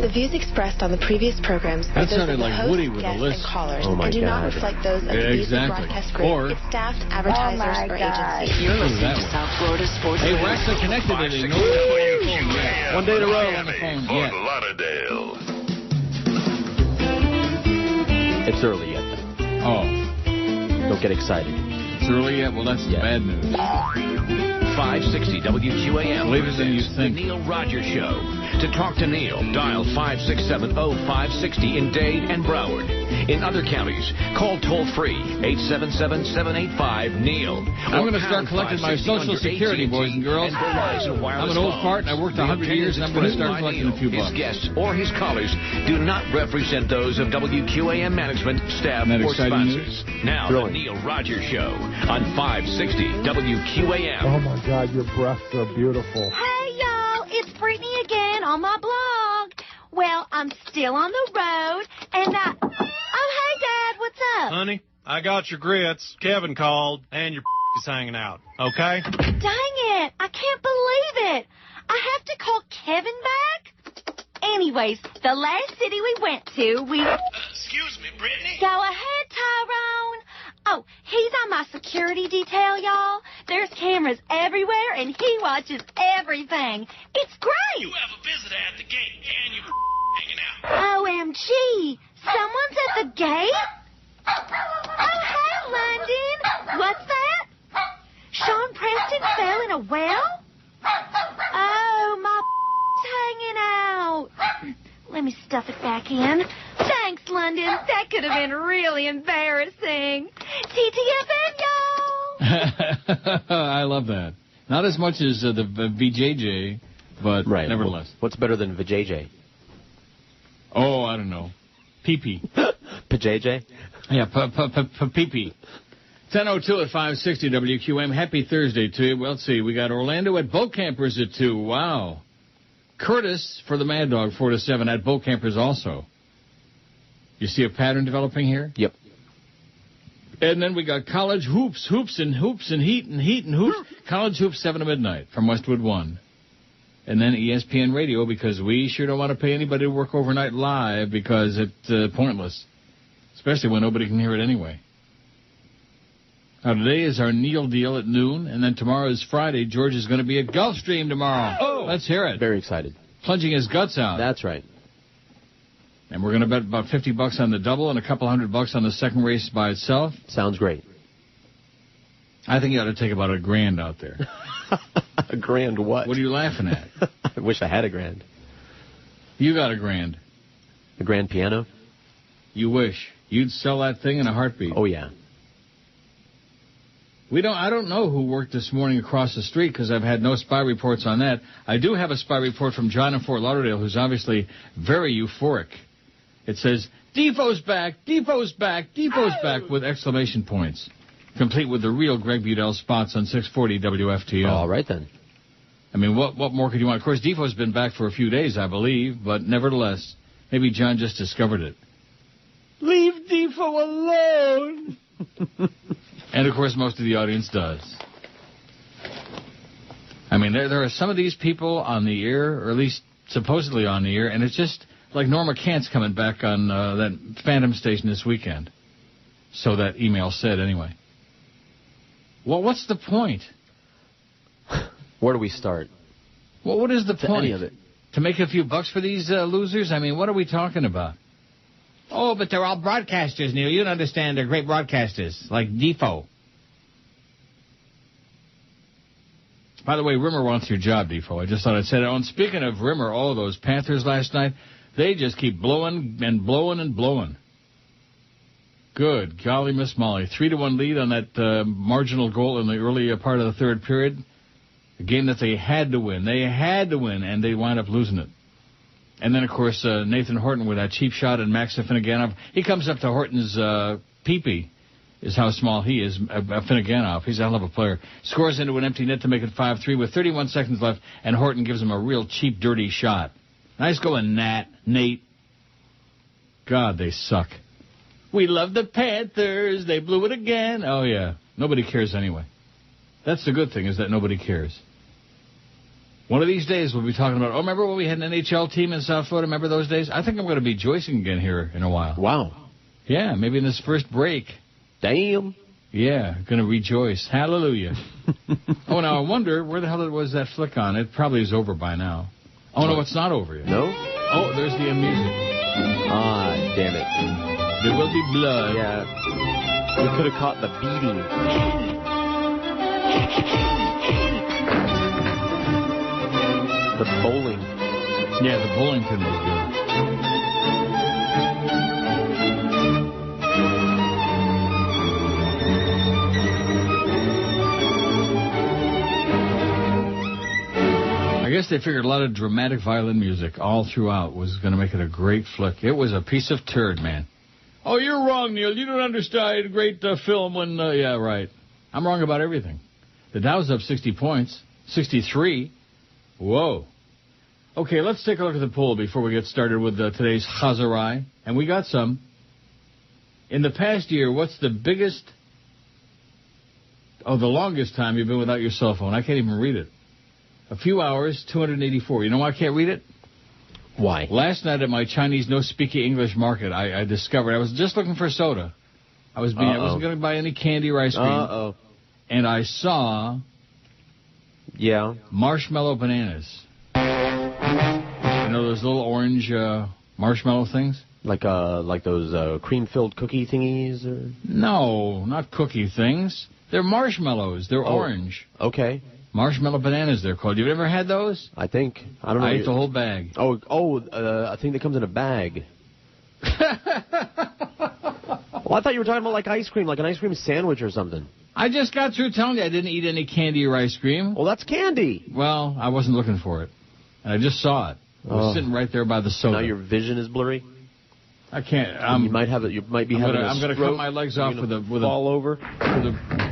The views expressed on the previous programs are those of the host, guests, and callers, and do not reflect those of the Music Broadcast Group, its staff, advertisers, or agencies. You're listening to South Florida Sports. Hey, we're actually connected to the one day in a row on the phone. Fort Lauderdale. It's early yet. Oh. Don't get excited. It's early yet? Well, that's bad news. 560 WQAM. Later than you think. The Neil Rogers Show. To talk to Neil, dial 567-0560 in Dade and Broward. In other counties, call toll-free 877-785-NEIL. I'm going to start collecting my Social Security, boys and girls. I'm an old fart, and I worked 100 years, and I'm going to start collecting a few bucks. His guests or his callers do not represent those of WQAM management, staff, or sponsors. Now, the Neil Rogers Show on 560 WQAM. Oh, my God, your breasts are beautiful. Hey, y'all, it's Brittany again on my blog. Well, I'm still on the road, and oh, hey, Dad, what's up? Honey, I got your grits. Kevin called, and your is hanging out, okay? Dang it, I can't believe it. I have to call Kevin back? Anyways, the last city we went to, Excuse me, Brittany? Go ahead, Tyrone. Oh, he's on my security detail, y'all. There's cameras everywhere, and he watches everything. It's great. You have a visitor at the gate, and you're hanging out. OMG, someone's at the gate? Oh, hey, London. What's that? Sean Preston fell in a well? Oh, my hanging out. Let me stuff it back in. Thanks, London. That could have been really embarrassing. TTFN, y'all. I love that. Not as much as the VJJ, but nevertheless. What's better than VJJ? Oh, I don't know. PP. PJJ? Yeah, PP. 10:02 at 560 WQM. Happy Thursday to you. Well, let's see. We got Orlando at Boat Campers at 2. Wow. Curtis for the Mad Dog, 4 to 7 at Boat Campers also. You see a pattern developing here? Yep. And then we got College Hoops and Heat and Hoops. College Hoops, 7 to midnight from Westwood 1. And then ESPN Radio, because we sure don't want to pay anybody to work overnight live because it's pointless, especially when nobody can hear it anyway. Now, today is our Neil deal at noon, and then tomorrow is Friday. George is going to be at Gulfstream tomorrow. Oh! Let's hear it. Very excited. Plunging his guts out. That's right. And we're going to bet about $50 on the double and a couple $100 on the second race by itself. Sounds great. I think you ought to take about $1,000 out there. A grand what? What are you laughing at? I wish I had $1,000. You got $1,000. A grand piano? You wish. You'd sell that thing in a heartbeat. Oh, yeah. I don't know who worked this morning across the street because I've had no spy reports on that. I do have a spy report from John in Fort Lauderdale who's obviously very euphoric. It says, Defoe's back, Defoe's back, Defoe's back with exclamation points. Complete with the real Greg Budell spots on 640 WFTL. All right, then. I mean, what more could you want? Of course, Defoe's been back for a few days, I believe, but nevertheless, maybe John just discovered it. Leave Defoe alone! And, of course, most of the audience does. I mean, there are some of these people on the air, or at least supposedly on the air, and it's just like Norma Kant's coming back on that Phantom station this weekend. So that email said, anyway. Well, what's the point? Where do we start? Well, what is the point? Any of it. To make a few bucks for these losers? I mean, what are we talking about? Oh, but they're all broadcasters, Neil. You don't understand. They're great broadcasters, like Defoe. By the way, Rimmer wants your job, Defoe. I just thought I'd say that. And speaking of Rimmer, those Panthers last night, they just keep blowing and blowing and blowing. Good golly, Miss Molly. 3-1 lead on that marginal goal in the early part of the third period. A game that they had to win. They had to win, and they wound up losing it. And then, of course, Nathan Horton with that cheap shot and Max Afinogenov. He comes up to Horton's pee-pee, is how small he is, Afinogenov. He's a hell of a player. Scores into an empty net to make it 5-3 with 31 seconds left, and Horton gives him a real cheap, dirty shot. Nice going, Nate. God, they suck. We love the Panthers. They blew it again. Oh, yeah. Nobody cares anyway. That's the good thing, is that nobody cares. One of these days we'll be talking about, remember when we had an NHL team in South Florida? Remember those days? I think I'm going to be joicing again here in a while. Wow. Yeah, maybe in this first break. Damn. Yeah, going to rejoice. Hallelujah. Oh, now I wonder, where the hell was that flick on? It probably is over by now. Oh, no, it's not over yet. No? Oh, there's the music. Ah, damn it. There will be blood. Yeah. We could have caught the beating. The bowling. Yeah, the bowling pin was good. I guess they figured a lot of dramatic violin music all throughout was going to make it a great flick. It was a piece of turd, man. Oh, you're wrong, Neil. You don't understand. Great film when... yeah, right. I'm wrong about everything. The Dow's up 60 points. 63. Whoa. Okay, let's take a look at the poll before we get started with today's Chazarai. And we got some. In the past year, what's the biggest... the longest time you've been without your cell phone? I can't even read it. A few hours, 284. You know why I can't read it? Why? Last night at my Chinese no-speaking English market, I discovered, I was just looking for soda. I wasn't going to buy any candy or ice cream. Uh-oh. And I saw... Yeah. Marshmallow bananas. You know those little orange marshmallow things? Like those cream-filled cookie thingies? Or? No, not cookie things. They're marshmallows. They're orange. Okay. Marshmallow bananas, they're called. You've ever had those? I think. I don't know. I ate the whole bag. I think that comes in a bag. Well, I thought you were talking about like ice cream, like an ice cream sandwich or something. I just got through telling you I didn't eat any candy or ice cream. Well, that's candy. Well, I wasn't looking for it. And I just saw it. It was sitting right there by the soda. Now your vision is blurry? I can't. You might have it. You might be having a stroke. I'm going to cut my legs off with a over with a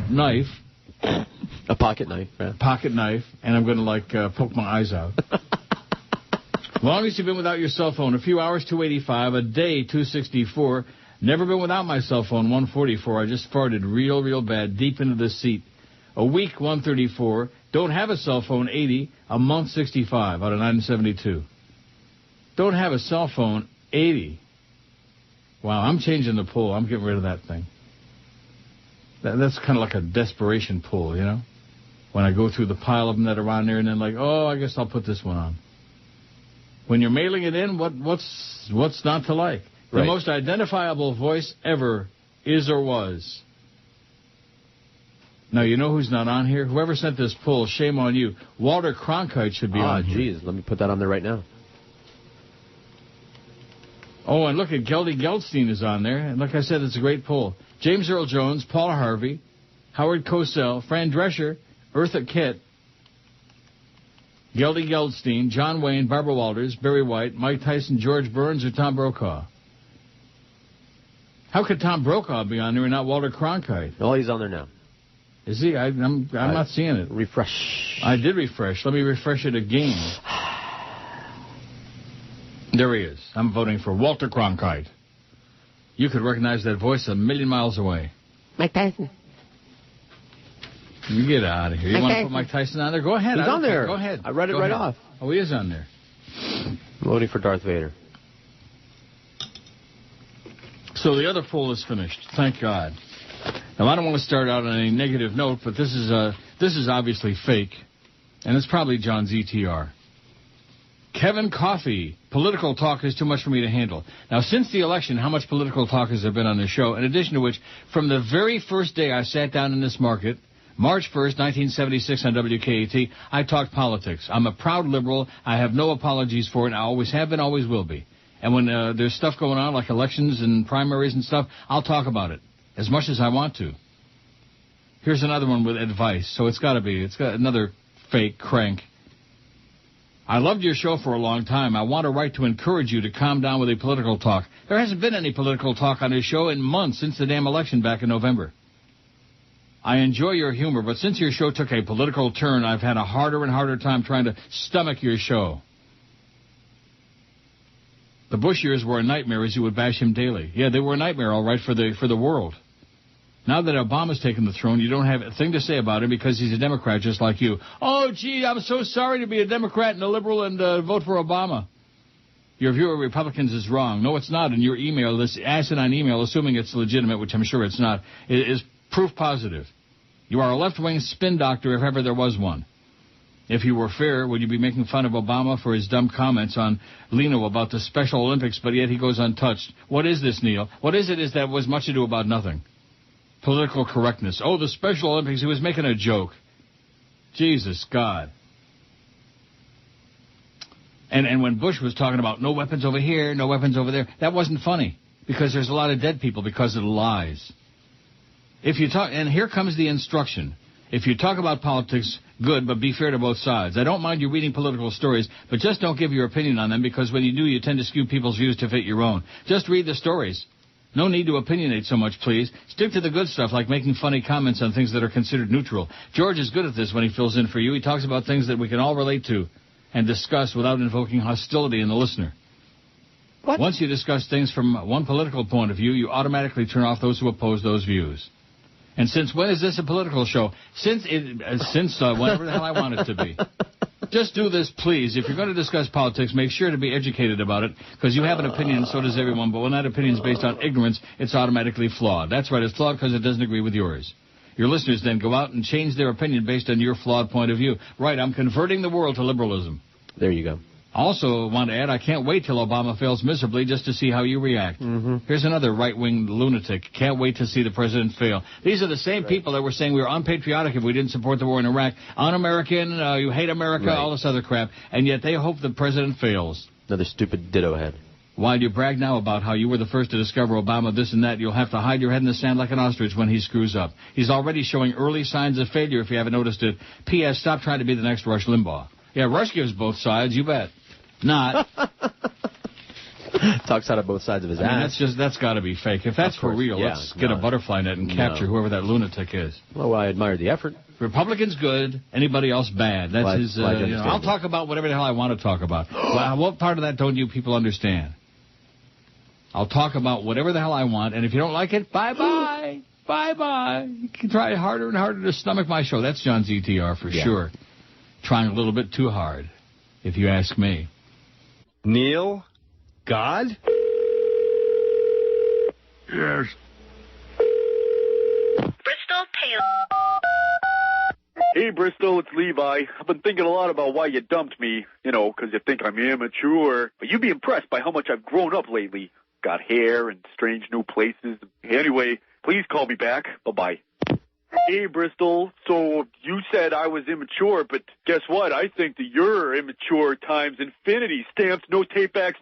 knife. A pocket knife. Yeah. Pocket knife, and I'm going to, poke my eyes out. Longest you've been without your cell phone, a few hours, 285, a day, 264. Never been without my cell phone, 144. I just farted real bad, deep into the seat. A week, 134. Don't have a cell phone, 80. A month, 65, out of 972. Don't have a cell phone, 80. Wow, I'm changing the poll. I'm getting rid of that thing. That's kind of like a desperation poll, you know? When I go through the pile of them that are on there and then I guess I'll put this one on. When you're mailing it in, what's not to like? Right. The most identifiable voice ever is or was. Now, you know who's not on here? Whoever sent this poll, shame on you. Walter Cronkite should be on here. Oh, geez. Let me put that on there right now. Oh, and look at Geldy Geldstein is on there. And like I said, it's a great poll. James Earl Jones, Paul Harvey, Howard Cosell, Fran Drescher, Eartha Kitt, Geldy Geldstein, John Wayne, Barbara Walters, Barry White, Mike Tyson, George Burns, or Tom Brokaw. How could Tom Brokaw be on there and not Walter Cronkite? Oh, he's on there now. Is he? I'm not seeing it. Refresh. I did refresh. Let me refresh it again. There he is. I'm voting for Walter Cronkite. You could recognize that voice a million miles away. Mike Tyson. You get out of here. You want to put Mike Tyson on there? Go ahead. He's on there. Go ahead. I read it right off. Oh, he is on there. Voting for Darth Vader. So the other poll is finished. Thank God. Now, I don't want to start out on a negative note, but this is obviously fake, and it's probably John's ETR. Kevin Coffey, political talk is too much for me to handle. Now, since the election, how much political talk has there been on this show? In addition to which, from the very first day I sat down in this market, March 1st, 1976 on WKAT, I talked politics. I'm a proud liberal. I have no apologies for it. I always have been, always will be. And when there's stuff going on, like elections and primaries and stuff, I'll talk about it as much as I want to. Here's another one with advice. So it's got another fake crank. I loved your show for a long time. I want a right to encourage you to calm down with a political talk. There hasn't been any political talk on this show in months since the damn election back in November. I enjoy your humor, but since your show took a political turn, I've had a harder and harder time trying to stomach your show. The Bush years were a nightmare as you would bash him daily. Yeah, they were a nightmare, all right, for the world. Now that Obama's taken the throne, you don't have a thing to say about him because he's a Democrat just like you. Oh, gee, I'm so sorry to be a Democrat and a liberal and vote for Obama. Your view of Republicans is wrong. No, it's not. And your email, this asinine email, assuming it's legitimate, which I'm sure it's not, is proof positive. You are a left-wing spin doctor if ever there was one. If you were fair, would you be making fun of Obama for his dumb comments on Leno about the Special Olympics, but yet he goes untouched? What is this, Neil? What is it is that was much ado about nothing? Political correctness. Oh, the Special Olympics, he was making a joke. Jesus God. And when Bush was talking about no weapons over here, no weapons over there, that wasn't funny because there's a lot of dead people because of the lies. If you talk, and here comes the instruction. If you talk about politics, good, but be fair to both sides. I don't mind you reading political stories, but just don't give your opinion on them because when you do, you tend to skew people's views to fit your own. Just read the stories. No need to opinionate so much, please. Stick to the good stuff, like making funny comments on things that are considered neutral. George is good at this when he fills in for you. He talks about things that we can all relate to and discuss without invoking hostility in the listener. What? Once you discuss things from one political point of view, you automatically turn off those who oppose those views. And since when is this a political show? Since whenever the hell I want it to be. Just do this, please. If you're going to discuss politics, make sure to be educated about it, because you have an opinion, so does everyone. But when that opinion is based on ignorance, it's automatically flawed. That's right, it's flawed because it doesn't agree with yours. Your listeners then go out and change their opinion based on your flawed point of view. Right, I'm converting the world to liberalism. There you go. Also, want to add, I can't wait till Obama fails miserably just to see how you react. Mm-hmm. Here's another right-wing lunatic. Can't wait to see the president fail. These are the same people that were saying we were unpatriotic if we didn't support the war in Iraq. Un-American, you hate America, all this other crap. And yet they hope the president fails. Another stupid ditto head. While you brag now about how you were the first to discover Obama, this and that, you'll have to hide your head in the sand like an ostrich when he screws up. He's already showing early signs of failure if you haven't noticed it. P.S. Stop trying to be the next Rush Limbaugh. Yeah, Rush gives both sides, you bet. Not. Talks out of both sides of his ass. That's got to be fake. If that's for real, let's get a butterfly net and capture whoever that lunatic is. Well, I admire the effort. Republicans good, anybody else bad. That's his. I'll talk about whatever the hell I want to talk about. Well, what part of that don't you people understand? I'll talk about whatever the hell I want, and if you don't like it, bye-bye. Bye-bye. You can try harder and harder to stomach my show. That's John's ETR for sure. Trying a little bit too hard, if you ask me. Neil? God? Yes. Bristol, Taylor. Hey, Bristol, it's Levi. I've been thinking a lot about why you dumped me, because you think I'm immature. But you'd be impressed by how much I've grown up lately. Got hair and strange new places. Anyway, please call me back. Bye-bye. Hey, Bristol, so you said I was immature, but guess what? I think that you're immature times infinity. Stamps, no tapebacks.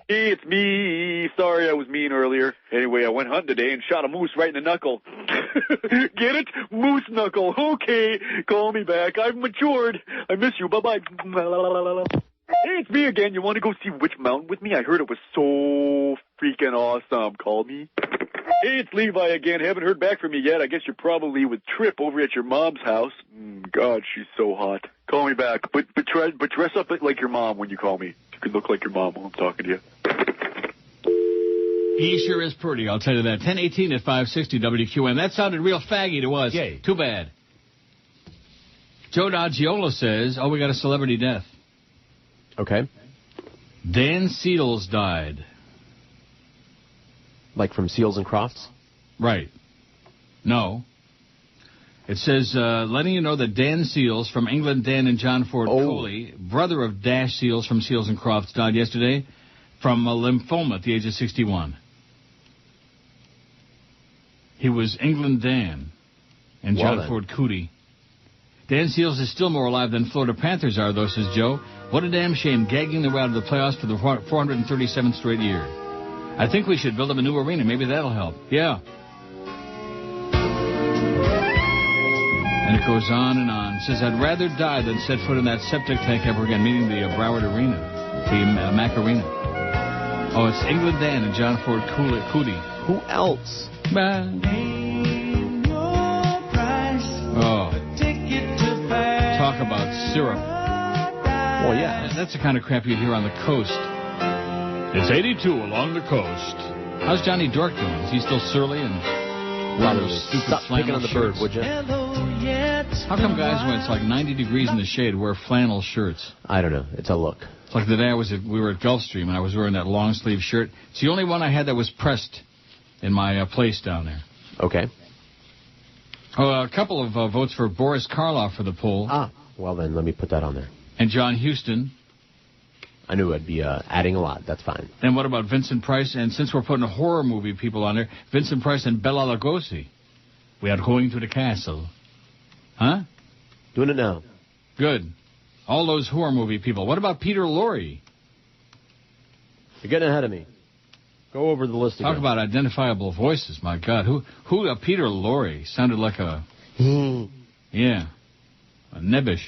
Hey, it's me. Sorry I was mean earlier. Anyway, I went hunting today and shot a moose right in the knuckle. Get it? Moose knuckle. Okay, call me back. I've matured. I miss you. Bye-bye. Hey, it's me again. You want to go see Witch Mountain with me? I heard it was so freaking awesome. Call me. Hey, it's Levi again. Haven't heard back from you yet. I guess you're probably with Trip over at your mom's house. God, she's so hot. Call me back. But dress up like your mom when you call me. You can look like your mom while I'm talking to you. He sure is pretty, I'll tell you that. 10:18 at 560 WQN. That sounded real faggy to us. Yay. Too bad. Joe D'Agiola says, we got a celebrity death. Okay. Dan Seals died. Like from Seals and Crofts? Right. No. It says, letting you know that Dan Seals from England, Dan and John Ford Cooley, brother of Dash Seals from Seals and Crofts, died yesterday from lymphoma at the age of 61. He was England Dan and John Ford Cooley. Dan Seals is still more alive than Florida Panthers are, though, says Joe. What a damn shame, gagging their way out of the playoffs for the 437th straight year. I think we should build them a new arena. Maybe that'll help. Yeah. And it goes on and on. It says, I'd rather die than set foot in that septic tank ever again, meaning the Broward Arena, the Mac Arena. Oh, it's England Dan and John Ford Cooley. Who else? Talk about syrup. Well, yeah. That's the kind of crap you'd hear on the coast. It's 82 along the coast. How's Johnny Dork doing? Is he still surly and Probably. Stupid Stop picking on the bird, would you? How come guys, when it's like 90 degrees in the shade, wear flannel shirts? I don't know. It's a look. It's like the day we were at Gulfstream, and I was wearing that long-sleeve shirt. It's the only one I had that was pressed in my place down there. Okay. A couple of votes for Boris Karloff for the poll. Well then, let me put that on there. And John Huston. I knew I'd be adding a lot. That's fine. Then what about Vincent Price? And since we're putting horror movie people on there, Vincent Price and Bela Lugosi. We are going to the castle. Huh? Doing it now. Good. All those horror movie people. What about Peter Lorre? You're getting ahead of me. Go over the list again. Talk about identifiable voices. My God. Who? Peter Lorre sounded like a... Yeah. A nebbish.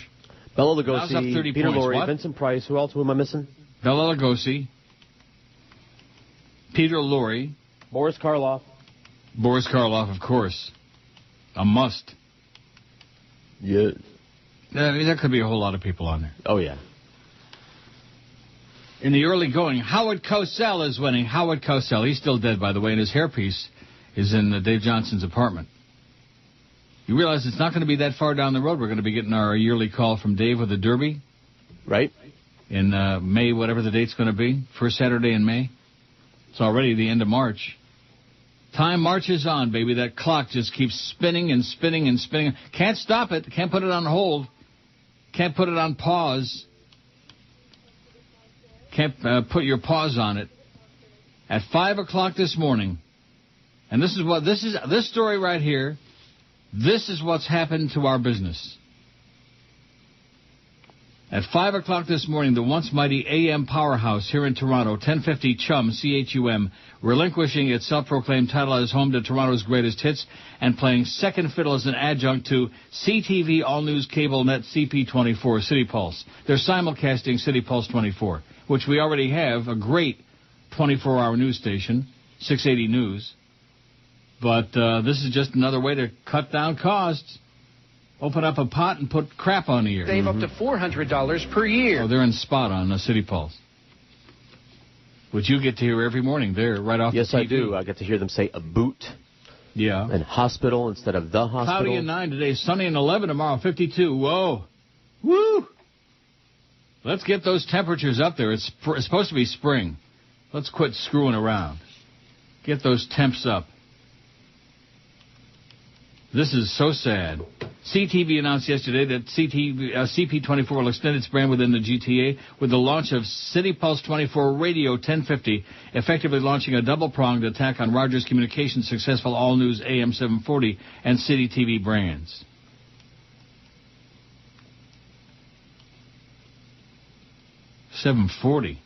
Bela Lugosi, Peter Lorre, Vincent Price. Who else? Who am I missing? Bela Lugosi, Peter Lorre, Boris Karloff. Boris Karloff, of course. A must. Yeah. There could be a whole lot of people on there. Oh, yeah. In the early going, Howard Cosell is winning. Howard Cosell. He's still dead, by the way, and his hairpiece is in Dave Johnson's apartment. You realize it's not going to be that far down the road. We're going to be getting our yearly call from Dave with the Derby. Right. In May, whatever the date's going to be. First Saturday in May. It's already the end of March. Time marches on, baby. That clock just keeps spinning and spinning and spinning. Can't stop it. Can't put it on hold. Can't put it on pause. Can't put your pause on it. At 5 o'clock this morning, and this story right here, this is what's happened to our business. At 5 o'clock this morning, the once mighty AM powerhouse here in Toronto, 1050 CHUM, CHUM, relinquishing its self-proclaimed title as home to Toronto's greatest hits and playing second fiddle as an adjunct to CTV All News Cable Net CP24, City Pulse. They're simulcasting City Pulse 24, which we already have, a great 24-hour news station, 680 News. But this is just another way to cut down costs. Open up a pot and put crap on the air. Save up to $400 per year. Oh, they're in spot on City Pulse, which you get to hear every morning. They're right off the TV. Yes, I do. I get to hear them say a boot. Yeah. And hospital instead of the hospital. Cloudy and 9 today, sunny and 11 tomorrow, 52. Whoa. Woo. Let's get those temperatures up there. It's supposed to be spring. Let's quit screwing around. Get those temps up. This is so sad. CTV announced yesterday that CP24 will extend its brand within the GTA with the launch of City Pulse 24 Radio 1050, effectively launching a double-pronged attack on Rogers Communications' successful all-news AM 740 and City TV brands. $7.40.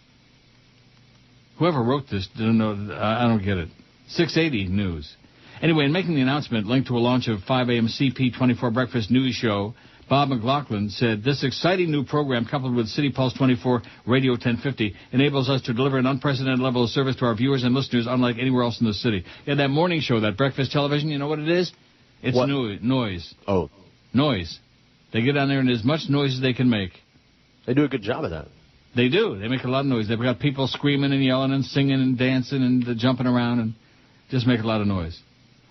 Whoever wrote this didn't know. I don't get it. 680 News. Anyway, in making the announcement linked to a launch of 5 a.m. CP24 breakfast news show, Bob McLaughlin said, "This exciting new program, coupled with City Pulse 24 Radio 1050, enables us to deliver an unprecedented level of service to our viewers and listeners unlike anywhere else in the city." Yeah, that morning show, that breakfast television, you know what it is? It's noise. Oh. Noise. They get on there and as much noise as they can make. They do a good job of that. They do. They make a lot of noise. They've got people screaming and yelling and singing and dancing and jumping around and just make a lot of noise.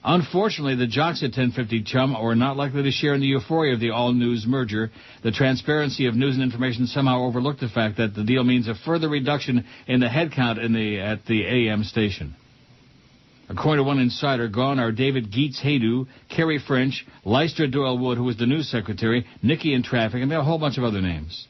Unfortunately, the jocks at 1050 CHUM are not likely to share in the euphoria of the all-news merger. The transparency of news and information somehow overlooked the fact that the deal means a further reduction in the headcount at the AM station. According to one insider, gone are David Geets-Haydu, Kerry French, Leicester Doyle-Wood, who was the news secretary, Nikki in traffic, and a whole bunch of other names.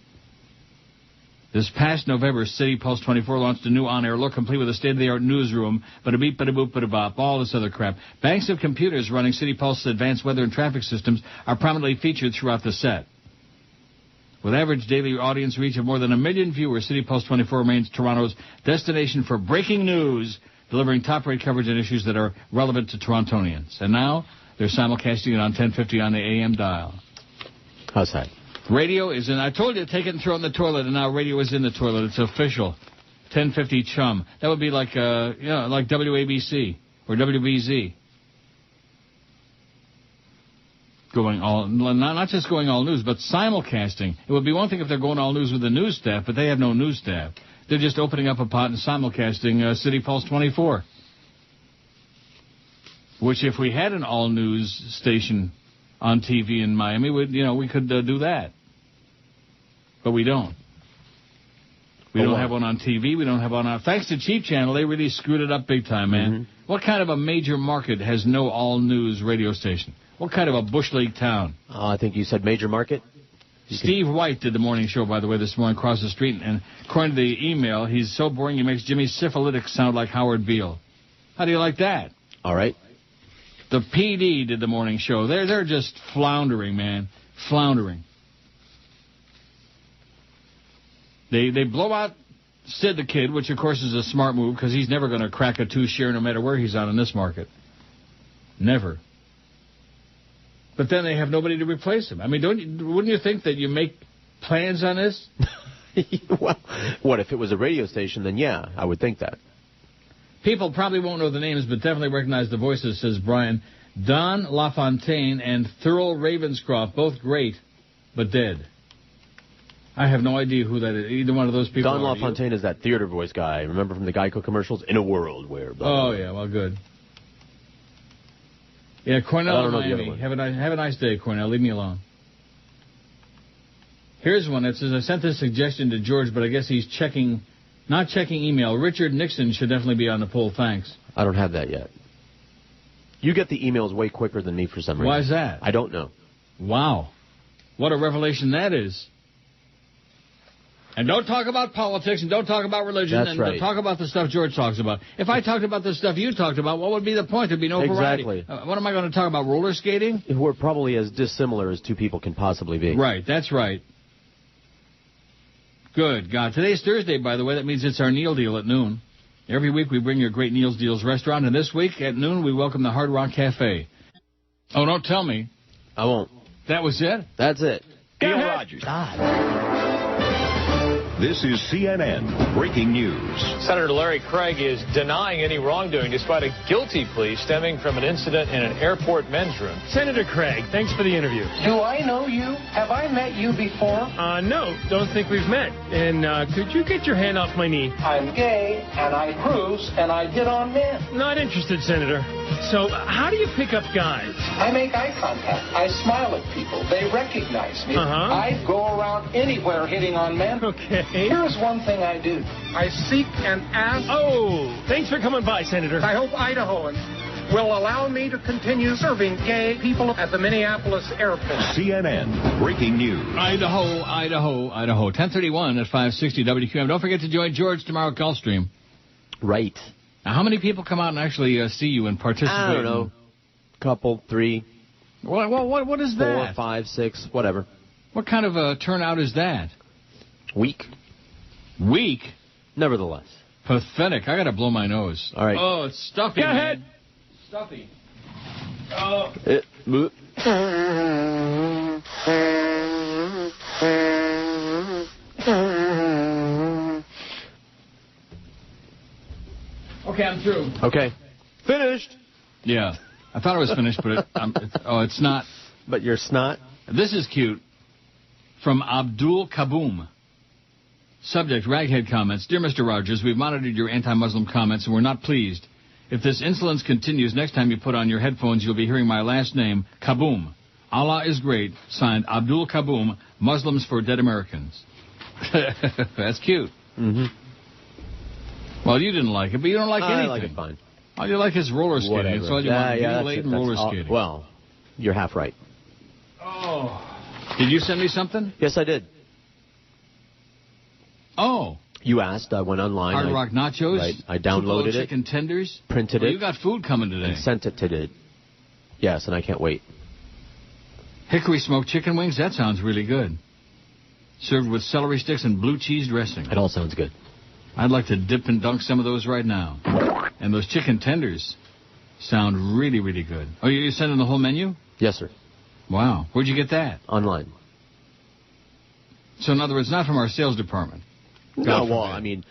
This past November, City Pulse 24 launched a new on-air look complete with a state-of-the-art newsroom, bada-beep, bada-boop, bada-bop, all this other crap. Banks of computers running City Pulse's advanced weather and traffic systems are prominently featured throughout the set. With average daily audience reach of more than 1 million viewers, City Pulse 24 remains Toronto's destination for breaking news, delivering top-rate coverage on issues that are relevant to Torontonians. And now, they're simulcasting it on 1050 on the AM dial. How's that? Radio is in. I told you to take it and throw it in the toilet, and now radio is in the toilet. It's official. 1050 CHUM. That would be like like WABC or WBZ. Going all, not just going all news, but simulcasting. It would be one thing if they're going all news with the news staff, but they have no news staff. They're just opening up a pot and simulcasting City Pulse 24. Which, if we had an all-news station on TV in Miami, we could do that. But we don't. We don't have one on TV. We don't have one on... Thanks to Cheap Channel, they really screwed it up big time, man. Mm-hmm. What kind of a major market has no all-news radio station? What kind of a Bush League town? I think you said major market. Steve White did the morning show, by the way, this morning across the street. And according to the email, he's so boring he makes Jimmy Syphilitic sound like Howard Beale. How do you like that? All right. The PD did the morning show. They're just floundering, man. Floundering. They blow out Sid the Kid, which, of course, is a smart move because he's never going to crack a 2 share no matter where he's on in this market. Never. But then they have nobody to replace him. I mean, wouldn't you think that you make plans on this? Well, what, if it was a radio station, then yeah, I would think that. People probably won't know the names, but definitely recognize the voices, says Brian. Don LaFontaine and Thurl Ravenscroft, both great, but dead. I have no idea who that is. Either one of those people. Don LaFontaine is that theater voice guy. Remember from the Geico commercials? In a world where... Blah, blah, blah. Yeah, well, good. Yeah, Cornell, Miami. Have a nice day, Cornell. Leave me alone. Here's one that says, I sent this suggestion to George, but I guess he's not checking email. Richard Nixon should definitely be on the poll. Thanks. I don't have that yet. You get the emails way quicker than me for some reason. Why is that? I don't know. Wow. What a revelation that is. And don't talk about politics, and don't talk about religion, That's right. Don't talk about the stuff George talks about. If I talked about the stuff you talked about, what would be the point? There'd be no variety. Exactly. What am I going to talk about, roller skating? We're probably as dissimilar as two people can possibly be. Right, that's right. Good God. Today's Thursday, by the way. That means it's our Neil Deal at noon. Every week we bring you a great Neil's Deals restaurant, and this week at noon we welcome the Hard Rock Cafe. Oh, don't tell me. I won't. That was it? That's it. Neil Rogers. This is CNN Breaking News. Senator Larry Craig is denying any wrongdoing despite a guilty plea stemming from an incident in an airport men's room. Senator Craig, thanks for the interview. Do I know you? Have I met you before? No, don't think we've met. And could you get your hand off my knee? I'm gay, and I cruise, and I hit on men. Not interested, Senator. So how do you pick up guys? I make eye contact. I smile at people. They recognize me. I go around anywhere hitting on men. Okay. Here's one thing I do. I seek and ask. Oh, thanks for coming by, Senator. I hope Idahoans will allow me to continue serving gay people at the Minneapolis airport. CNN Breaking News. Idaho. 1031 at 560 WQAM. Don't forget to join George tomorrow at Gulfstream. Right. Now, how many people come out and actually see you and participate? I don't know. Couple, 3. What is that? 4, 5, 6, whatever. What kind of a turnout is that? Weak. Nevertheless. Pathetic. I got to blow my nose. All right. Oh, it's stuffy. Go ahead. Stuffy. Oh. Okay, I'm through. Okay. Finished. Yeah. I thought it was finished, but it's not. But you're snot? This is cute. From Abdul Kaboom. Subject, raghead comments. Dear Mr. Rogers, we've monitored your anti-Muslim comments and we're not pleased. If this insolence continues, next time you put on your headphones, you'll be hearing my last name, Kaboom. Allah is great. Signed, Abdul Kaboom, Muslims for Dead Americans. That's cute. Mm-hmm. Well, you didn't like it, but you don't like anything. I like it fine. All you like is roller skating. Whatever. That's all you want. Mutilated roller skating. Well, you're half right. Oh. Did you send me something? Yes, I did. Oh. You asked. I went online. Hard Rock Nachos? Right. I downloaded it. Chicken tenders? Printed it. You got food coming today. And sent it today. Yes, and I can't wait. Hickory smoked chicken wings? That sounds really good. Served with celery sticks and blue cheese dressing. It all sounds good. I'd like to dip and dunk some of those right now. And those chicken tenders sound really, really good. Oh, you're sending the whole menu? Yes, sir. Wow. Where'd you get that? Online. So, in other words, not from our sales department. No, well, I mean,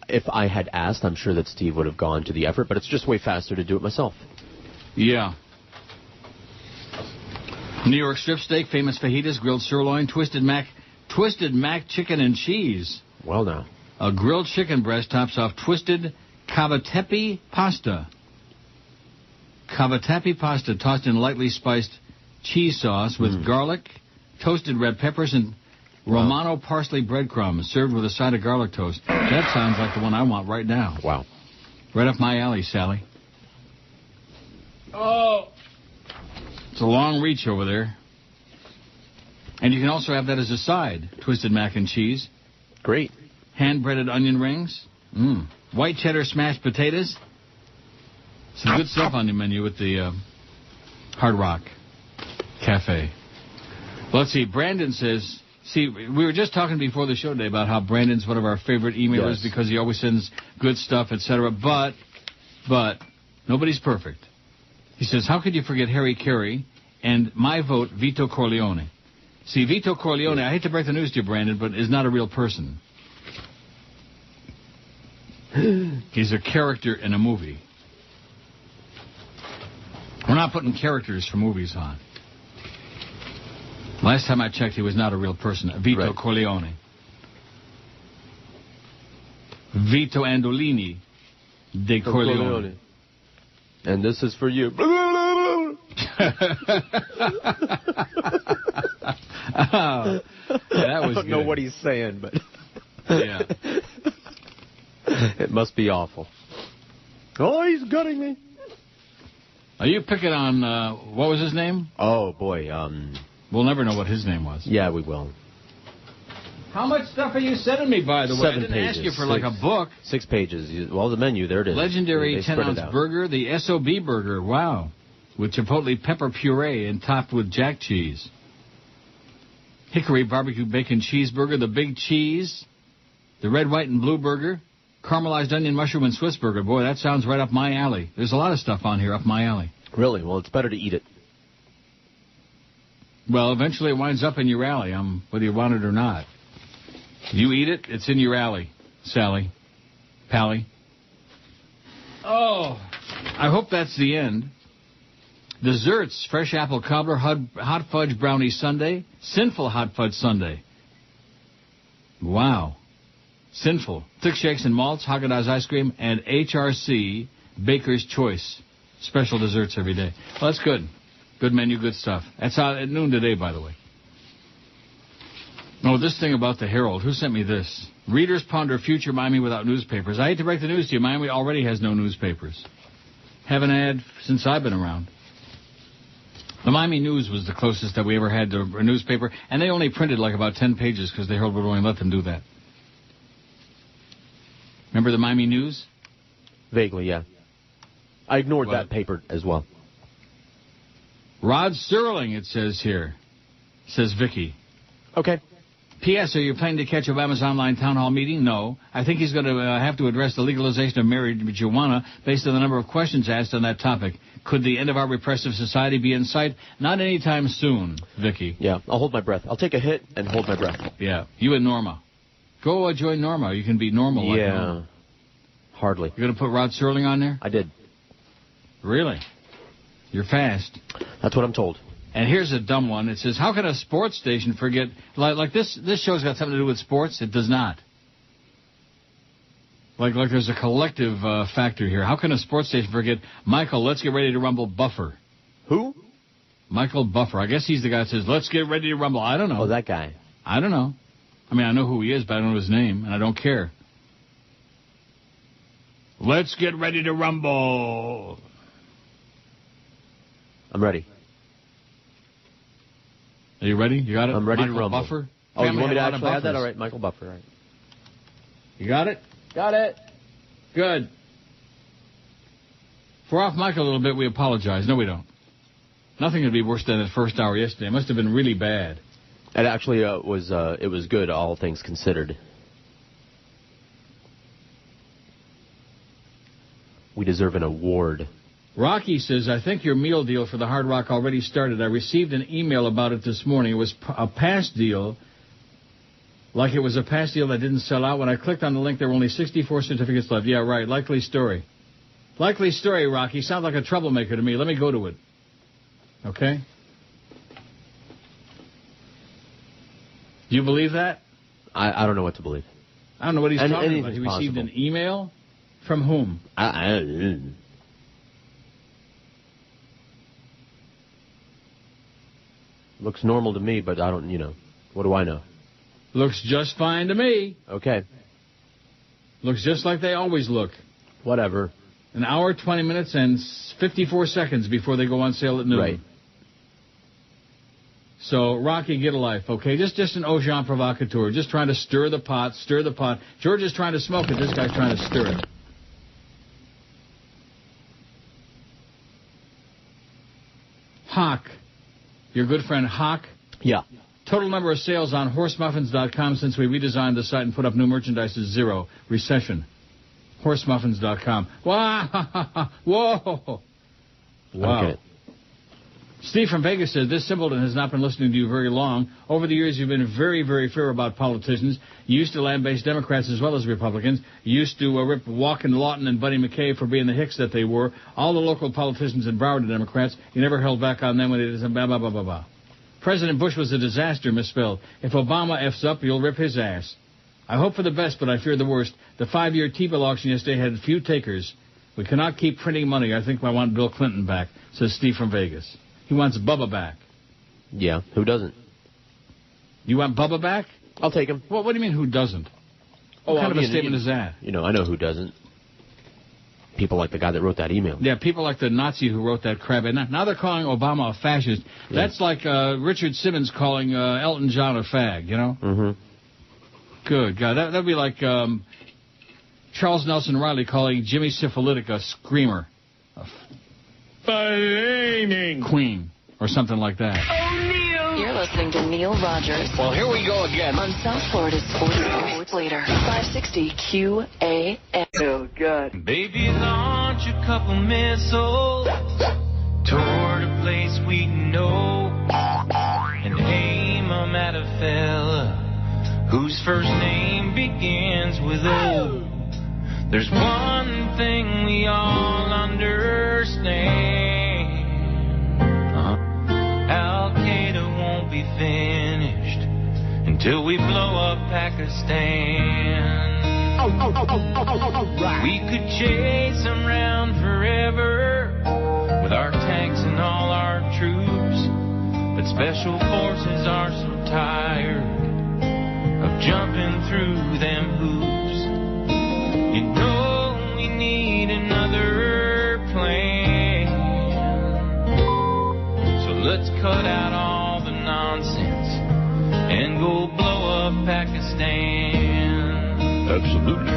if I had asked, I'm sure that Steve would have gone to the effort, but it's just way faster to do it myself. Yeah. New York strip steak, famous fajitas, grilled sirloin, twisted mac chicken and cheese. Well, now. A grilled chicken breast tops off twisted cavatepe pasta. Cavatappi pasta tossed in lightly spiced cheese sauce with garlic, toasted red peppers, and Romano parsley breadcrumbs served with a side of garlic toast. That sounds like the one I want right now. Wow. Right up my alley, Sally. Oh! It's a long reach over there. And you can also have that as a side. Twisted mac and cheese. Great. Hand-breaded onion rings. White cheddar smashed potatoes. Some good stuff on the menu with the Hard Rock Cafe. Let's see. Brandon says... See, we were just talking before the show today about how Brandon's one of our favorite emailers because he always sends good stuff, etc. But nobody's perfect. He says, how could you forget Harry Carey and my vote, Vito Corleone? See, Vito Corleone, I hate to break the news to you, Brandon, but is not a real person. He's a character in a movie. We're not putting characters for movies on. Last time I checked, he was not a real person. Vito Corleone. Vito Andolini de Corleone. And this is for you. Oh, that was I don't know what he's saying, but... Yeah. It must be awful. Oh, he's gutting me. Are you picking on, what was his name? Oh, boy, We'll never know what his name was. Yeah, we will. How much stuff are you sending me, by the way? 7 I didn't pages. ask you for like a book. 6 pages. Well, the menu, there it is. Legendary 10-ounce burger, the SOB burger. Wow. With chipotle pepper puree and topped with jack cheese. Hickory barbecue bacon cheeseburger, the big cheese. The red, white, and blue burger. Caramelized onion, mushroom, and Swiss burger. Boy, that sounds right up my alley. There's a lot of stuff on here up my alley. Really? Well, it's better to eat it. Well, eventually it winds up in your alley, whether you want it or not. If you eat it, it's in your alley, Sally. Pally. Oh, I hope that's the end. Desserts, fresh apple cobbler, hot fudge brownie sundae, sinful hot fudge sundae. Wow. Sinful. Thick shakes and malts, Haagen-Dazs ice cream, and HRC Baker's Choice. Special desserts every day. Well, that's good. Good menu, good stuff. That's out at noon today, by the way. Oh, this thing about the Herald. Who sent me this? Readers ponder future Miami without newspapers. I hate to break the news to you. Miami already has no newspapers. Haven't had since I've been around. The Miami News was the closest that we ever had to a newspaper, and they only printed like about 10 pages because the Herald would only let them do that. Remember the Miami News? Vaguely, yeah. I ignored that paper as well. Rod Serling, it says here. Says Vicky. Okay. P.S. Are you planning to catch Obama's online town hall meeting? No. I think he's going to have to address the legalization of marijuana based on the number of questions asked on that topic. Could the end of our repressive society be in sight? Not anytime soon, Vicky. Yeah, I'll hold my breath. I'll take a hit and hold my breath. Yeah, you and Norma. Go join Norma. You can be normal like Norma. Hardly. You're going to put Rod Serling on there? I did. Really? You're fast. That's what I'm told. And here's a dumb one. It says, how can a sports station forget... Like this show's got something to do with sports? It does not. Like there's a collective factor here. How can a sports station forget Michael, let's get ready to rumble Buffer? Who? Michael Buffer. I guess he's the guy that says, let's get ready to rumble. I don't know. Oh, that guy. I don't know. I mean, I know who he is, but I don't know his name, and I don't care. Let's get ready to rumble. I'm ready. Are you ready? You got it? I'm ready Michael to rumble. Buffer? Oh, you want me to actually add that? All right, Michael Buffer. All right. You got it? Got it. Good. If we're off Michael a little bit, we apologize. No, we don't. Nothing could be worse than that first hour yesterday. It must have been really bad. It actually was good, all things considered. We deserve an award. Rocky says, I think your meal deal for the Hard Rock already started. I received an email about it this morning. It was a past deal, like it was a past deal that didn't sell out. When I clicked on the link, there were only 64 certificates left. Yeah, right. Likely story. Likely story, Rocky. Sounds like a troublemaker to me. Let me go to it. Okay? Do you believe that? I don't know what to believe. I don't know what he's talking about. He received an email? From whom? Looks normal to me, but I don't, what do I know? Looks just fine to me. Okay. Looks just like they always look. Whatever. An hour, 20 minutes, and 54 seconds before they go on sale at noon. Right. So, Rocky, get a life, okay? Just an agent provocateur. Just trying to stir the pot. George is trying to smoke it. This guy's trying to stir it. Hawk. Your good friend Hawk? Yeah. Total number of sales on horsemuffins.com since we redesigned the site and put up new merchandise is 0. Recession. Horsemuffins.com. Wow. Whoa. Wow. Okay. Steve from Vegas says, this simpleton has not been listening to you very long. Over the years, you've been very, very fair about politicians. You used to lambaste Democrats as well as Republicans. You used to rip Walken, Lawton, and Buddy McKay for being the hicks that they were. All the local politicians in Broward are Democrats. You never held back on them when it is blah, blah, blah, blah, blah. President Bush was a disaster, misspelled. If Obama F's up, you'll rip his ass. I hope for the best, but I fear the worst. The 5-year T-bill auction yesterday had few takers. We cannot keep printing money. I think I want Bill Clinton back, says Steve from Vegas. He wants Bubba back. Yeah, who doesn't? You want Bubba back? I'll take him. Well, what do you mean, who doesn't? What kind of a statement is that? I know who doesn't. People like the guy that wrote that email. Yeah, people like the Nazi who wrote that crap. And now they're calling Obama a fascist. Yeah. That's like Richard Simmons calling Elton John a fag, Mm-hmm. Good God. That'd be like Charles Nelson Riley calling Jimmy Syphilitic a screamer. Queen, or something like that. You're listening to Neil Rogers. Well, here we go again. On South Florida's Sports Leader, 560 QAM. Oh, God. Baby, launch a couple missiles toward a place we know and aim 'em at a fella whose first name begins with O. There's one thing we all understand. Al-Qaeda won't be finished until we blow up Pakistan. We could chase them round forever with our tanks and all our troops, but special forces are so tired of jumping through them hoops. You know we need another plan. So let's cut out all the nonsense and go blow up Pakistan. Absolutely.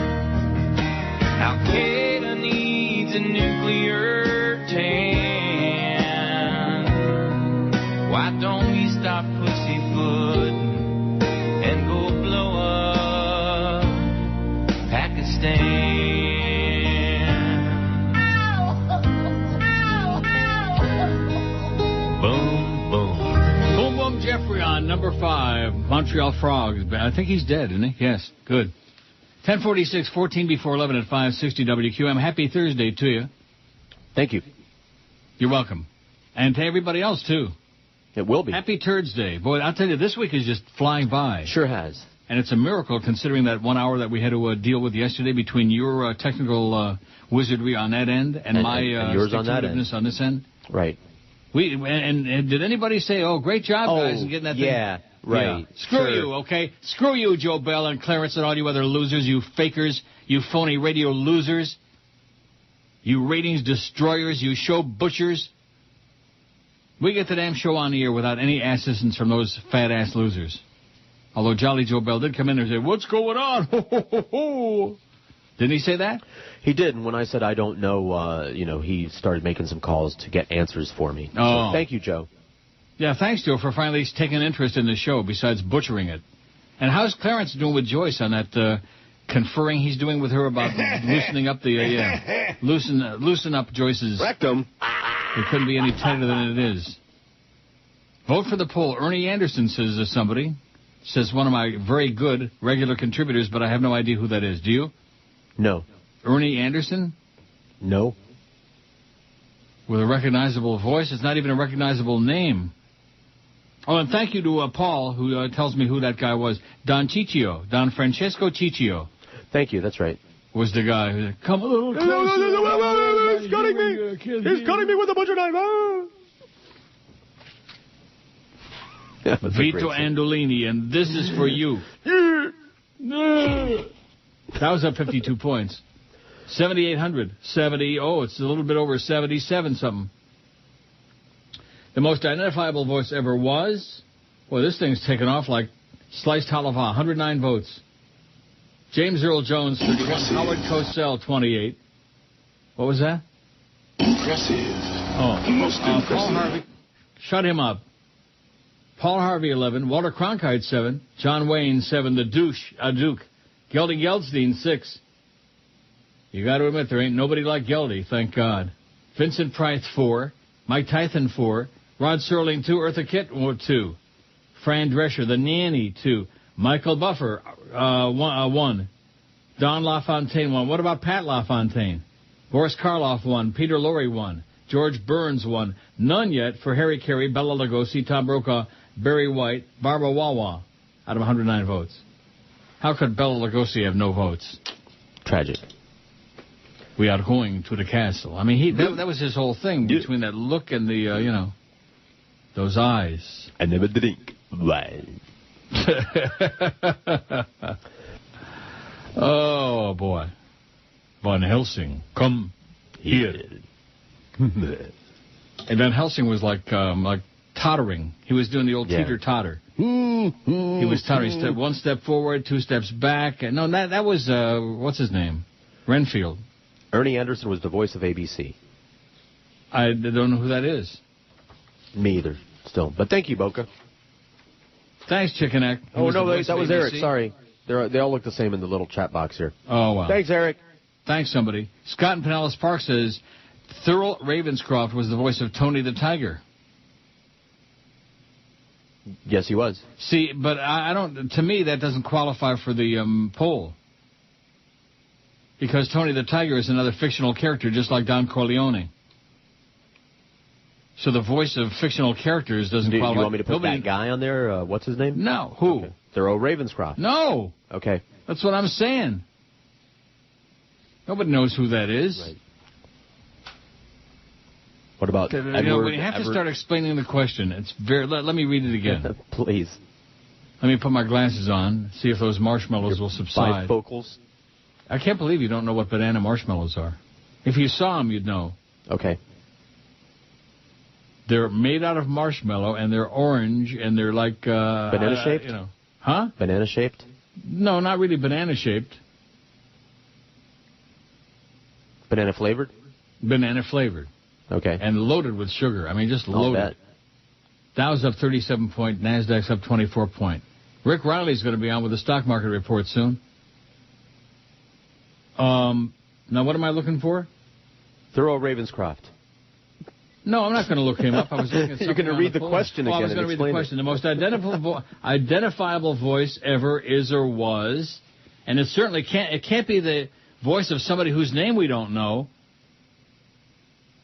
Al-Qaeda needs a nuclear tan. Why don't we stop pussyfooting and go blow up Pakistan? Boom, boom. Boom, boom, Jeffrey on number 5. Montreal Frogs. I think he's dead, isn't he? Yes, good. 10:46, 14 before 11 at 560 WQM. Happy Thursday to you. Thank you. You're welcome. And to everybody else, too. It will be. Happy Turds Day. Boy, I'll tell you, this week is just flying by. Sure has. And it's a miracle considering that 1 hour that we had to deal with yesterday between your technical wizardry on that end and my yours on that end. On this end. Right. And did anybody say, great job, guys, in getting that thing? Yeah, right. Yeah. Screw you, okay? Screw you, Joe Bell and Clarence and all you other losers, you fakers, you phony radio losers, you ratings destroyers, you show butchers. We get the damn show on the air without any assistance from those fat-ass losers. Although Jolly Joe Bell did come in there and say, what's going on? Ho, ho, ho, ho. Didn't he say that? He did, and when I said I don't know, he started making some calls to get answers for me. Oh. So thank you, Joe. Yeah, thanks, Joe, for finally taking an interest in the show besides butchering it. And how's Clarence doing with Joyce on that conferring he's doing with her about loosening up the, loosen up Joyce's rectum. It couldn't be any tighter than it is. Vote for the poll. Ernie Anderson, says somebody. Says one of my very good regular contributors, but I have no idea who that is. Do you? No. Ernie Anderson? No. With a recognizable voice? It's not even a recognizable name. Oh, and thank you to Paul, who tells me who that guy was. Don Francesco Ciccio. Thank you, that's right. Was the guy who said, come a little closer. He's cutting me. He's cutting me with a butcher knife. Vito Andolini, and this is for you. That was up 52 points. 7,800. 70. Oh, it's a little bit over 77 something. The most identifiable voice ever was... Well, this thing's taken off like sliced halava. 109 votes. James Earl Jones, 31. Howard Cosell, 28. What was that? Impressive. Oh. Paul Harvey. Shut him up. Paul Harvey, 11. Walter Cronkite, 7. John Wayne, 7. The Duke. Geldy Geldstein, 6. You got to admit, there ain't nobody like Geldy, thank God. Vincent Price, 4. Mike Tyson, 4. Rod Serling, 2. Eartha Kitt, 2. Fran Drescher, the nanny, 2. Michael Buffer, 1. Don LaFontaine, 1. What about Pat LaFontaine? Boris Karloff, 1. Peter Lorre, 1. George Burns, 1. None yet for Harry Carey, Bela Lugosi, Tom Brokaw, Barry White, Barbara Wawa, out of 109 votes. How could Bela Lugosi have no votes? Tragic. We are going to the castle. I mean, that was his whole thing, between that look and the, those eyes. I never drink wine. Oh, boy. Van Helsing, come here. And Van Helsing was like tottering. He was doing the old teeter-totter. He was tottering. One step forward, 2 steps back. No, that was, what's his name? Renfield. Ernie Anderson was the voice of ABC. I don't know who that is. Me either, still. But thank you, Boca. Thanks, Chicken Neck. Oh, no, that was Eric. Sorry. They all look the same in the little chat box here. Oh, wow. Thanks, Eric. Thanks, somebody. Scott in Pinellas Park says, Thurl Ravenscroft was the voice of Tony the Tiger. Yes, he was. See, but I don't. To me, that doesn't qualify for the poll. Because Tony the Tiger is another fictional character, just like Don Corleone. So the voice of fictional characters doesn't qualify. Do you want me to put that guy on there? What's his name? No. Who? Okay. Thurl Ravenscroft. No. Okay. That's what I'm saying. Nobody knows who that is. Right. What about Edward? When you have to start explaining the question, it's very... Let me read it again. Please. Let me put my glasses on, see if those marshmallows will subside. Bifocals. I can't believe you don't know what banana marshmallows are. If you saw them, you'd know. Okay. They're made out of marshmallow, and they're orange, and they're like... banana-shaped? Huh? Banana-shaped? No, not really banana-shaped. Banana-flavored? Banana-flavored. Okay. And loaded with sugar. I mean, just loaded. I'll bet. Dow's up 37 point, NASDAQ's up 24 point. Rick Riley's going to be on with the stock market report soon. Now, what am I looking for? Thurl Ravenscroft. No, I'm not going to look him up. I was looking at You're going to read the question again. I was going to read the question. The most identifiable voice ever is or was, and it certainly can't be the voice of somebody whose name we don't know.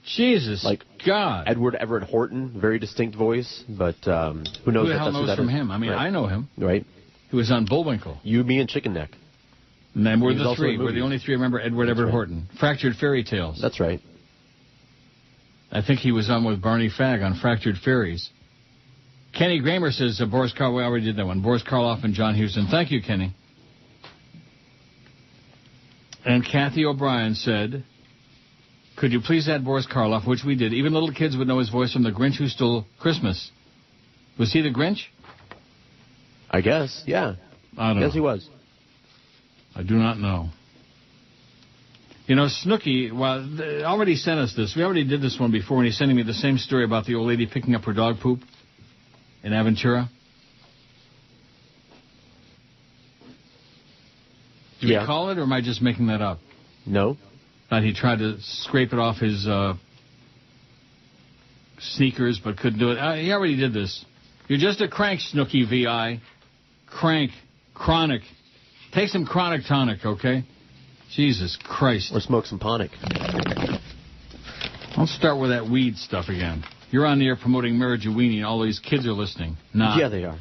Jesus, like God. Edward Everett Horton, very distinct voice, but who knows? Who the hell knows from him? I mean, right. I know him. Right. He was on Bullwinkle. You, me, and Chicken Neck. And then we're the three. We're the only three remember Edward Everett Horton. Fractured Fairy Tales. That's right. I think he was on with Barney Fagg on Fractured Fairies. Kenny Kramer says Boris Karloff. We already did that one. Boris Karloff and John Huston. Thank you, Kenny. And Kathy O'Brien said, could you please add Boris Karloff, which we did. Even little kids would know his voice from The Grinch Who Stole Christmas. Was he the Grinch? I guess, yeah. I don't know. Yes, he was. I do not know. You know, Snooki, already sent us this. We already did this one before, and he's sending me the same story about the old lady picking up her dog poop in Aventura. Do you recall it, or am I just making that up? No. That he tried to scrape it off his sneakers, but couldn't do it. He already did this. You're just a crank, Snooki VI. Crank. Chronic. Take some chronic tonic, okay? Jesus Christ. Or smoke some ponic. I'll start with that weed stuff again. You're on the air promoting marijuana, and all these kids are listening. Nah. Yeah, they are.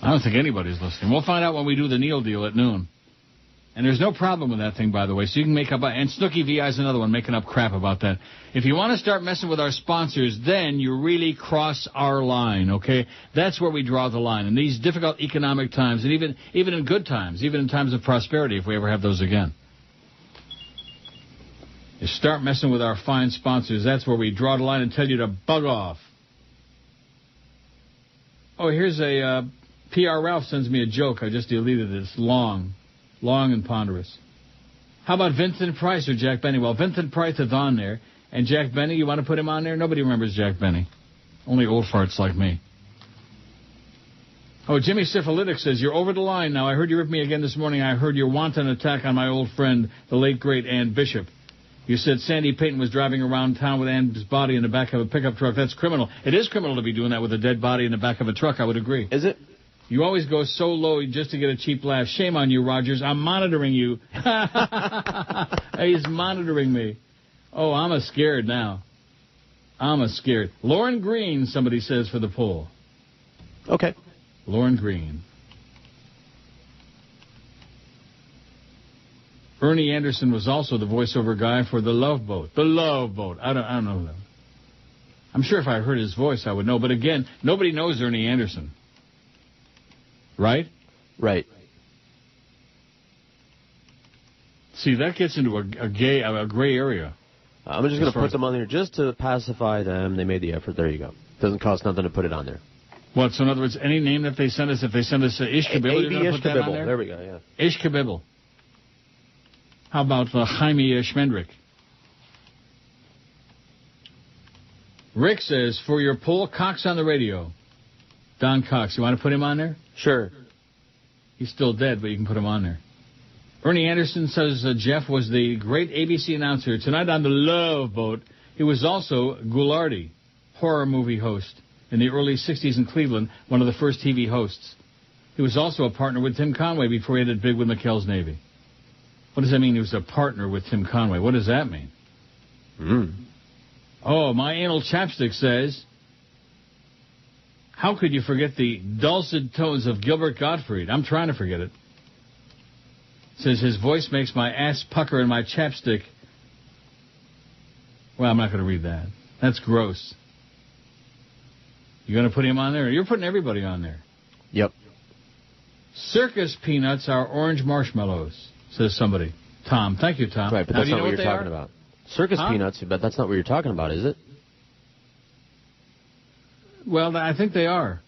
I don't think anybody's listening. We'll find out when we do the Neil deal at noon. And there's no problem with that thing, by the way. So you can make up... And Snooky VI is another one making up crap about that. If you want to start messing with our sponsors, then you really cross our line, okay? That's where we draw the line. In these difficult economic times, and even in good times, even in times of prosperity, if we ever have those again. You start messing with our fine sponsors, that's where we draw the line and tell you to bug off. Oh, here's a... PR Ralph sends me a joke. I just deleted it. It's long and ponderous. How about Vincent Price or Jack Benny? Well, Vincent Price is on there. And Jack Benny, you want to put him on there? Nobody remembers Jack Benny. Only old farts like me. Oh, Jimmy Syphilitic says, you're over the line now. I heard you rip me again this morning. I heard your wanton attack on my old friend, the late, great Ann Bishop. You said Sandy Payton was driving around town with Ann's body in the back of a pickup truck. That's criminal. It is criminal to be doing that with a dead body in the back of a truck, I would agree. Is it? You always go so low just to get a cheap laugh. Shame on you, Rogers. I'm monitoring you. He's monitoring me. Oh, I'm scared now. I'm scared. Lauren Green, somebody says, for the poll. Okay. Lauren Green. Ernie Anderson was also the voiceover guy for The Love Boat. The Love Boat. I don't know that. I'm sure if I heard his voice, I would know. But again, nobody knows Ernie Anderson. Right? Right. See, that gets into a gray area. I'm just going to put them on there just to pacify them. They made the effort. There you go. Doesn't cost nothing to put it on there. What? So in other words, any name that they send us, if they send us Ish Kabibble, you're going to put that on there? There we go, yeah. Ish Kabibble. How about Jaime Schmendrick? Rick says, for your poll, Cox on the radio. Don Cox. You want to put him on there? Sure. He's still dead, but you can put him on there. Ernie Anderson says Jeff was the great ABC announcer. Tonight on The Love Boat, he was also Ghoulardi, horror movie host in the early 60s in Cleveland, one of the first TV hosts. He was also a partner with Tim Conway before he had it big with McHale's Navy. What does that mean, he was a partner with Tim Conway? What does that mean? Oh, my anal chapstick says... How could you forget the dulcet tones of Gilbert Gottfried? I'm trying to forget it. Says his voice makes my ass pucker and my chapstick. Well, I'm not going to read that. That's gross. You going to put him on there? You're putting everybody on there. Yep. Circus peanuts are orange marshmallows, says somebody. Tom. Thank you, Tom. Right, but that's not what you're talking about. Circus peanuts, but that's not what you're talking about, is it? Well, I think they are.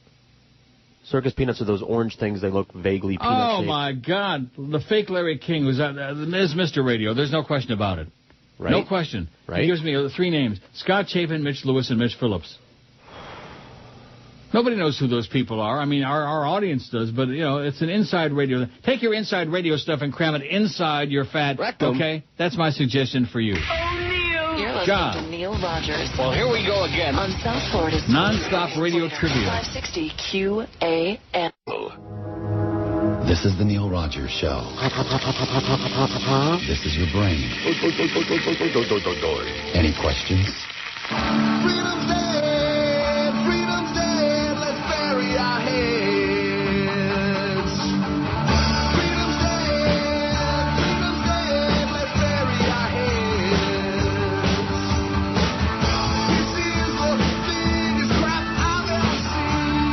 Circus peanuts are those orange things. They look vaguely peanut-shaped. Oh, my God. The fake Larry King was is Mr. Radio. There's no question about it. Right. No question. Right. He gives me 3 names. Scott Chapin, Mitch Lewis, and Mitch Phillips. Nobody knows who those people are. I mean, our audience does, but, you know, it's an inside radio. Take your inside radio stuff and cram it inside your fat, rectum. Okay? That's my suggestion for you. You're listening to Neil Rogers. Well, here we go again. On South Florida's non-stop radio trivia. 560 QAM. This is the Neil Rogers Show. This is your brain. Any questions? Freedom's dead, freedom's dead, let's bury our heads. Freedom's dead, let's bury our heads. This is the biggest crap I've ever seen.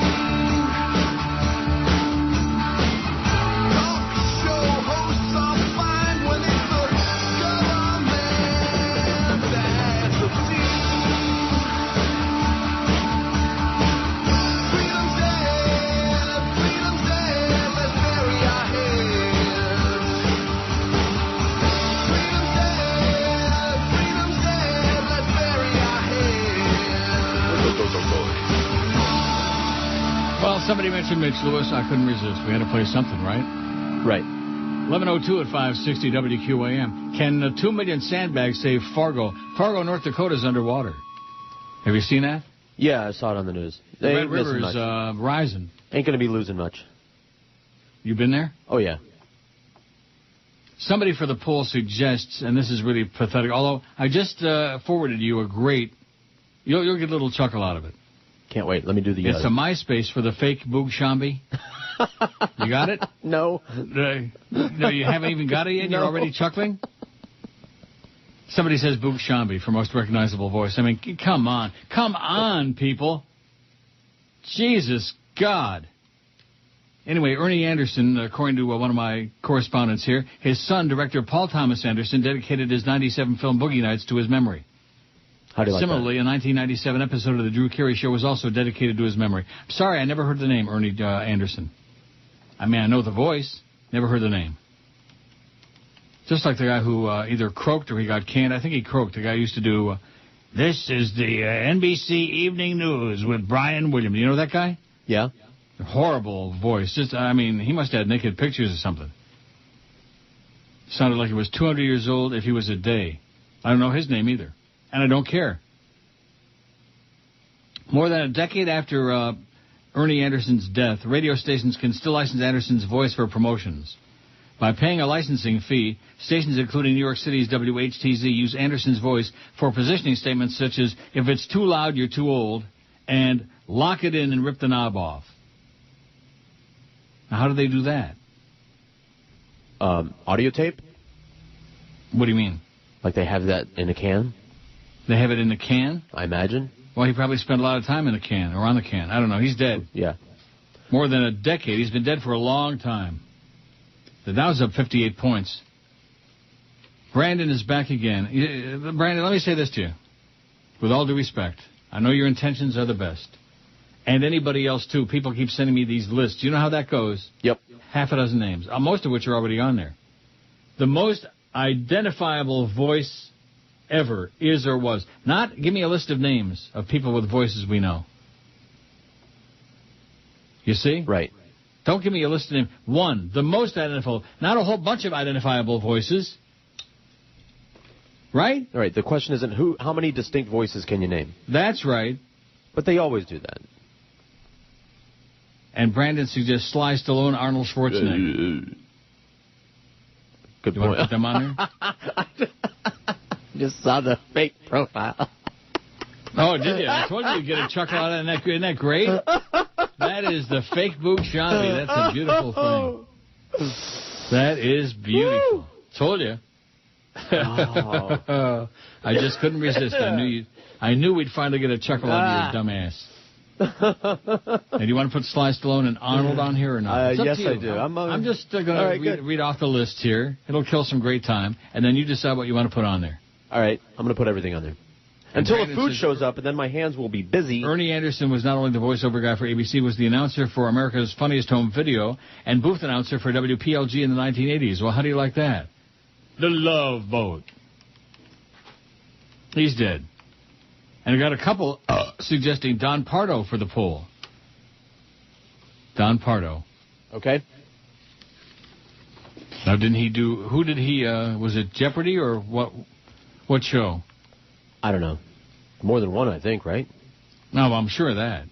Talk show hosts are fine when it's the government that's obscene. Well, somebody mentioned Mitch Lewis. I couldn't resist. We had to play something, right? Right. 11:02 at 560 WQAM. Can 2 million sandbags save Fargo? Fargo, North Dakota is underwater. Have you seen that? Yeah, I saw it on the news. The Red River is rising. Ain't going to be losing much. You been there? Oh, yeah. Somebody for the poll suggests, and this is really pathetic, although I just forwarded you a great... You'll get a little chuckle out of it. can't wait. Let me do the... It's a MySpace for the fake Boog Shambi. You got it? No. No, you haven't even got it yet? No. You're already chuckling? Somebody says Boog Shambi for most recognizable voice. I mean, come on. Come on, people. Jesus God. Anyway, Ernie Anderson, according to one of my correspondents here, his son, director Paul Thomas Anderson, dedicated his 97 film Boogie Nights to his memory. How do you Similarly, like that? a 1997 episode of The Drew Carey Show was also dedicated to his memory. I'm sorry, I never heard the name Ernie Anderson. I mean, I know the voice, never heard the name. Just like the guy who either croaked or he got canned. I think he croaked. The guy who used to do, this is the NBC Evening News with Brian Williams. You know that guy? Yeah. Horrible voice. Just, I mean, he must have had naked pictures or something. Sounded like he was 200 years old if he was a day. I don't know his name either. And I don't care. More than a decade after Ernie Anderson's death, radio stations can still license Anderson's voice for promotions. By paying a licensing fee, stations including New York City's WHTZ use Anderson's voice for positioning statements such as, if it's too loud, you're too old, and lock it in and rip the knob off. Now, how do they do that? Audio tape? What do you mean? Like they have that in a can? They have it in the can? I imagine. Well, he probably spent a lot of time in the can, or on the can. I don't know. He's dead. Yeah. More than a decade. He's been dead for a long time. The Dow's up 58 points. Brandon is back again. Brandon, let me say this to you. With all due respect, I know your intentions are the best. And anybody else, too. People keep sending me these lists. You know how that goes? Yep. Half a dozen names, most of which are already on there. The most identifiable voice ever is or was. Not give me a list of names of people with voices we know. You see? Right. Don't give me a list of names. One, the most identifiable. Not a whole bunch of identifiable voices. Right? All right. The question isn't how many distinct voices can you name? That's right. But they always do that. And Brandon suggests Sly Stallone, Arnold Schwarzenegger. Good point. You want to put them on there? Just saw the fake profile. Oh, did you? I told you you'd get a chuckle out of that. Isn't that great? That is the fake Boog Shambi. That's a beautiful thing. That is beautiful. Told you. Oh. I just couldn't resist. I knew we'd finally get a chuckle out of your dumb ass. And do you want to put Sly Stallone and Arnold on here or not? Yes, I do. I'm just going to read off the list here. It'll kill some great time, and then you decide what you want to put on there. All right, I'm going to put everything on there. Until the food shows up, and then my hands will be busy. Ernie Anderson was not only the voiceover guy for ABC, was the announcer for America's Funniest Home Video and booth announcer for WPLG in the 1980s. Well, how do you like that? The Love Boat. He's dead. And I got a couple suggesting Don Pardo for the poll. Don Pardo. Okay. Now, was it Jeopardy or what show? I don't know. More than one, I think, right? No, I'm sure of that.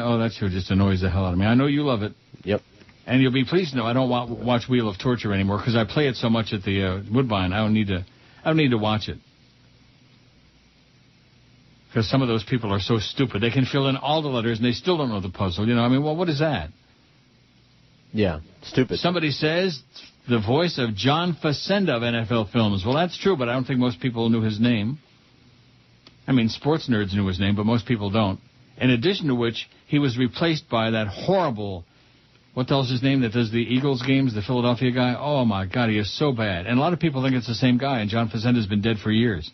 Oh, that show just annoys the hell out of me. I know you love it. Yep. And you'll be pleased to know I don't watch Wheel of Torture anymore because I play it so much at the Woodbine. I don't need to watch it. Because some of those people are so stupid. They can fill in all the letters and they still don't know the puzzle. You know, I mean, well, what is that? Yeah, stupid. Somebody says the voice of John Facenda of NFL Films. Well, that's true, but I don't think most people knew his name. I mean, sports nerds knew his name, but most people don't. In addition to which, he was replaced by that horrible, what the hell's his name, that does the Eagles games, the Philadelphia guy? Oh, my God, he is so bad. And a lot of people think it's the same guy, and John Facenda's been dead for years.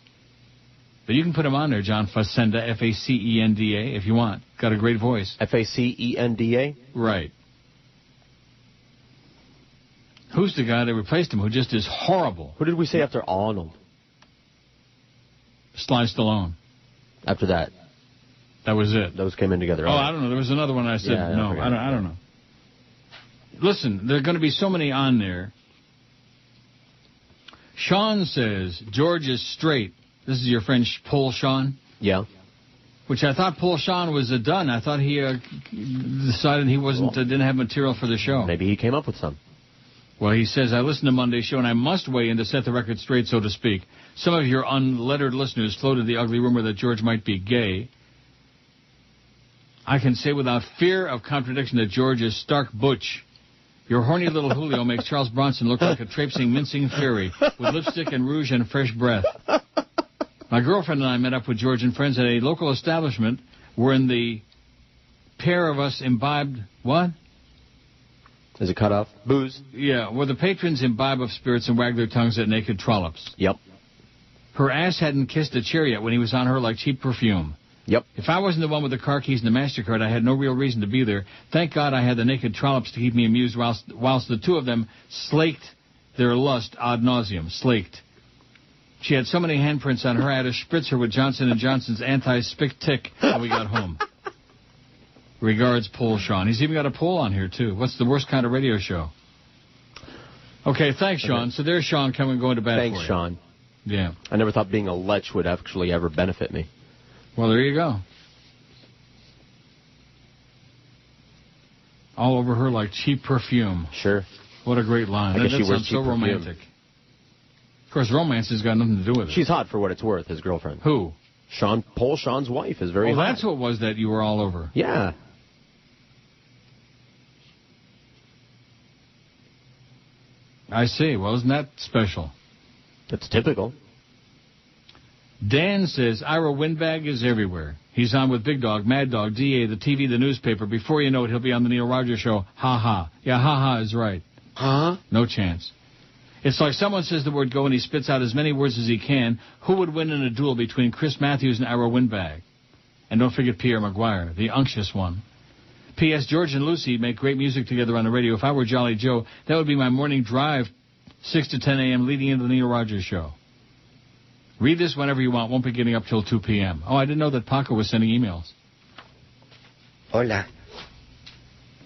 But you can put him on there, John Facenda, F-A-C-E-N-D-A, if you want. Got a great voice. F-A-C-E-N-D-A? Right. Who's the guy that replaced him who just is horrible? Who did we say after Arnold? Sly Stallone. After that. That was it. Those came in together. Oh, I don't know. There was another one I said no. I don't know. Listen, there are going to be so many on there. Sean says George is straight. This is your friend Paul Sean? Yeah. Which I thought Paul Sean was done. I thought he decided he didn't have material for the show. Maybe he came up with some. Well, he says, I listen to Monday's show, and I must weigh in to set the record straight, so to speak. Some of your unlettered listeners floated the ugly rumor that George might be gay. I can say without fear of contradiction that George is stark butch. Your horny little Julio makes Charles Bronson look like a traipsing, mincing fairy with lipstick and rouge and fresh breath. My girlfriend and I met up with George and friends at a local establishment wherein the pair of us imbibed... What? Is it cut off? Booze? Yeah, where the patrons imbibe of spirits and wag their tongues at naked trollops. Yep. Her ass hadn't kissed a chair yet when he was on her like cheap perfume. Yep. If I wasn't the one with the car keys and the MasterCard, I had no real reason to be there. Thank God I had the naked trollops to keep me amused whilst the two of them slaked their lust ad nauseum. Slaked. She had so many handprints on her, I had to spritz her with Johnson & Johnson's anti-spick tick when we got home. Regards, Poll Sean. He's even got a poll on here, too. What's the worst kind of radio show? Okay, thanks, Sean. Okay. So there's Sean coming going to bat for you. Thanks, Sean. Yeah. I never thought being a lech would actually ever benefit me. Well, there you go. All over her like cheap perfume. Sure. What a great line. That sounds so romantic. Of course, romance has got nothing to do with it. She's hot for what it's worth, his girlfriend. Who? Sean's wife is very hot. Well, that's what it was that you were all over. Yeah. I see. Well, isn't that special? It's typical. Dan says, Ira Windbag is everywhere. He's on with Big Dog, Mad Dog, DA, the TV, the newspaper. Before you know it, he'll be on the Neil Rogers Show. Ha ha. Yeah, ha ha is right. Huh? No chance. It's like someone says the word go and he spits out as many words as he can. Who would win in a duel between Chris Matthews and Ira Windbag? And don't forget Pierre Maguire, the unctuous one. P.S. George and Lucy make great music together on the radio. If I were Jolly Joe, that would be my morning drive, 6 to 10 a.m., leading into the Neil Rogers Show. Read this whenever you want. Won't be getting up till 2 p.m. Oh, I didn't know that Paco was sending emails. Hola.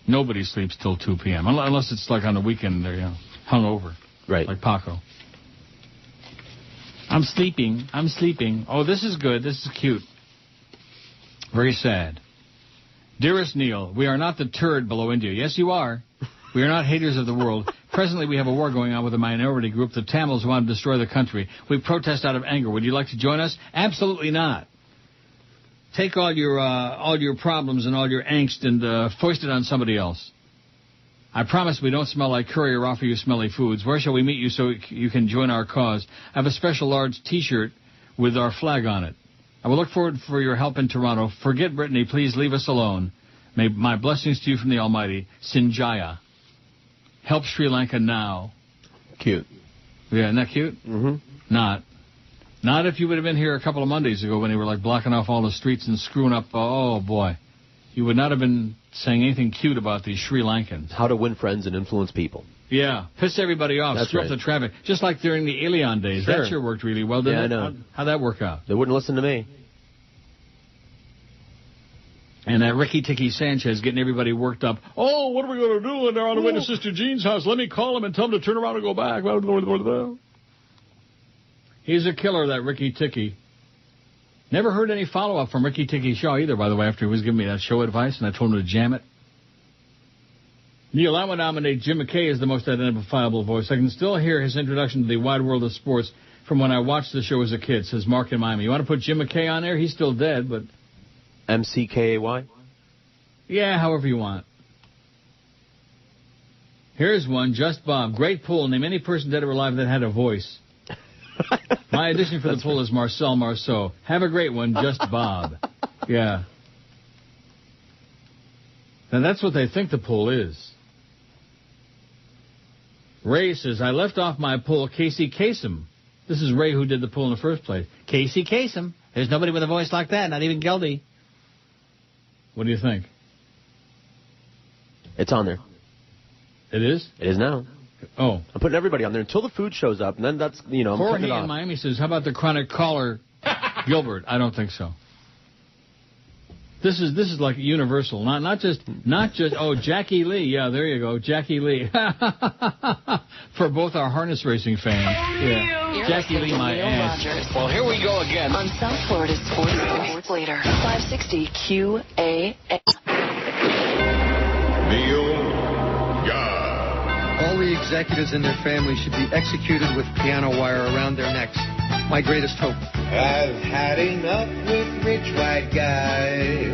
Nobody sleeps till 2 p.m. Unless it's like on the weekend they're hungover. Right. Like Paco. I'm sleeping. Oh, this is good. This is cute. Very sad. Dearest Neil, we are not the turd below India. Yes, you are. We are not haters of the world. Presently, we have a war going on with a minority group, the Tamils, who want to destroy the country. We protest out of anger. Would you like to join us? Absolutely not. Take all your problems and all your angst and foist it on somebody else. I promise we don't smell like curry or offer you smelly foods. Where shall we meet you so you can join our cause? I have a special large T-shirt with our flag on it. I will look forward for your help in Toronto. Forget Brittany. Please leave us alone. May my blessings to you from the Almighty. Sinjaya. Help Sri Lanka now. Cute. Yeah, isn't that cute? Mm-hmm. Not if you would have been here a couple of Mondays ago when they were like blocking off all the streets and screwing up. Oh, boy. You would not have been saying anything cute about these Sri Lankans. How to win friends and influence people. Yeah. Piss everybody off. That's screw right. up the traffic. Just like during the Elion days. Sure. That sure worked really well, didn't it? Yeah, I know. How'd that work out? They wouldn't listen to me. And that Ricky Ticky Sanchez getting everybody worked up. Oh, what are we going to do when they're on the way to Sister Jean's house? Let me call them and tell them to turn around and go back. He's a killer, that Ricky Ticky. Never heard any follow-up from Ricky Ticky Shaw either, by the way, after he was giving me that show advice, and I told him to jam it. Neil, I would nominate Jim McKay as the most identifiable voice. I can still hear his introduction to the wide world of sports from when I watched the show as a kid, says Mark in Miami. You want to put Jim McKay on there? He's still dead, but... MCKAY? Yeah, however you want. Here's one, Just Bob. Great pool. Name any person dead or alive that had a voice. My addition for the pool is Marcel Marceau. Have a great one, Just Bob. Yeah. And that's what they think the pool is. Ray says, I left off my pool Casey Kasem. This is Ray who did the pool in the first place. Casey Kasem. There's nobody with a voice like that, not even Geldy. What do you think? It's on there. It is? It is now. Oh. I'm putting everybody on there until the food shows up, and then that's, I'm Jorge cutting it off. in Miami says, how about the chronic caller Gilbert? I don't think so. This is like universal, not just Jackie Lee. Yeah, there you go, Jackie Lee. For both our harness racing fans. Yeah. Jackie Lee, my ass. Rogers. Well, here we go again. On South Florida's Sports Leader, 560 QA. Neil God. All Every executives and their family should be executed with piano wire around their necks. My greatest hope. I've had enough with rich white guys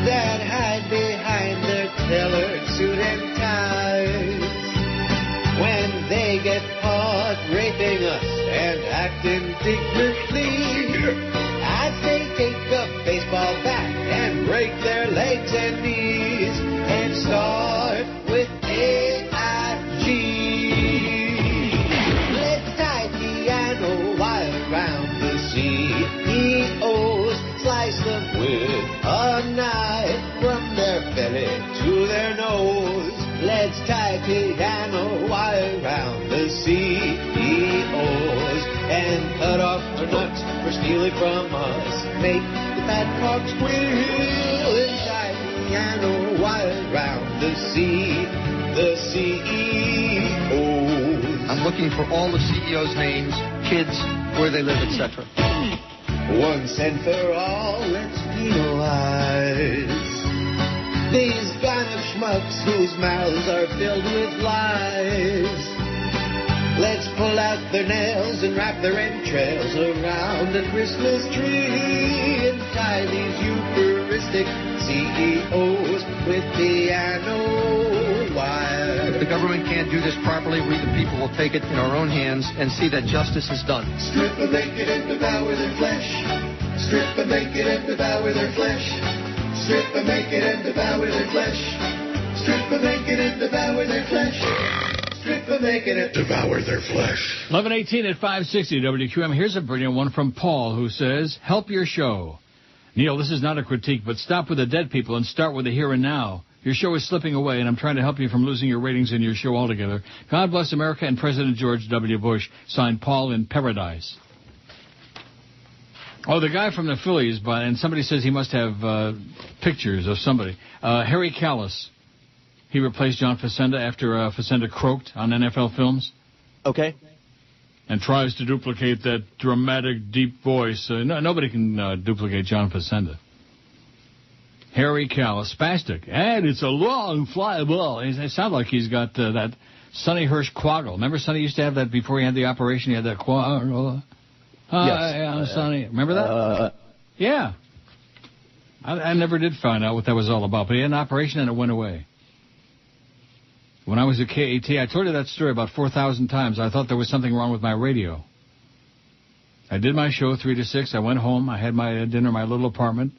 that hide behind their tailored suit and ties. When they get caught raping us and act indignantly, I say take a baseball bat and break their legs and knees and start with AIG. Let's tie piano wire around the CEOs, slice them with a knife from their belly to their nose. Let's tie piano wire around the CEOs and cut off their nuts for stealing from us. Make the bad cock squeal and tie piano wire around the CEOs. I'm looking for all the CEOs' names, kids, where they live, etc. Once and for all, let's penalize these kind of schmucks whose mouths are filled with lies. Let's pull out their nails and wrap their entrails around a Christmas tree and tie these Eucharistic CEOs with piano wire. If the government can't do this properly, we the people will take it in our own hands and see that justice is done. Strip and naked and devour their flesh. Strip and naked and devour their flesh. Strip and naked and devour their flesh. Strip and naked and devour their flesh. Strip and naked and devour their flesh. 11:18 at 560 WQM. Here's a brilliant one from Paul who says, help your show. Neil, this is not a critique, but stop with the dead people and start with the here and now. Your show is slipping away, and I'm trying to help you from losing your ratings in your show altogether. God bless America and President George W. Bush. Signed, Paul in Paradise. Oh, the guy from the Phillies, and somebody says he must have pictures of somebody. Harry Callis. He replaced John Facenda after Facenda croaked on NFL Films. Okay. And tries to duplicate that dramatic, deep voice. Nobody can duplicate John Facenda. Harry Callis, spastic. And it's a long fly ball. It sounds like he's got that Sonny Hirsch quaggle. Remember Sonny used to have that before he had the operation? He had that quaggle. Yes. Sonny. Remember that? Yeah. I never did find out what that was all about, but he had an operation and it went away. When I was at KAT, I told you that story about 4,000 times. I thought there was something wrong with my radio. I did my show 3 to 6. I went home. I had my dinner in my little apartment.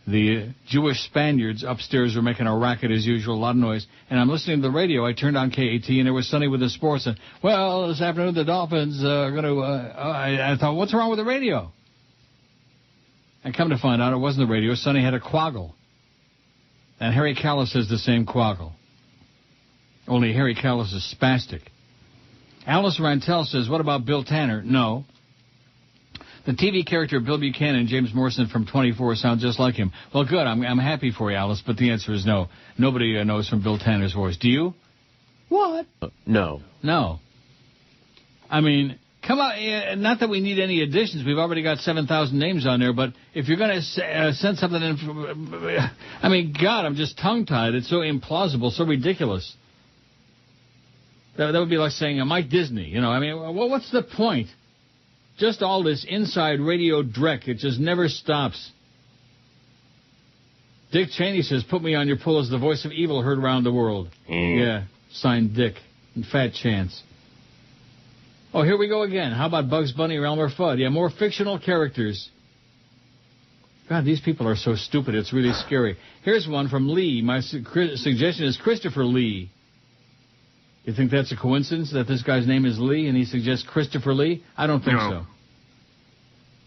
The Jewish Spaniards upstairs were making a racket as usual, a lot of noise. And I'm listening to the radio. I turned on KAT, and there was Sonny with the sports. And, well, this afternoon the Dolphins are going to... I thought, what's wrong with the radio? And come to find out, it wasn't the radio. Sonny had a quaggle. And Harry Callis has the same quaggle. Only Harry Callis is spastic. Alice Rantel says, what about Bill Tanner? No. The TV character Bill Buchanan, James Morrison from 24, sounds just like him. Well, good. I'm happy for you, Alice, but the answer is no. Nobody knows from Bill Tanner's voice. Do you? What? No. No. I mean, come on. Not that we need any additions. We've already got 7,000 names on there, but if you're going to send something in... I mean, God, I'm just tongue-tied. It's so implausible, so ridiculous. That would be like saying Mike Disney, you know. I mean, well, what's the point? Just all this inside radio dreck. It just never stops. Dick Cheney says, put me on your pull as the voice of evil heard around the world. Yeah, signed Dick and Fat Chance. Oh, here we go again. How about Bugs Bunny or Elmer Fudd? Yeah, more fictional characters. God, these people are so stupid. It's really scary. Here's one from Lee. My suggestion is Christopher Lee. You think that's a coincidence that this guy's name is Lee and he suggests Christopher Lee? I don't think so.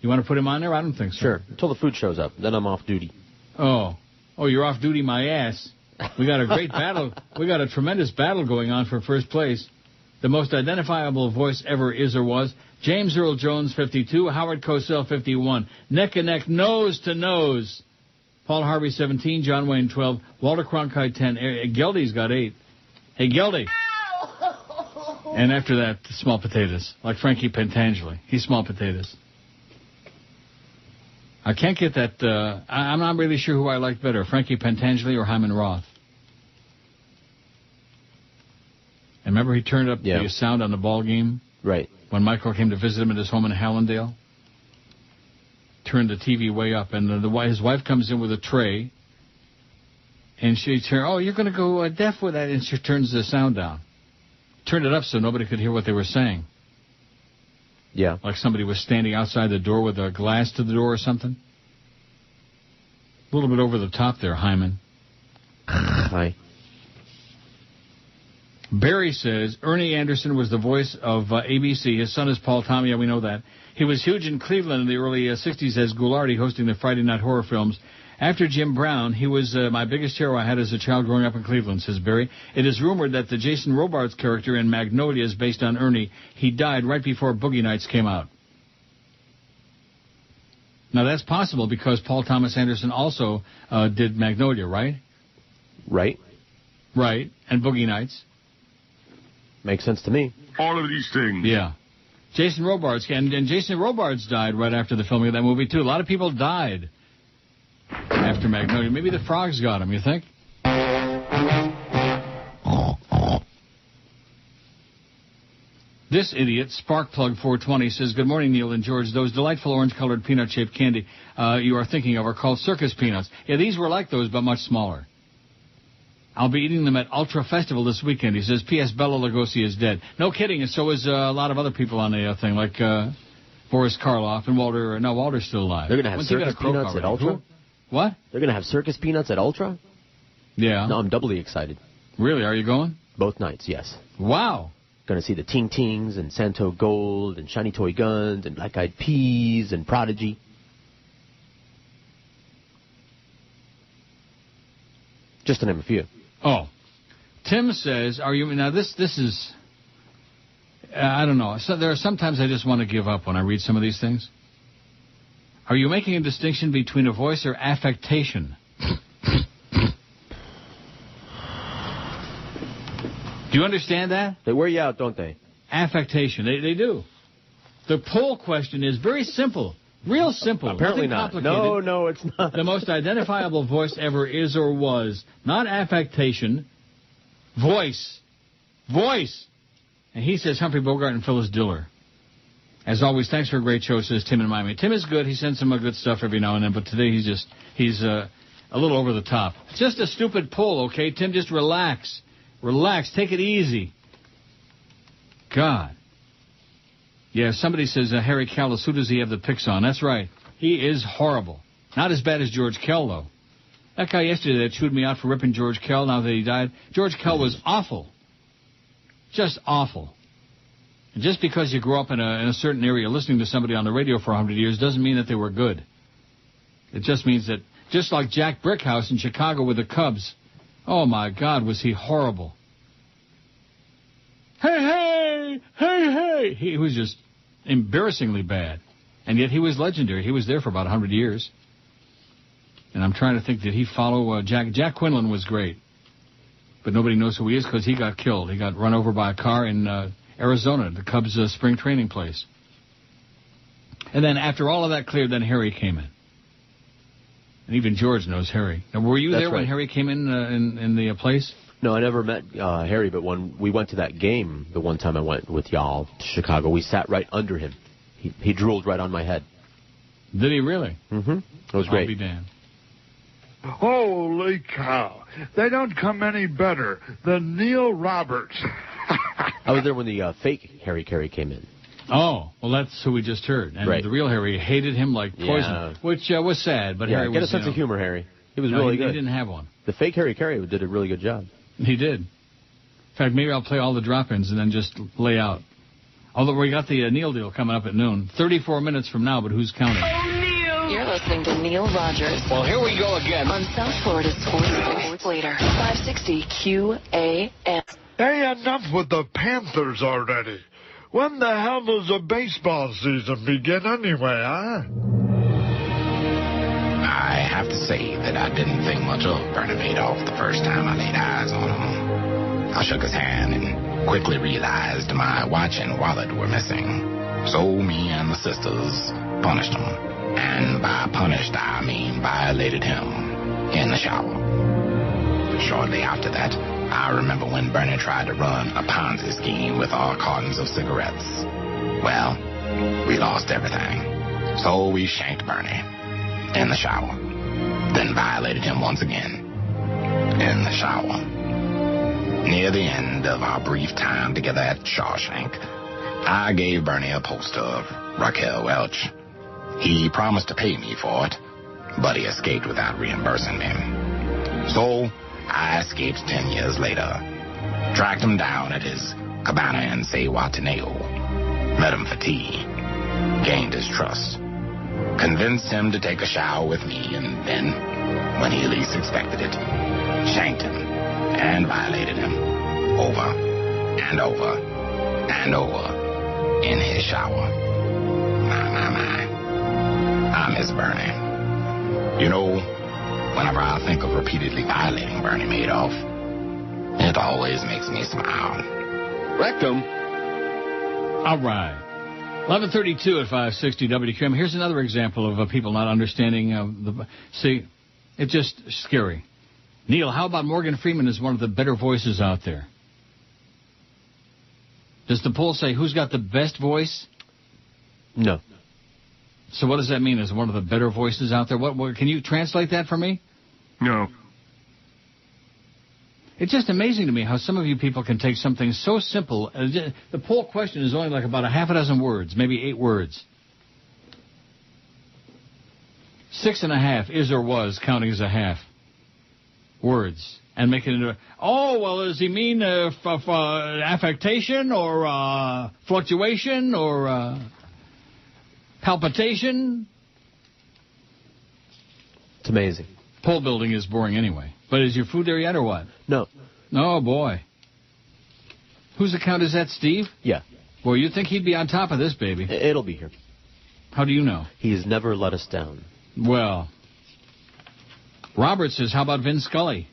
You want to put him on there? I don't think so. Sure. Until the food shows up. Then I'm off duty. Oh, you're off duty, my ass. We got a great battle. We got a tremendous battle going on for first place. The most identifiable voice ever is or was. James Earl Jones, 52. Howard Cosell, 51. Neck and neck, nose to nose. Paul Harvey, 17. John Wayne, 12. Walter Cronkite, 10. Geldy's got 8. Hey, Geldy. And after that, small potatoes, like Frankie Pentangeli. He's small potatoes. I can't get that. I'm not really sure who I like better, Frankie Pentangeli or Hyman Roth. And remember he turned up the sound on the ball game? Right. When Michael came to visit him at his home in Hallandale? Turned the TV way up, and his wife comes in with a tray, and she said, "Oh, you're going to go deaf with that," and she turns the sound down. Turned it up so nobody could hear what they were saying. Yeah. Like somebody was standing outside the door with a glass to the door or something. A little bit over the top there, Hyman. Hi. Barry says, Ernie Anderson was the voice of ABC. His son is Paul Tommy. Yeah, we know that. He was huge in Cleveland in the early 60s as Goulardi hosting the Friday night horror films. After Jim Brown, he was my biggest hero I had as a child growing up in Cleveland, says Barry. It is rumored that the Jason Robards character in Magnolia is based on Ernie. He died right before Boogie Nights came out. Now, that's possible because Paul Thomas Anderson also did Magnolia, right? Right. Right. And Boogie Nights. Makes sense to me. All of these things. Yeah. Jason Robards. And Jason Robards died right after the filming of that movie, too. A lot of people died after Magnolia. Maybe the frogs got him, you think? This idiot, Sparkplug420, says, Good morning, Neil and George. Those delightful orange-colored peanut-shaped candy you are thinking of are called circus peanuts. Yeah, these were like those, but much smaller. I'll be eating them at Ultra Festival this weekend. He says, P.S. Bela Lugosi is dead. No kidding, and so is a lot of other people on the thing, like Boris Karloff and Walter. No, Walter's still alive. They're going to have circus peanuts at Ultra? What? They're going to have circus peanuts at Ultra? Yeah. No, I'm doubly excited. Really? Are you going? Both nights, yes. Wow. Going to see the Ting Tings and Santo Gold and Shiny Toy Guns and Black Eyed Peas and Prodigy. Just to name a few. Oh. Tim says, are you... Now, this is... I don't know. So there are sometimes I just want to give up when I read some of these things. Are you making a distinction between a voice or affectation? Do you understand that? They wear you out, don't they? Affectation. They do. The poll question is very simple. Real simple. Apparently not. No, it's not. The most identifiable voice ever is or was. Not affectation. Voice. Voice. And he says Humphrey Bogart and Phyllis Diller. As always, thanks for a great show, says Tim in Miami. Tim is good. He sends some good stuff every now and then, but today he's a little over the top. It's just a stupid poll, okay? Tim, just relax. Relax. Take it easy. God. Yeah, somebody says, Harry Callis, who does he have the picks on? That's right. He is horrible. Not as bad as George Kell, though. That guy yesterday that chewed me out for ripping George Kell now that he died, George Kell was awful. Just awful. And just because you grew up in a certain area listening to somebody on the radio for 100 years doesn't mean that they were good. It just means that, just like Jack Brickhouse in Chicago with the Cubs, oh, my God, was he horrible. Hey, hey, hey, hey. He was just embarrassingly bad. And yet he was legendary. He was there for about 100 years. And I'm trying to think, did he follow Jack? Jack Quinlan was great. But nobody knows who he is because he got killed. He got run over by a car in Arizona, the Cubs' spring training place. And then after all of that cleared, then Harry came in. And even George knows Harry. Now, were you there when Harry came in the place? No, I never met Harry, but when we went to that game, the one time I went with y'all to Chicago, we sat right under him. He drooled right on my head. Did he really? Mm-hmm. It was great. I'll be damned. Holy cow. They don't come any better than Neil Roberts. I was there when the fake Harry Carey came in. Oh, well, that's who we just heard. And the real Harry hated him like poison, which was sad. But Harry get a sense of humor, Harry. He was really good. He didn't have one. The fake Harry Carey did a really good job. He did. In fact, maybe I'll play all the drop-ins and then just lay out. Although we got the Neil deal coming up at noon. 34 minutes from now, but who's counting? Oh, Neil! You're listening to Neil Rogers. Well, here we go again. On South Florida's Sports Later. 560 QAM. Hey, enough with the Panthers already. When the hell does the baseball season begin anyway, huh? I have to say that I didn't think much of Bernie Madoff the first time I laid eyes on him. I shook his hand and quickly realized my watch and wallet were missing. So me and the sisters punished him. And by punished, I mean violated him in the shower. Shortly after that, I remember when Bernie tried to run a Ponzi scheme with our cartons of cigarettes. Well, we lost everything. So we shanked Bernie in the shower. Then violated him once again in the shower. Near the end of our brief time together at Shawshank, I gave Bernie a poster of Raquel Welch. He promised to pay me for it, but he escaped without reimbursing me. So I escaped 10 years later, tracked him down at his cabana in Zihuatanejo, met him for tea, gained his trust, convinced him to take a shower with me, and then, when he least expected it, shanked him and violated him over and over and over in his shower. My. I miss Bernie. You know, whenever I think of repeatedly violating Bernie Madoff, it always makes me smile. Rectum. All right. 11:32 at 560 WQM. Here's another example of people not understanding See, it's just scary. Neil, how about Morgan Freeman is one of the better voices out there? Does the poll say who's got the best voice? No. So what does that mean? Is one of the better voices out there? What can you translate that for me? No. It's just amazing to me how some of you people can take something so simple. The poll question is only like about a half a dozen words, maybe 8 words. 6.5 is or was, counting as a half. Words. And make it into, does he mean affectation or fluctuation or palpitation? It's amazing. Pole building is boring anyway. But is your food there yet or what? No. Oh, boy. Whose account is that, Steve? Yeah. Well, you'd think he'd be on top of this, baby. It'll be here. How do you know? He's never let us down. Well, Robert says, how about Vin Scully?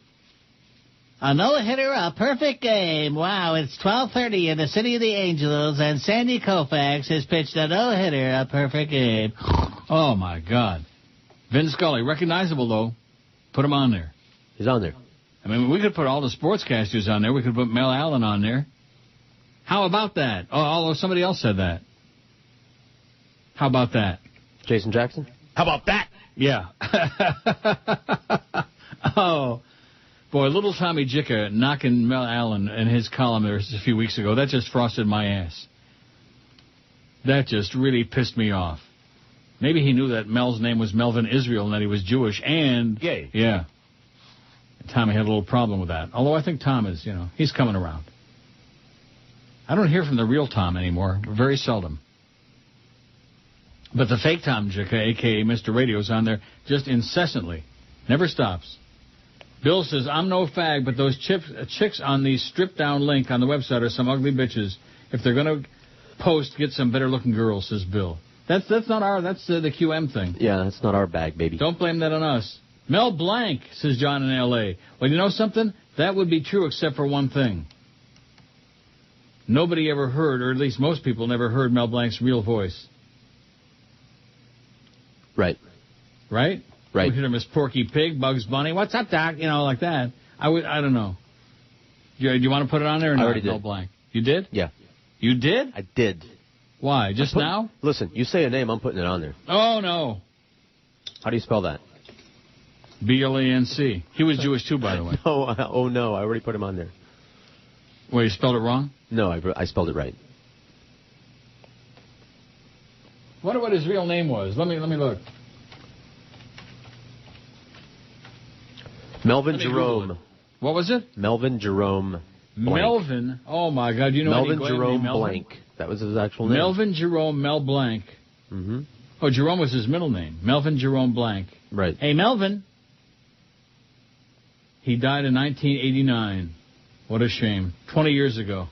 A no-hitter, a perfect game. Wow, it's 12:30 in the City of the Angels, and Sandy Koufax has pitched a no-hitter, a perfect game. Oh, my God. Vin Scully, recognizable, though. Put him on there. He's on there. I mean, we could put all the sportscasters on there. We could put Mel Allen on there. How about that? Oh, although somebody else said that. How about that? Jason Jackson? How about that? Yeah. Oh, boy, little Tommy Jicka knocking Mel Allen in his column there a few weeks ago. That just frosted my ass. That just really pissed me off. Maybe he knew that Mel's name was Melvin Israel and that he was Jewish and gay. Yeah. Tommy had a little problem with that. Although I think Tom is, he's coming around. I don't hear from the real Tom anymore. Very seldom. But the fake Tom Jicka, a.k.a. Mr. Radio's on there just incessantly. Never stops. Bill says, I'm no fag, but those chicks on the stripped-down link on the website are some ugly bitches. If they're going to post, get some better-looking girls, says Bill. That's not that's the QM thing. Yeah, that's not our bag, baby. Don't blame that on us. Mel Blanc, says John in L.A. Well, you know something? That would be true except for one thing. Nobody ever heard, or at least most people never heard Mel Blanc's real voice. Right. Right? Right. We heard him as Porky Pig, Bugs Bunny. What's up, Doc? Like that. I don't know. Do you want to put it on there or not? I already did. Mel Blanc. You did? Yeah. You did? I did. Why? Just now? Listen, you say a name, I'm putting it on there. Oh, no. How do you spell that? B-L-A-N-C. He was Jewish, too, by the way. No, no, I already put him on there. Wait, you spelled it wrong? No, I spelled it right. Wonder what his real name was. Let me look. Melvin Jerome. What was it? Melvin Jerome Blanc. Melvin? Oh, my God. You know Melvin Jerome Blanc. That was his actual name. Melvin Jerome Mel Blanc. Mm-hmm. Oh, Jerome was his middle name. Melvin Jerome Blanc. Right. Hey, Melvin. He died in 1989. What a shame. 20 years ago.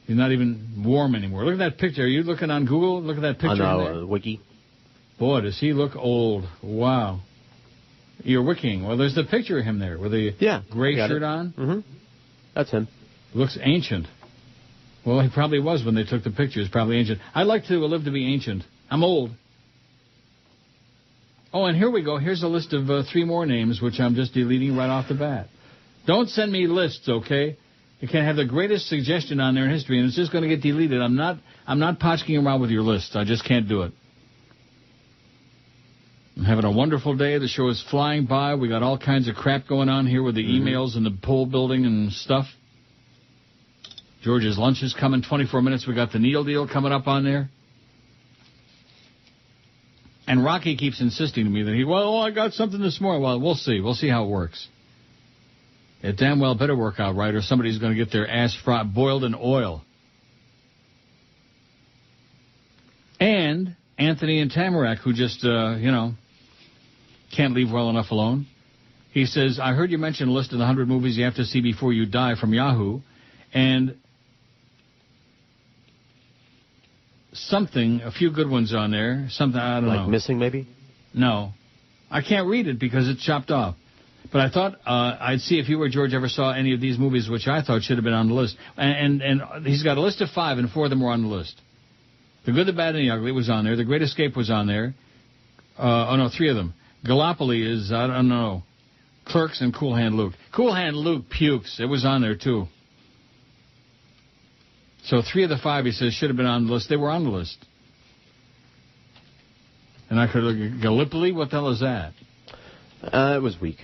He's not even warm anymore. Look at that picture. Are you looking on Google? Look at that picture. On Wiki. Boy, does he look old. Wow. You're wikiing. Well, there's the picture of him there with the gray shirt on. Mm-hmm. That's him. Looks ancient. Well, he probably was when they took the pictures. Probably ancient. I'd like to live to be ancient. I'm old. Oh, and here we go. Here's a list of 3 more names, which I'm just deleting right off the bat. Don't send me lists, okay? You can have the greatest suggestion on there in history, and it's just going to get deleted. I'm not potchking around with your list. I just can't do it. I'm having a wonderful day. The show is flying by. We got all kinds of crap going on here with the emails and the poll building and stuff. George's lunch is coming. 24 minutes. We got the Neil deal coming up on there. And Rocky keeps insisting to me that I got something this morning. Well, we'll see. We'll see how it works. It damn well better work out right, or somebody's going to get their ass boiled in oil. And Anthony and Tamarack, who just, can't leave well enough alone. He says, I heard you mention a list of the 100 movies you have to see before you die from Yahoo. And a few good ones on there. Something, I don't know. Like Missing, maybe? No. I can't read it because it's chopped off. But I thought I'd see if you or George ever saw any of these movies, which I thought should have been on the list. And he's got a list of 5, and 4 of them were on the list. The Good, the Bad, and the Ugly was on there. The Great Escape was on there. 3 of them. Gallipoli is, I don't know, Clerks and Cool Hand Luke. Cool Hand Luke pukes. It was on there, too. So 3 of the 5, he says, should have been on the list. They were on the list. And I could look at Gallipoli? What the hell is that? It was weak.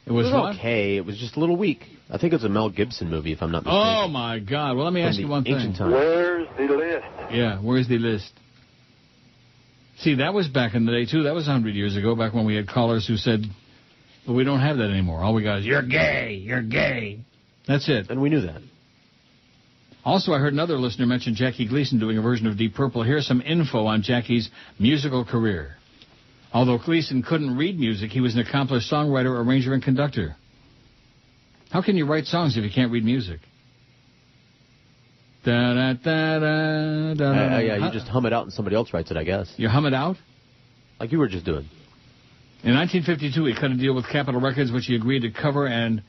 It was what? Okay. It was just a little weak. I think it's a Mel Gibson movie, if I'm not mistaken. Oh, my God. Well, let me ask you one thing. Where's the list? Yeah, where's the list? See, that was back in the day, too. That was 100 years ago, back when we had callers who said, well, we don't have that anymore. All we got is, you're gay, you're gay. That's it. And we knew that. Also, I heard another listener mention Jackie Gleason doing a version of Deep Purple. Here's some info on Jackie's musical career. Although Gleason couldn't read music, he was an accomplished songwriter, arranger, and conductor. How can you write songs if you can't read music? Yeah, you just hum it out and somebody else writes it, I guess. You hum it out? Like you were just doing. In 1952, he cut a deal with Capitol Records, which he agreed to cover any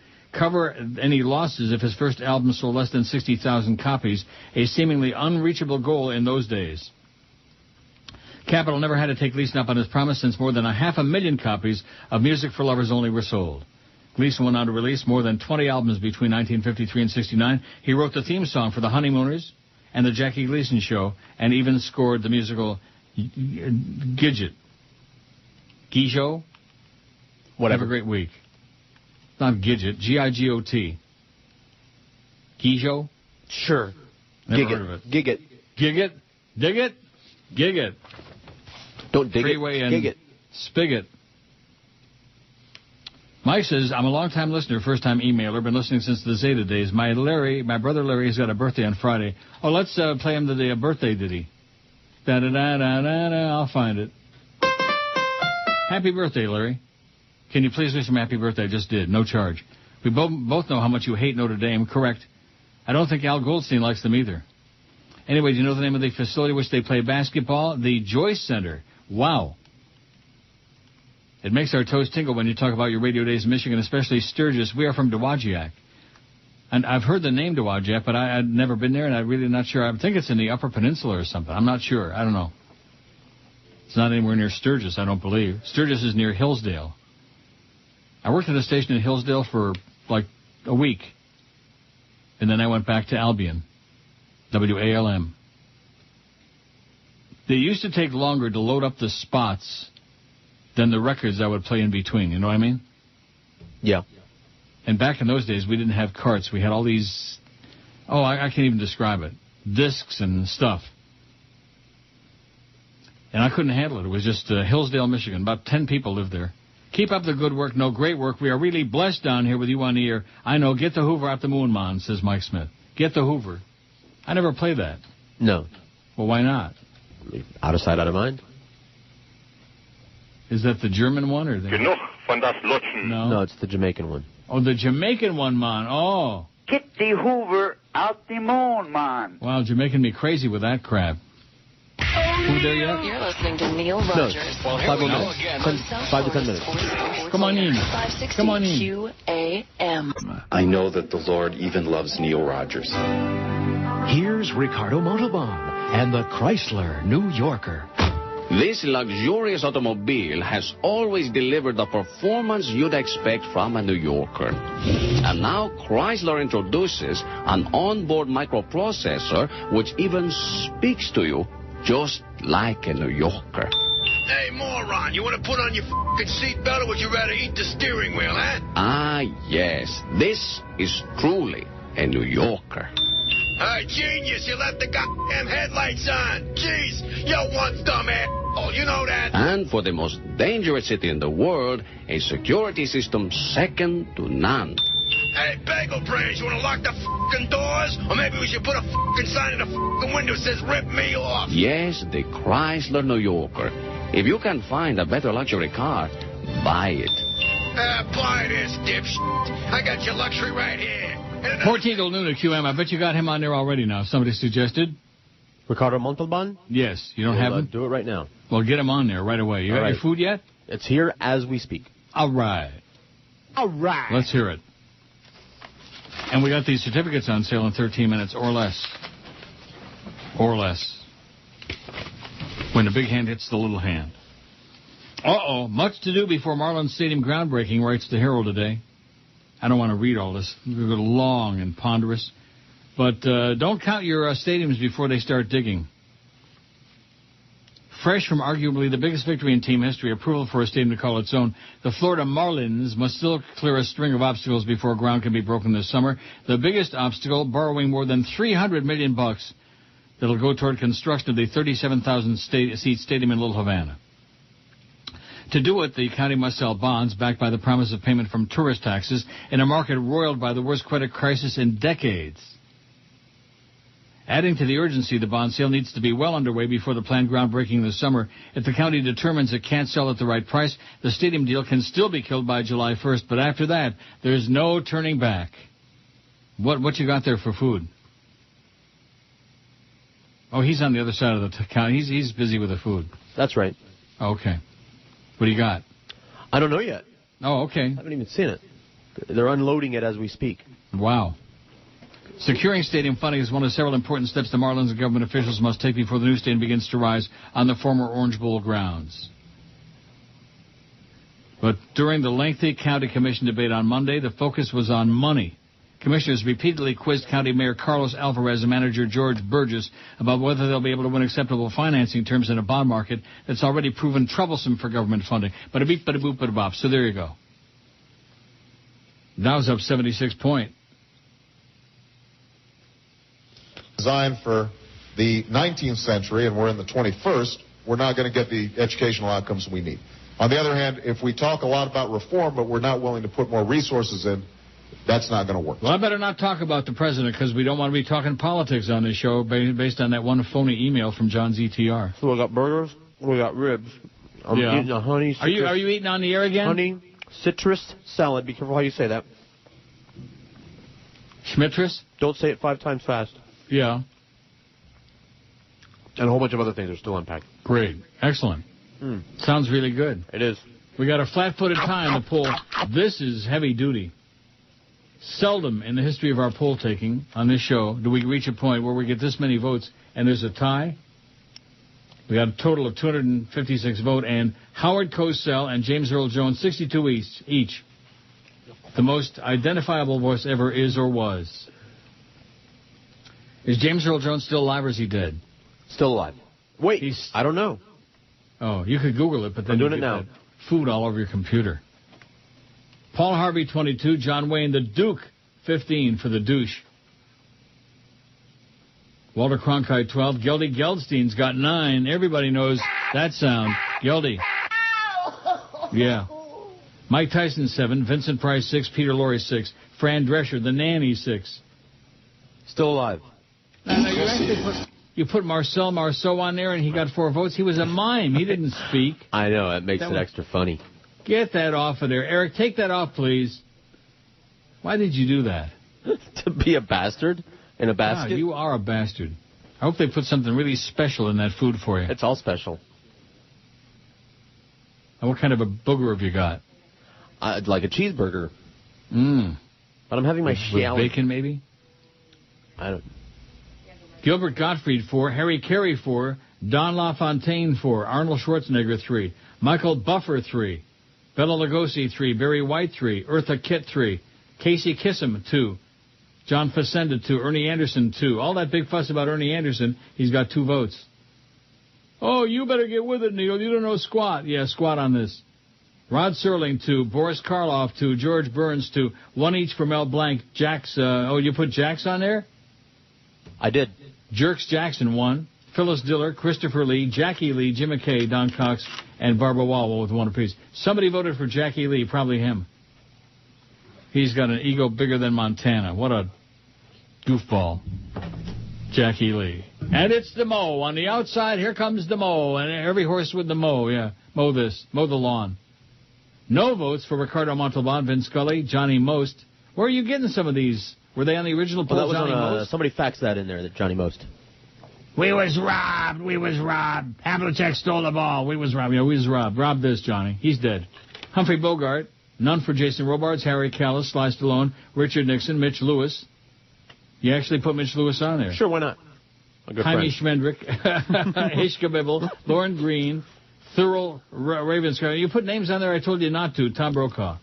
losses if his first album sold less than 60,000 copies, a seemingly unreachable goal in those days. Capitol never had to take Gleason up on his promise, since more than 500,000 copies of Music for Lovers Only were sold. Gleason went on to release more than 20 albums between 1953 and 69. He wrote the theme song for The Honeymooners and The Jackie Gleason Show, and even scored the musical Gidget. Gigot? Whatever. Have a great week. Not Gidget, G-I-G-O-T. Gigot? Sure. Never heard of it. Gig it. Dig it. Don't dig Freeway it. And Gig it. Spigot. Mike says, I'm a long-time listener, first-time emailer, been listening since the Zeta days. My brother Larry, has got a birthday on Friday. Oh, let's play him the birthday ditty. Da-da-da-da-da-da, I'll find it. Happy birthday, Larry. Can you please wish him happy birthday? I just did. No charge. We both know how much you hate Notre Dame. Correct. I don't think Al Goldstein likes them either. Anyway, do you know the name of the facility which they play basketball? The Joyce Center. Wow. It makes our toes tingle when you talk about your radio days in Michigan, especially Sturgis. We are from Dowagiac. And I've heard the name Dowagiac, but I'd never been there, and I'm really not sure. I think it's in the Upper Peninsula or something. I'm not sure. I don't know. It's not anywhere near Sturgis, I don't believe. Sturgis is near Hillsdale. I worked at a station in Hillsdale for like a week, and then I went back to Albion, WALM. They used to take longer to load up the spots than the records I would play in between. You know what I mean? Yeah. And back in those days, we didn't have carts. We had all these, I can't even describe it, discs and stuff. And I couldn't handle it. It was just Hillsdale, Michigan. About 10 people lived there. Keep up the good work. No, great work. We are really blessed down here with you on the air. I know. Get the Hoover out the moon, man, says Mike Smith. Get the Hoover. I never play that. No. Well, why not? Out of sight, out of mind. Is that the German one or the... Genug von das Lutschen. No, it's the Jamaican one. Oh, the Jamaican one, man. Oh. Get the Hoover out the moon, man. Wow, you're making me crazy with that crap. Who there yet? You're listening to Neil Rogers. No, 5 minutes. 5 to 10 minutes. Come on in. Come on in. QAM. I know that the Lord even loves Neil Rogers. Here's Ricardo Montalban and the Chrysler New Yorker. This luxurious automobile has always delivered the performance you'd expect from a New Yorker. And now Chrysler introduces an onboard microprocessor which even speaks to you just like a New Yorker. Hey, moron, you want to put on your f***ing seatbelt or would you rather eat the steering wheel, huh? Ah, yes. This is truly a New Yorker. Hey, genius, you left the goddamn headlights on. Jeez, you're one dumb asshole, you know that. And for the most dangerous city in the world, a security system second to none. Hey, bagel brains, you want to lock the f***ing doors? Or maybe we should put a f***ing sign in the f***ing window that says, rip me off. Yes, the Chrysler New Yorker. If you can find a better luxury car, buy it. Buy this, dipshit. I got your luxury right here. 14 till noon at QM. I bet you got him on there already now. Somebody suggested. Ricardo Montalban? Yes. You don't have him? Do it right now. Well, get him on there right away. You got your food yet? It's here as we speak. All right. All right. Let's hear it. And we got these certificates on sale in 13 minutes or less. Or less. When the big hand hits the little hand. Uh-oh. Much to do before Marlins Stadium groundbreaking, writes the Herald today. I don't want to read all this. It's long and ponderous. But don't count your stadiums before they start digging. Fresh from arguably the biggest victory in team history, approval for a stadium to call its own, the Florida Marlins must still clear a string of obstacles before ground can be broken this summer. The biggest obstacle, borrowing more than $300 million that'll go toward construction of the 37,000-seat stadium in Little Havana. To do it, the county must sell bonds backed by the promise of payment from tourist taxes in a market roiled by the worst credit crisis in decades. Adding to the urgency, the bond sale needs to be well underway before the planned groundbreaking this summer. If the county determines it can't sell at the right price, the stadium deal can still be killed by July 1st. But after that, there's no turning back. What you got there for food? Oh, he's on the other side of the county. He's busy with the food. That's right. Okay. What do you got? I don't know yet. Oh, okay. I haven't even seen it. They're unloading it as we speak. Wow. Securing stadium funding is one of several important steps the Marlins and government officials must take before the new stadium begins to rise on the former Orange Bowl grounds. But during the lengthy county commission debate on Monday, the focus was on money. Commissioners repeatedly quizzed County Mayor Carlos Alvarez and manager George Burgess about whether they'll be able to win acceptable financing terms in a bond market that's already proven troublesome for government funding. Bada-beep, bada-boop, bada-bop. So there you go. Dow's up 76 points. Designed for the 19th century, and we're in the 21st, we're not going to get the educational outcomes we need. On the other hand, if we talk a lot about reform, but we're not willing to put more resources in, that's not going to work. Well, I better not talk about the president because we don't want to be talking politics on this show based on that one phony email from John's ETR. So we got burgers, we got ribs. I'm eating a honey citrus. Are you eating on the air again? Honey citrus salad. Be careful how you say that. Schmitrus? Don't say it 5 times fast. Yeah. And a whole bunch of other things are still unpacked. Great. Excellent. Sounds really good. It is. We got a flat-footed tie on the poll. This is heavy duty. Seldom in the history of our poll taking on this show do we reach a point where we get this many votes and there's a tie. We got a total of 256 votes, and Howard Cosell and James Earl Jones, 62 each. The most identifiable voice ever is or was. Is James Earl Jones still alive or is he dead? Still alive. Wait, I don't know. Oh, you could Google it, but then I'm doing you it get now. that food all over your computer. Paul Harvey, 22. John Wayne, the Duke, 15 for the douche. Walter Cronkite, 12. Geldy Geldstein's got 9. Everybody knows that sound. Geldy. Yeah. Mike Tyson, 7. Vincent Price, 6. Peter Lorre, 6. Fran Drescher, the nanny, 6. Still alive. You put Marcel Marceau on there, and he got 4 votes. He was a mime. He didn't speak. I know. It makes it extra funny. Get that off of there. Eric, take that off, please. Why did you do that? To be a bastard in a basket? Wow, you are a bastard. I hope they put something really special in that food for you. It's all special. And what kind of a booger have you got? Like a cheeseburger. But I'm having my with bacon, maybe? I don't. Gilbert Gottfried, 4. Harry Carey, 4. Don LaFontaine 4, Arnold Schwarzenegger 3, Michael Buffer 3, Bela Lugosi 3, Barry White 3, Eartha Kitt 3, Casey Kisum 2, John Facenda 2, Ernie Anderson 2. All that big fuss about Ernie Anderson, he's got 2 votes. Oh, you better get with it, Neil. You don't know squat. Yeah, squat on this. Rod Serling 2, Boris Karloff 2, George Burns 2, 1 each for Mel Blanc. Jax, you put Jax on there? I did. Jerks Jackson 1, Phyllis Diller, Christopher Lee, Jackie Lee, Jim McKay, Don Cox, and Barbara Wallwell with 1 apiece. Somebody voted for Jackie Lee, probably him. He's got an ego bigger than Montana. What a goofball. Jackie Lee. And it's the mow. On the outside, here comes the mow. And every horse with the mow, yeah. Mow this. Mow the lawn. No votes for Ricardo Montalban, Vin Scully, Johnny Most. Where are you getting some of these? Were they on the original poll, Johnny Most? Somebody faxed that in there, that Johnny Most. We was robbed. Havlicek stole the ball. We was robbed. Yeah, we was robbed. Robbed this, Johnny. He's dead. Humphrey Bogart. None for Jason Robards, Harry Callis, Sly Stallone, Richard Nixon, Mitch Lewis. You actually put Mitch Lewis on there. Sure, why not? Jaime Schmendrick, Hishka Bibble, Lauren Green, Thurl Ravenscraft. You put names on there I told you not to. Tom Brokaw.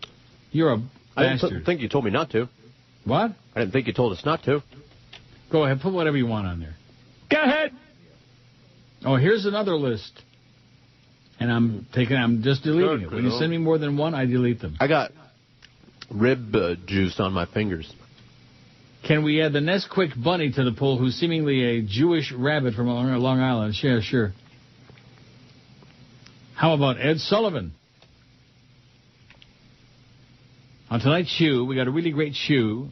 You're a bastard. I didn't think you told me not to. What? I didn't think you told us not to. Go ahead. Put whatever you want on there. Go ahead. Oh, here's another list. And I'm just deleting it. When you send me more than one, I delete them. I got rib juice on my fingers. Can we add the Nesquik bunny to the poll, who's seemingly a Jewish rabbit from Long Island? Yeah, sure. How about Ed Sullivan? On tonight's shoe, we got a really great shoe.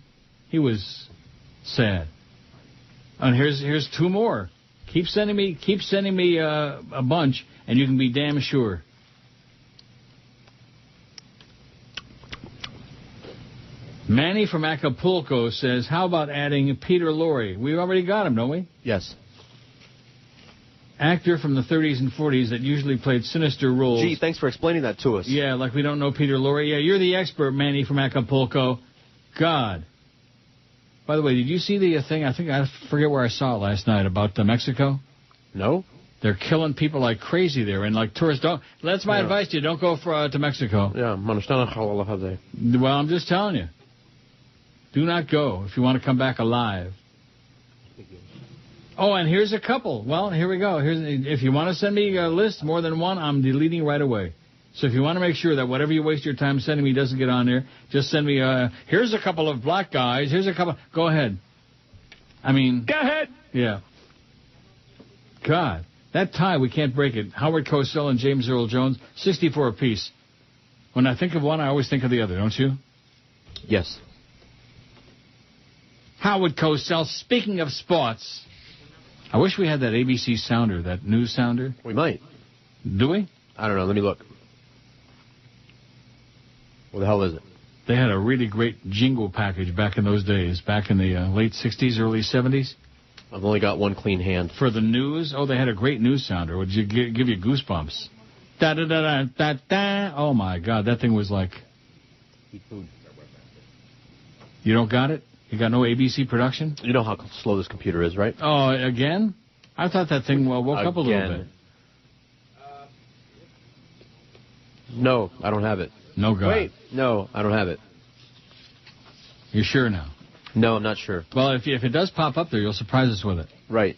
He was sad. And here's 2 more. Keep sending me a bunch, and you can be damn sure. Manny from Acapulco says, how about adding Peter Lorre? We've already got him, don't we? Yes. Actor from the 30s and 40s that usually played sinister roles. Gee, thanks for explaining that to us. Yeah, like we don't know Peter Lorre. Yeah, you're the expert, Manny from Acapulco. God. By the way, did you see the thing? I forget where I saw it last night about Mexico. No. They're killing people like crazy there, and like tourists don't. That's my advice to you. Don't go to Mexico. Yeah, well, I'm just telling you. Do not go if you want to come back alive. Oh, and here's a couple. Well, here we go. If you want to send me a list, more than one, I'm deleting right away. So if you want to make sure that whatever you waste your time sending me doesn't get on there, just send me, here's a couple of black guys, here's a couple. Go ahead. Go ahead. Yeah. God. That tie, we can't break it. Howard Cosell and James Earl Jones, 64 apiece. When I think of one, I always think of the other, don't you? Yes. Howard Cosell, speaking of sports. I wish we had that ABC sounder, that news sounder. We might. Do we? I don't know. Let me look. What the hell is it? They had a really great jingle package back in those days, back in the late 60s, early 70s. I've only got one clean hand. For the news? Oh, they had a great news sounder. Would you give you goosebumps? Da-da-da-da-da-da. Oh, my God. That thing was like... You don't got it? You got no ABC production? You know how slow this computer is, right? Oh, again? I thought that thing woke up a little bit. No, I don't have it. No, God. Wait, no, I don't have it. You're sure now? No, I'm not sure. Well, if it does pop up there, you'll surprise us with it. Right.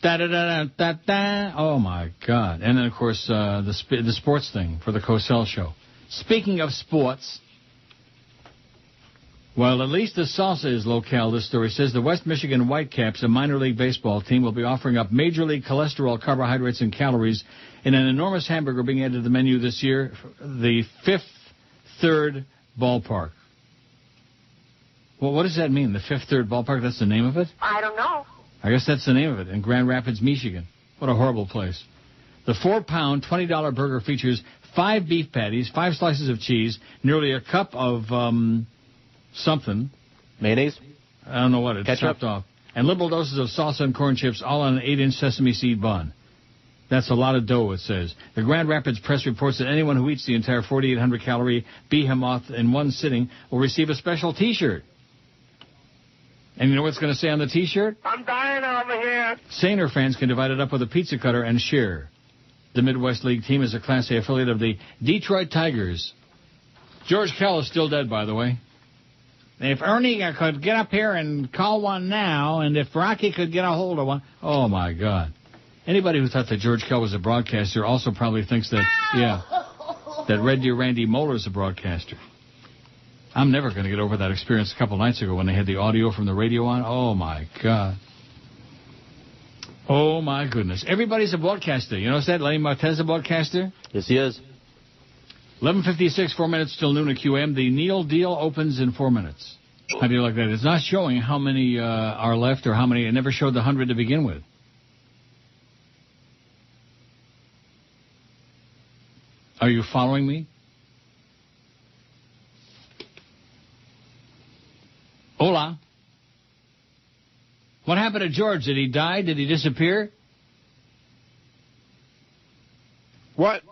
Da-da-da-da-da-da. Oh, my God. And then, of course, the sports thing for the Cosell show. Speaking of sports... Well, at least the salsa is locale, this story says. The West Michigan Whitecaps, a minor league baseball team, will be offering up major league cholesterol, carbohydrates, and calories in an enormous hamburger being added to the menu this year, the Fifth Third Ballpark. Well, what does that mean, the Fifth Third Ballpark? That's the name of it? I don't know. I guess that's the name of it, in Grand Rapids, Michigan. What a horrible place. The 4-pound, $20 burger features 5 beef patties, 5 slices of cheese, nearly a cup of... something. Mayonnaise? I don't know what. It's chopped off. And liberal doses of salsa and corn chips, all on an 8-inch sesame seed bun. That's a lot of dough, it says. The Grand Rapids Press reports that anyone who eats the entire 4,800-calorie behemoth in one sitting will receive a special T-shirt. And you know what's going to say on the T-shirt? I'm dying over here. yet. Saner fans can divide it up with a pizza cutter and share. The Midwest League team is a Class A affiliate of the Detroit Tigers. George Kell is still dead, by the way. If Ernie could get up here and call one now, and if Rocky could get a hold of one, oh, my God. Anybody who thought that George Kell was a broadcaster also probably thinks that, that Red Deer Randy Moeller's a broadcaster. I'm never going to get over that experience a couple nights ago when they had the audio from the radio on. Oh, my God. Oh, my goodness. Everybody's a broadcaster. You notice that? Lenny Martez a broadcaster? Yes, he is. 11:56, 4 minutes till noon at QM. The Neil deal opens in 4 minutes. How do you like that? It's not showing how many are left or how many. It never showed the 100 to begin with. Are you following me? Hola. What happened to George? Did he die? Did he disappear? What?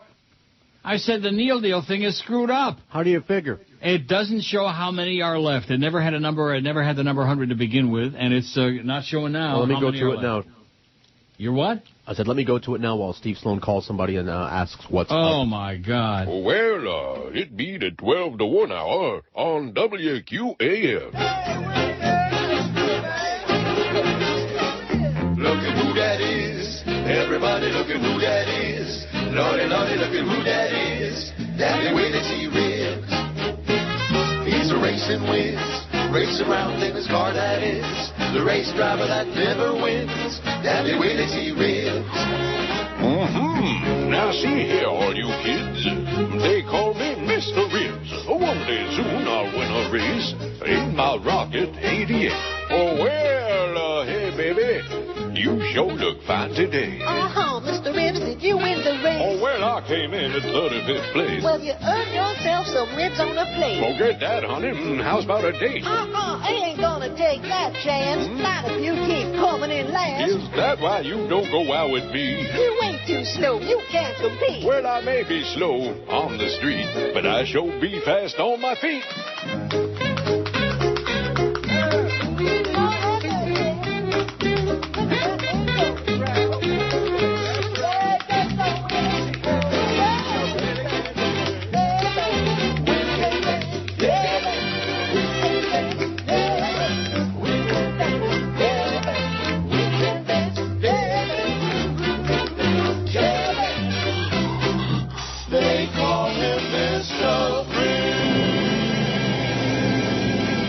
I said the Neil deal thing is screwed up. How do you figure? It doesn't show how many are left. It never had a number. It never had the number 100 to begin with, and it's not showing now. Well, let me go to it now. You're what? I said, let me go to it now while Steve Sloan calls somebody and asks what's up. Oh, my God. Well, it be the 12 to 1 hour on WQAM. Look at who that is. Everybody look at who that is. Lordy, Lordy, look at who that is. Daddy Willie T. Ribs. He's a racing whiz. Race around in his car, that is. The race driver that never wins. Daddy Willie T. Ribs. Now see here, all you kids. They call me Mr. Ribs. One day soon I'll win a race in my Rocket 88. Oh, well, hey, baby. You sure look fine today. Mr. Ribs, did you win the race? Oh, well, I came in at 35th place. Well, you earned yourself some ribs on a plate. Forget that, honey. How's about a date? I ain't gonna take that chance. Not if you keep coming in last. Is that why you don't go out with me? You ain't too slow. You can't compete. Well, I may be slow on the street, but I sure be fast on my feet.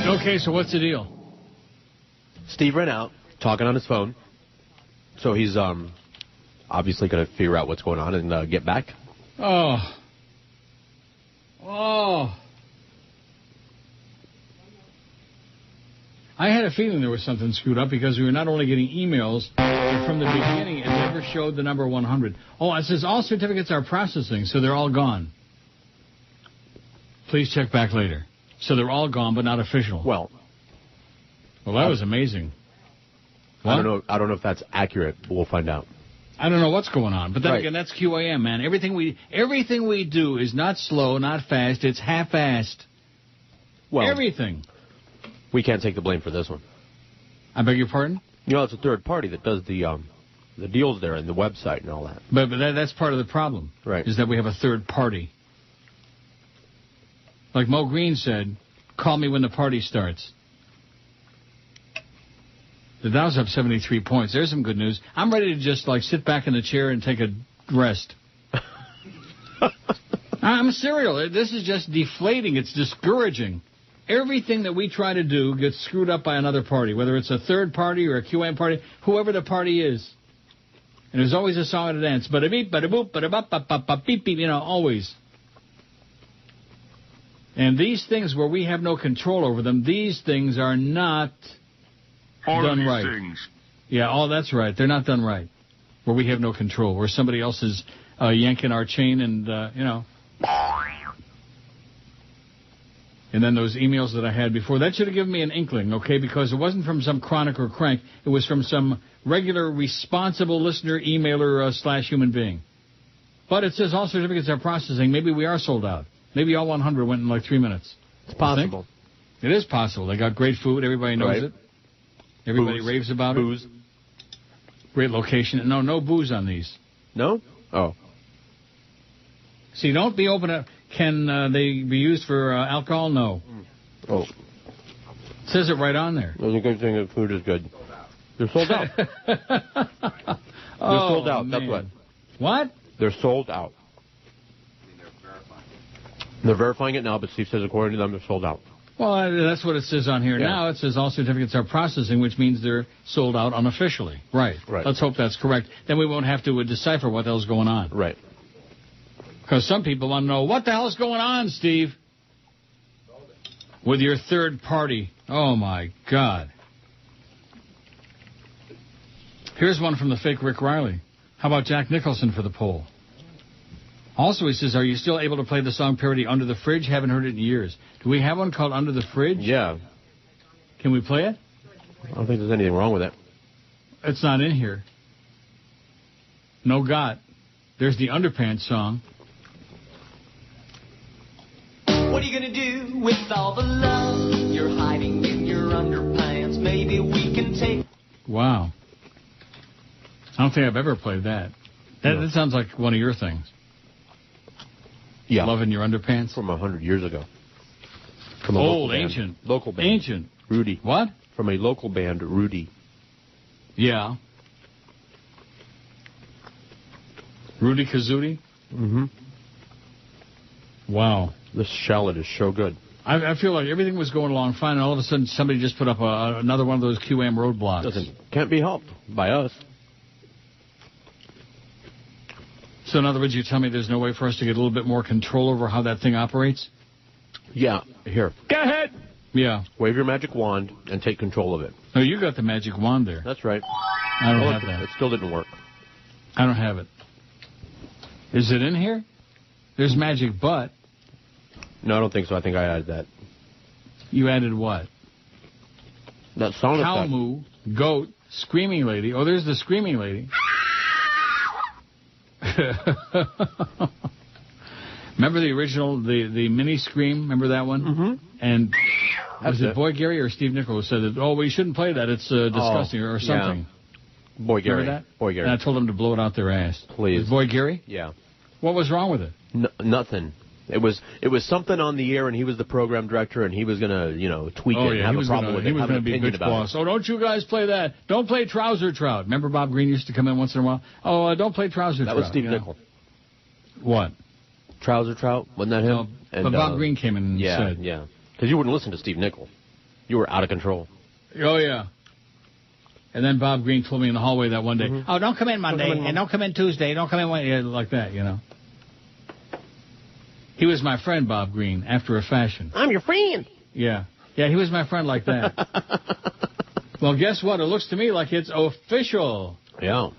Okay, so what's the deal? Steve ran out, talking on his phone. So he's obviously going to figure out what's going on and get back. Oh. I had a feeling there was something screwed up because we were not only getting emails, but from the beginning it never showed the number 100. Oh, it says all certificates are processing, so they're all gone. Please check back later. So they're all gone, but not official. Well, that was amazing. What? I don't know if that's accurate, but we'll find out. I don't know what's going on, but then again, that's QAM, man. Everything we do is not slow, not fast. It's half-assed. Well, everything. We can't take the blame for this one. I beg your pardon? You know, it's a third party that does the deals there and the website and all that. But that's part of the problem. Right. Is that we have a third party. Like Mo Green said, call me when the party starts. The Dow's up 73 points. There's some good news. I'm ready to just, sit back in the chair and take a rest. I'm serial. This is just deflating. It's discouraging. Everything that we try to do gets screwed up by another party, whether it's a third party or a QM party, whoever the party is. And there's always a song and a dance. Bada-beep, bada-boop, bada-bop, bop, beep, beep, always. And these things where we have no control over them, these things are not done right. Things. Yeah, that's right. They're not done right. Where we have no control, where somebody else is yanking our chain and, And then those emails that I had before, that should have given me an inkling, okay, because it wasn't from some chronic or crank. It was from some regular, responsible listener, emailer, / human being. But it says all certificates are processing. Maybe we are sold out. Maybe all 100 went in 3 minutes. It's possible. It is possible. They got great food. Everybody knows it. Everybody raves about it. Great location. No booze on these. No? Oh. See, don't be open up. Can they be used for alcohol? No. Oh. It says it right on there. The good thing that food is good. They're sold out. They're sold out. Man. That's what. What? They're sold out. They're verifying it now, but Steve says according to them, they're sold out. Well, that's what it says on here now. It says all certificates are processing, which means they're sold out unofficially. Right. Let's hope that's correct. Then we won't have to decipher what the hell's going on. Right. Because some people want to know, what the hell's going on, Steve? With your third party. Oh, my God. Here's one from the fake Rick Riley. How about Jack Nicholson for the poll? Also, he says, are you still able to play the song parody Under the Fridge? Haven't heard it in years. Do we have one called Under the Fridge? Yeah. Can we play it? I don't think there's anything wrong with it. It's not in here. No got. There's the Underpants song. What are you going to do with all the love you're hiding in your underpants? Maybe we can take... Wow. I don't think I've ever played that. That sounds like one of your things. Yeah. Love in your underpants? From 100 years ago. From a old, ancient. Local band. Ancient. Rudy. What? From a local band, Rudy. Yeah. Rudy Kazootie? Mm-hmm. Wow. This shallot is so good. I feel like everything was going along fine, and all of a sudden somebody just put up another one of those QM roadblocks. Can't be helped by us. So in other words, you tell me there's no way for us to get a little bit more control over how that thing operates? Yeah. Here. Go ahead. Yeah. Wave your magic wand and take control of it. No, you got the magic wand there. That's right. I don't have that. It still didn't work. I don't have it. Is it in here? There's magic butt. No, I don't think so. I think I added that. You added what? That sound effect. Cow moo, goat, screaming lady. Oh, there's the screaming lady. Remember the original, the mini scream? Remember that one? Mm-hmm. And was it Boy Gary or Steve Nichols said that, we shouldn't play that. It's disgusting or something. Yeah. Boy Gary. Remember that? Boy Gary. And I told them to blow it out their ass. Please. Was Boy Gary? Yeah. What was wrong with it? Nothing. It was something on the air, and he was the program director, and he was gonna, tweak it and have a problem with it. He was going to be a bitch boss. Oh, don't you guys play that? Don't play Trouser Trout. Remember Bob Green used to come in once in a while? Oh, don't play Trouser Trout. That was Steve Nichols. What? Trouser Trout? Wasn't that him? No, but Bob Green came in and said. Yeah. Because you wouldn't listen to Steve Nichols. You were out of control. Oh, yeah. And then Bob Green told me in the hallway that one day, oh, don't come in Monday, and don't come in Tuesday, don't come in Wednesday, like that, He was my friend, Bob Green, after a fashion. I'm your friend. Yeah. Yeah, he was my friend like that. Well, guess what? It looks to me like it's official. Yeah.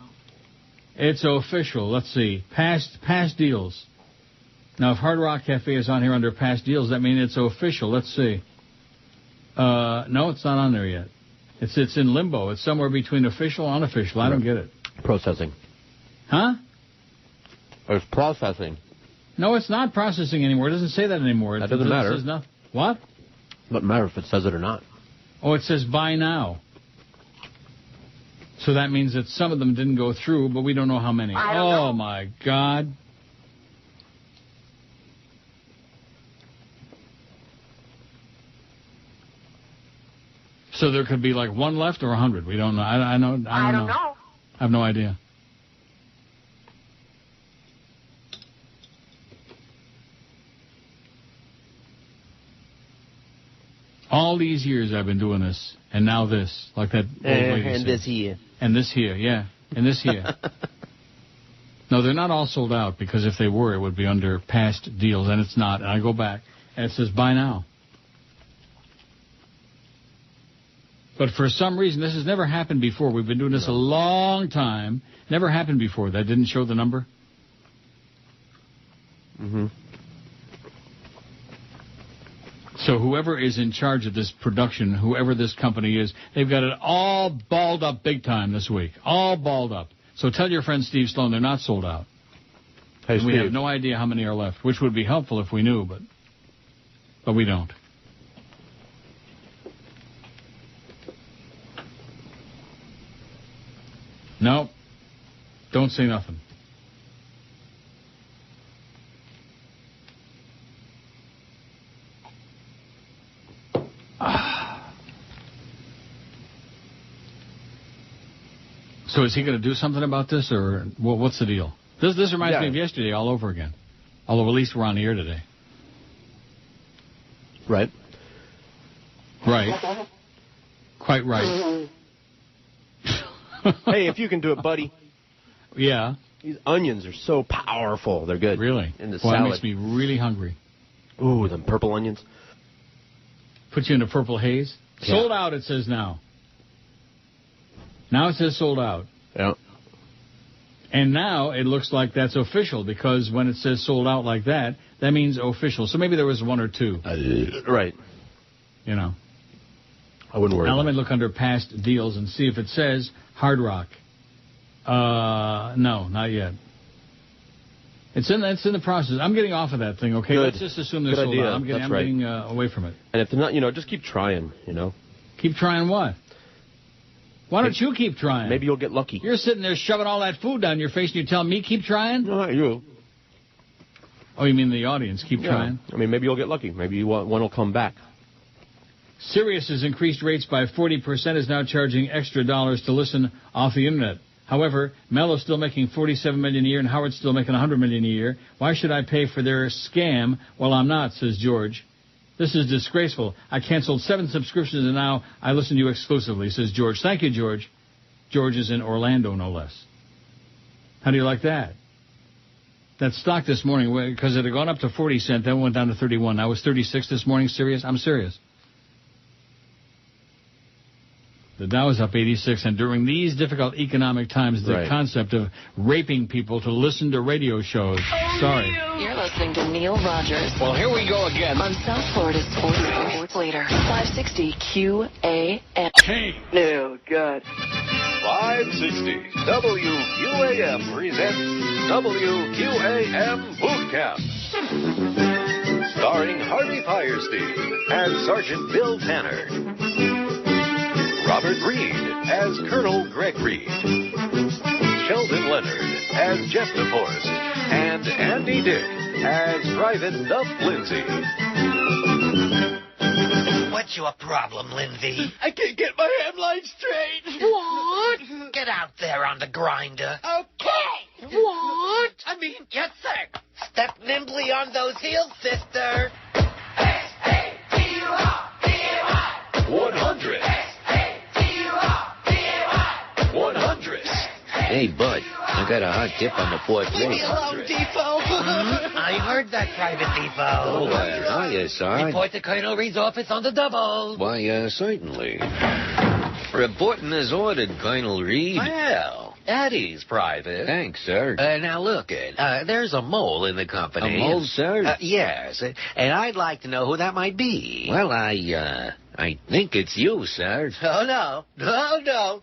It's official. Let's see. Past deals. Now, if Hard Rock Cafe is on here under past deals, that means it's official. Let's see. No, it's not on there yet. It's in limbo. It's somewhere between official and unofficial. I don't get it. Processing. Huh? It's processing. No, it's not processing anymore. It doesn't say that anymore. That doesn't matter. It says nothing. What? Doesn't matter if it says it or not. Oh, it says buy now. So that means that some of them didn't go through, but we don't know how many. Oh, my God. So there could be like one left or 100. We don't know. I don't know. I have no idea. All these years I've been doing this, and now this, like that old lady and said. this here. And this here, yeah. And this here. No, they're not all sold out, because if they were, it would be under past deals, and it's not. And I go back, and it says buy now. But for some reason, this has never happened before. We've been doing this a long time. Never happened before. That didn't show the number. Mm-hmm. So whoever is in charge of this production, whoever this company is, they've got it all balled up big time this week. All balled up. So tell your friend Steve Sloan they're not sold out. Hey, and we have no idea how many are left, which would be helpful if we knew, but we don't. No. Don't say nothing. So is he going to do something about this, or what's the deal? This reminds me of yesterday all over again. Although at least we're on the air today. Right. Right. Quite right. Hey, if you can do it, buddy. Yeah. These onions are so powerful. They're good. Really? In the That salad. makes me really hungry. Ooh, them purple onions. Put you in a purple haze? Yeah. Sold out, it says now. Now it says sold out. Yeah. And now it looks like that's official, because when it says sold out like that, that means official. So maybe there was one or two. Right. You know. I wouldn't worry. Now let me look under past deals and see if it says Hard Rock. No, not yet. It's in the process. I'm getting off of that thing, okay? Good. Let's just assume they're Good sold idea. out. I'm getting away from it. And if they're not, just keep trying, Keep trying what? Why don't you keep trying? Maybe you'll get lucky. You're sitting there shoving all that food down your face and you're telling me keep trying? No, not you. Oh, you mean the audience? Keep trying? I mean, maybe you'll get lucky. Maybe one will come back. Sirius has increased rates by 40%, is now charging extra dollars to listen off the internet. However, Mello's still making $47 million a year and Howard's still making $100 million a year. Why should I pay for their scam? Well, I'm not, says George. This is disgraceful. I canceled 7 subscriptions and now I listen to you exclusively, says George. Thank you, George. George is in Orlando, no less. How do you like that? That stock this morning, because it had gone up to 40 cents, then went down to 31. Now it's 36 this morning. Serious? I'm serious. The Dow is up 86, and during these difficult economic times, the concept of raping people to listen to radio shows. Sorry. You're listening to Neil Rogers. Well, here we go again. On South Florida's Sports Leader, 560 QAM. Hey. No, God. 560 WQAM presents WQAM Boot Camp. Starring Harvey Firestein and Sergeant Bill Tanner. Robert Reed as Colonel Greg Reed. Sheldon Leonard as Jeff DeForest. And Andy Dick as Private Duff Lindsay. What's your problem, Lindsay? I can't get my hemline straight. What? Get out there on the grinder. Okay. What? I mean, yes, sir. Step nimbly on those heels, sister. 100. 100. Hey, bud, I got a hot tip on the fourth Leave me race. alone, Depot. I heard that, Private Depot. Oh, hiya, Sarge. Report to Colonel Reed's office on the double. Why, certainly. Reporting as ordered, Colonel Reed. Well, at ease, Private. Thanks, sir. Now, look, there's a mole in the company. A mole, sir? Yes, and I'd like to know who that might be. Well, I think it's you, sir. Oh, no. They'll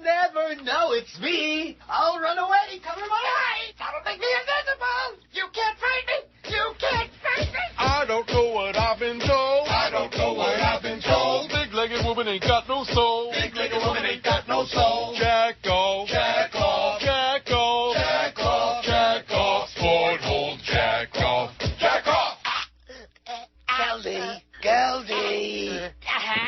never know it's me. I'll run away. Cover my eyes. That'll make me invisible. You can't find me. You can't find me. I don't know what I've been told. I don't know what I've been told. Big-legged woman ain't got no soul. Big-legged woman ain't got no soul. Jack off. Jack off. Jack off. Jack off. Jack off. Sport hold Jack off. Jack off. Goldie.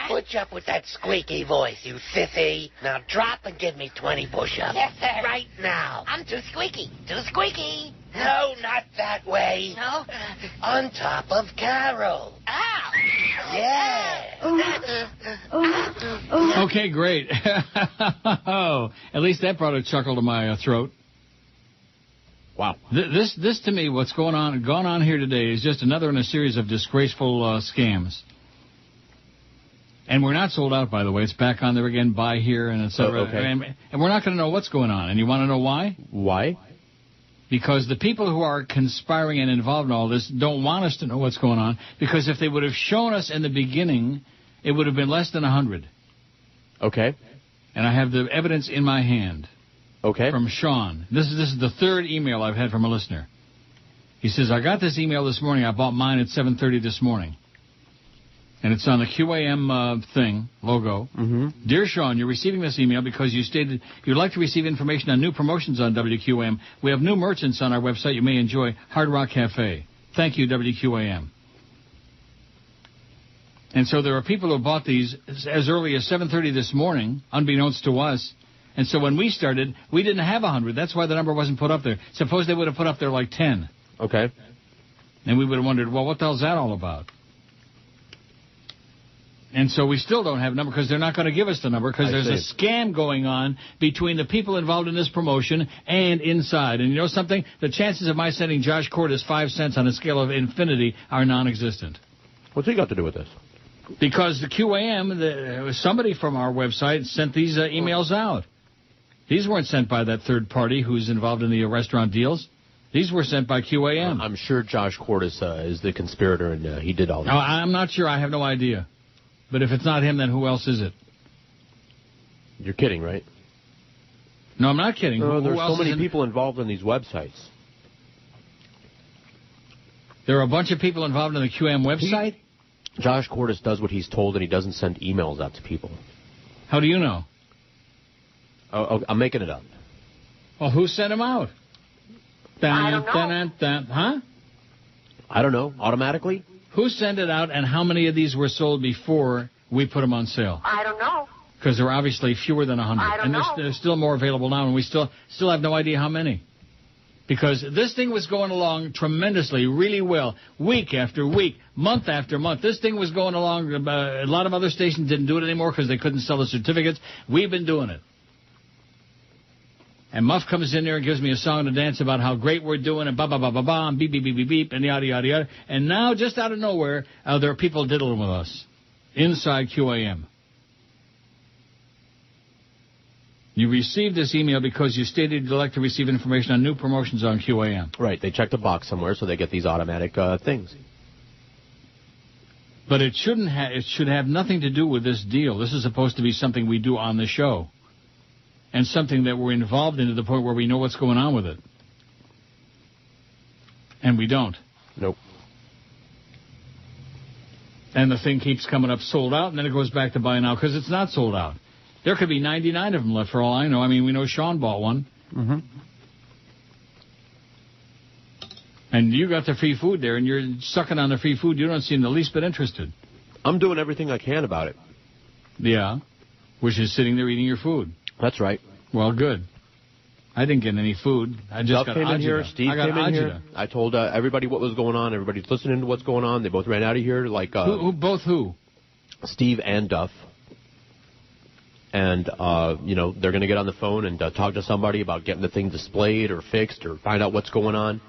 Put up with that squeaky voice, you sissy. Now drop and give me 20 push-ups. Yes, sir. Right now. I'm too squeaky. Too squeaky. No, not that way. No? On top of Carol. Ow. Yeah. Okay, great. At least that brought a chuckle to my throat. Wow. This to me, what's gone on here today is just another in a series of disgraceful scams. And we're not sold out, by the way. It's back on there again, buy here, and et cetera. Okay. And we're not going to know what's going on. And you want to know why? Why? Because the people who are conspiring and involved in all this don't want us to know what's going on. Because if they would have shown us in the beginning, it would have been less than 100. Okay. And I have the evidence in my hand. Okay. From Sean. This is the third email I've had from a listener. He says, I got this email this morning. I bought mine at 7:30 this morning. And it's on the QAM thing, logo. Mm-hmm. Dear Sean, you're receiving this email because you stated you'd like to receive information on new promotions on WQAM. We have new merchants on our website you may enjoy. Hard Rock Cafe. Thank you, WQAM. And so there are people who bought these as early as 7:30 this morning, unbeknownst to us. And so when we started, we didn't have 100. That's why the number wasn't put up there. Suppose they would have put up there like 10. Okay. And we would have wondered, well, what the hell's that all about? And so we still don't have a number because they're not going to give us the number because there's a scam going on between the people involved in this promotion and inside. And you know something? The chances of my sending Josh Cordes 5 cents on a scale of infinity are non-existent. What's he got to do with this? Because the QAM, somebody from our website sent these emails out. These weren't sent by that third party who's involved in the restaurant deals. These were sent by QAM. I'm sure Josh Cordes is the conspirator and he did all this. I'm not sure. I have no idea. But if it's not him, then who else is it? You're kidding, right? No, I'm not kidding. No, who there's else so many people involved in these websites. There are a bunch of people involved in the QAM website? Josh Cordes does what he's told, and he doesn't send emails out to people. How do you know? Oh, I'm making it up. Well, who sent him out? I don't know. Huh? I don't know. Automatically? Who sent it out, and how many of these were sold before we put them on sale? I don't know. Because there are obviously fewer than 100. I don't know. There's still more available now, and we still have no idea how many. Because this thing was going along tremendously, really well, week after week, month after month. This thing was going along. A lot of other stations didn't do it anymore because they couldn't sell the certificates. We've been doing it. And Muff comes in there and gives me a song to dance about how great we're doing, and ba-ba-ba-ba-ba, and beep, beep, beep, beep, beep, and yada, yada, yada. And now, just out of nowhere, there are people diddling with us inside QAM. You received this email because you stated you'd like to receive information on new promotions on QAM. Right. They checked a box somewhere, so they get these automatic things. But it shouldn't have. It should have nothing to do with this deal. This is supposed to be something we do on the show. And something that we're involved in to the point where we know what's going on with it. And we don't. Nope. And the thing keeps coming up sold out, and then it goes back to buy now because it's not sold out. There could be 99 of them left for all I know. I mean, we know Sean bought one. Mm-hmm. And you got the free food there, and you're sucking on the free food. You don't seem the least bit interested. I'm doing everything I can about it. Yeah, which is sitting there eating your food. That's right. Well, good. I didn't get any food. I just got came in here. Steve came in here. I told everybody what was going on. Everybody's listening to what's going on. They both ran out of here. Like who? Steve and Duff. And, they're going to get on the phone and talk to somebody about getting the thing displayed or fixed or find out what's going on.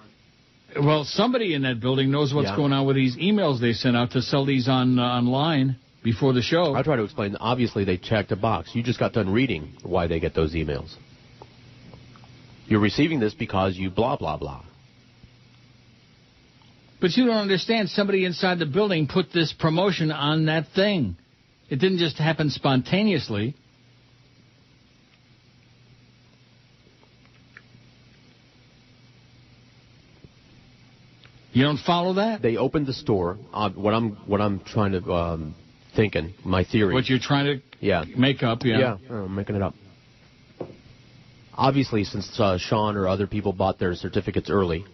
Well, somebody in that building knows what's going on with these emails they sent out to sell these online before the show. I try to explain. Obviously, they checked a box. You just got done reading why they get those emails. You're receiving this because you blah, blah, blah. But you don't understand. Somebody inside the building put this promotion on that thing. It didn't just happen spontaneously. You don't follow that? They opened the store. What I'm trying to thinking, my theory. What you're trying to make up, Yeah, I'm making it up. Obviously, since Sean or other people bought their certificates early,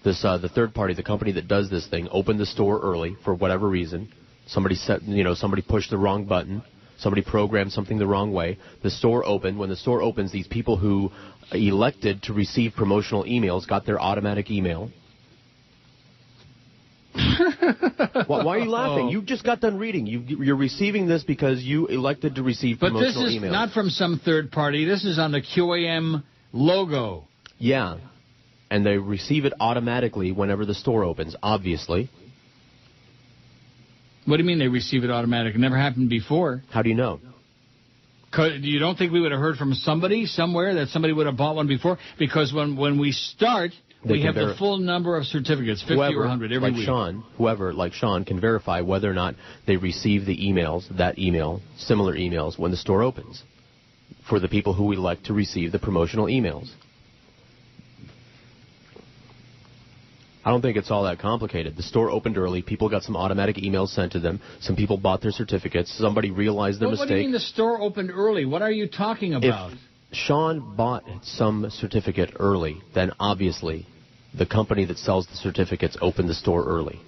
the third party, the company that does this thing, opened the store early for whatever reason. Somebody somebody pushed the wrong button. Somebody programmed something the wrong way. The store opened. When the store opens, these people who elected to receive promotional emails got their automatic email. Why are you laughing? You just got done reading. You're receiving this because you elected to receive promotional emails. But this is not from some third party. This is on the QAM logo. Yeah. And they receive it automatically whenever the store opens, obviously. What do you mean they receive it automatically? It never happened before. How do you know? You don't think we would have heard from somebody somewhere that somebody would have bought one before? Because when we start, we have the full number of certificates, 50 or 100 every week. Whoever, like Sean, can verify whether or not they receive the emails, similar emails, when the store opens, for the people who elect to receive the promotional emails. I don't think it's all that complicated. The store opened early. People got some automatic emails sent to them. Some people bought their certificates. Somebody realized their mistake. What do you mean the store opened early? What are you talking about? If Sean bought some certificate early, then obviously the company that sells the certificates opened the store early.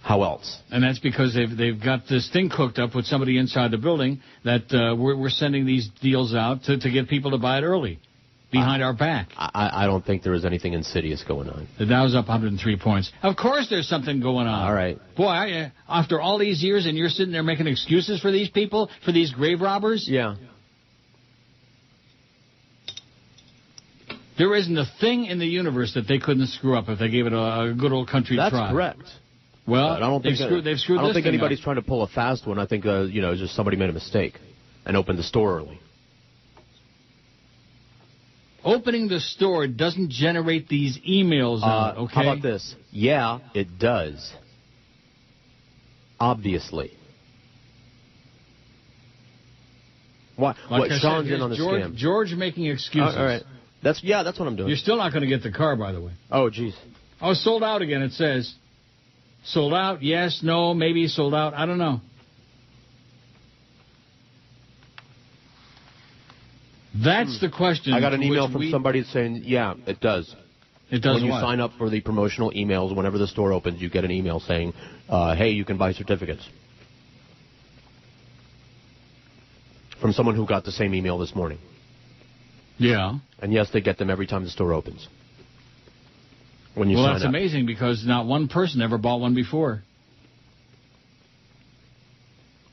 How else? And that's because they've got this thing cooked up with somebody inside the building that we're sending these deals out to get people to buy it early. Behind our back. I don't think there is anything insidious going on. The Dow's up 103 points. Of course there's something going on. All right. Boy, after all these years and you're sitting there making excuses for these people, for these grave robbers? Yeah. There isn't a thing in the universe that they couldn't screw up if they gave it a good old country try. That's correct. Well, I don't think they've screwed I don't this think thing anybody's up. trying to pull a fast one. I think, just somebody made a mistake and opened the store early. Opening the store doesn't generate these emails out, okay? How about this? Yeah, it does. Obviously. What Sean's in on the scam. George making excuses. All right. That's what I'm doing. You're still not going to get the car, by the way. Oh, jeez. Oh, sold out again, it says. Sold out, yes, no, maybe sold out. I don't know. That's the question. I got an email from somebody saying, yeah, it does. It does When you what? sign up for the promotional emails, whenever the store opens, you get an email saying, hey, you can buy certificates. From someone who got the same email this morning. Yeah. And yes, they get them every time the store opens. When you sign that's up. amazing because not one person ever bought one before.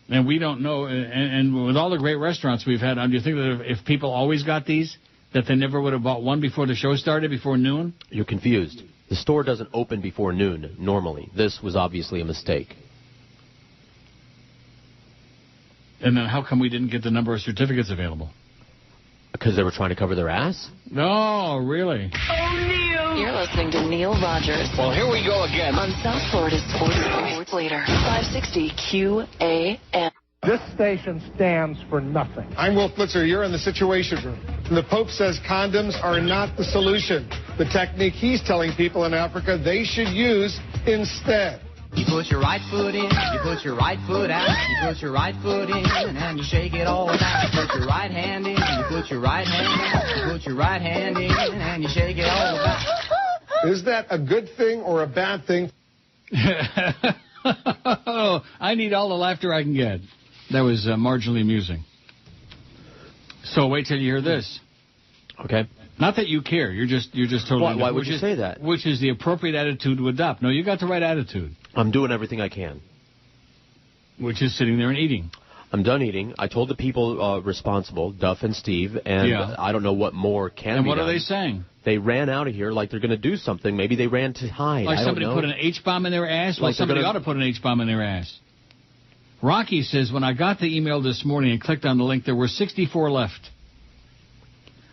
And we don't know, and with all the great restaurants we've had, do you think that if people always got these, that they never would have bought one before the show started, before noon? You're confused. The store doesn't open before noon, normally. This was obviously a mistake. And then how come we didn't get the number of certificates available? Because they were trying to cover their ass? No, really. Oh, Neil! You're listening to Neil Rogers. Well, here we go again. On South Florida's Sports Leader, 560 QAM. This station stands for nothing. I'm Will Flitzer. You're in the Situation Room. And the Pope says condoms are not the solution. The technique he's telling people in Africa they should use instead. You put your right foot in, you put your right foot out, you put your right foot in, and you shake it all out. You put your right hand in, you put your right hand out, you put your right hand in, and you shake it all about. Is that a good thing or a bad thing? I need all the laughter I can get. That was marginally amusing. So wait till you hear this. Okay. Not that you care. You're just totally. Why would you say that? Which is the appropriate attitude to adopt. No, you got the right attitude. I'm doing everything I can. Which is sitting there and eating. I'm done eating. I told the people responsible, Duff and Steve, and I don't know what more can be done. And what are they saying? They ran out of here like they're going to do something. Maybe they ran to hide. Like somebody put an H-bomb in their ass? Well, somebody ought to put an H-bomb in their ass. Rocky says, when I got the email this morning and clicked on the link, there were 64 left.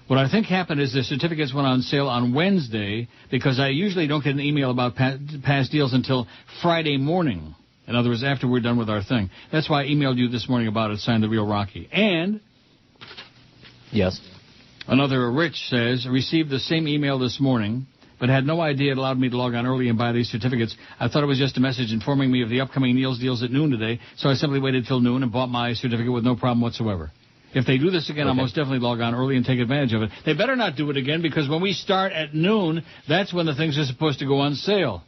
What I think happened is the certificates went on sale on Wednesday because I usually don't get an email about past deals until Friday morning. In other words, after we're done with our thing. That's why I emailed you this morning about it, signed The Real Rocky. And... Yes. Another Rich says, received the same email this morning, but had no idea it allowed me to log on early and buy these certificates. I thought it was just a message informing me of the upcoming Neil's deals at noon today, so I simply waited till noon and bought my certificate with no problem whatsoever. If they do this again, I'll most definitely log on early and take advantage of it. They better not do it again, because when we start at noon, that's when the things are supposed to go on sale.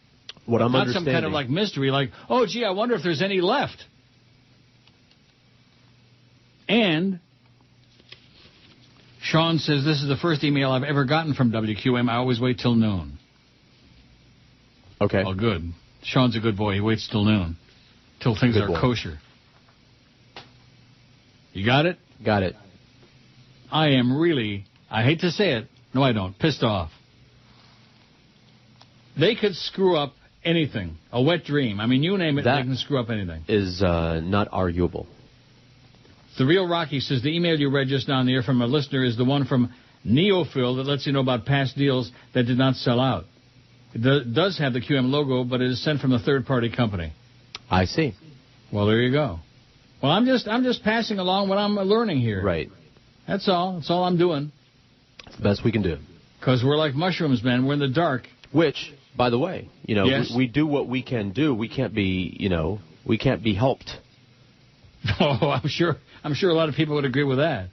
What I'm not some kind of like mystery, like, oh, gee, I wonder if there's any left. And Sean says, this is the first email I've ever gotten from WQM. I always wait till noon. Okay. Oh, good. Sean's a good boy. He waits till noon, till things are kosher. You got it? Got it. I am really, I hate to say it, no I don't, pissed off. They could screw up anything. A wet dream. I mean, you name it, they can screw up anything. Is not arguable. The Real Rocky says the email you read just now in the air from a listener is the one from Neophil that lets you know about past deals that did not sell out. It does have the QM logo, but it is sent from a third-party company. I see. Well, there you go. Well, I'm just passing along what I'm learning here. Right. That's all. That's all I'm doing. It's the best we can do. Because we're like mushrooms, man. We're in the dark. Which By the way, you know, Yes? we do what we can do. We can't be, you know, we can't be helped. Oh, I'm sure a lot of people would agree with that.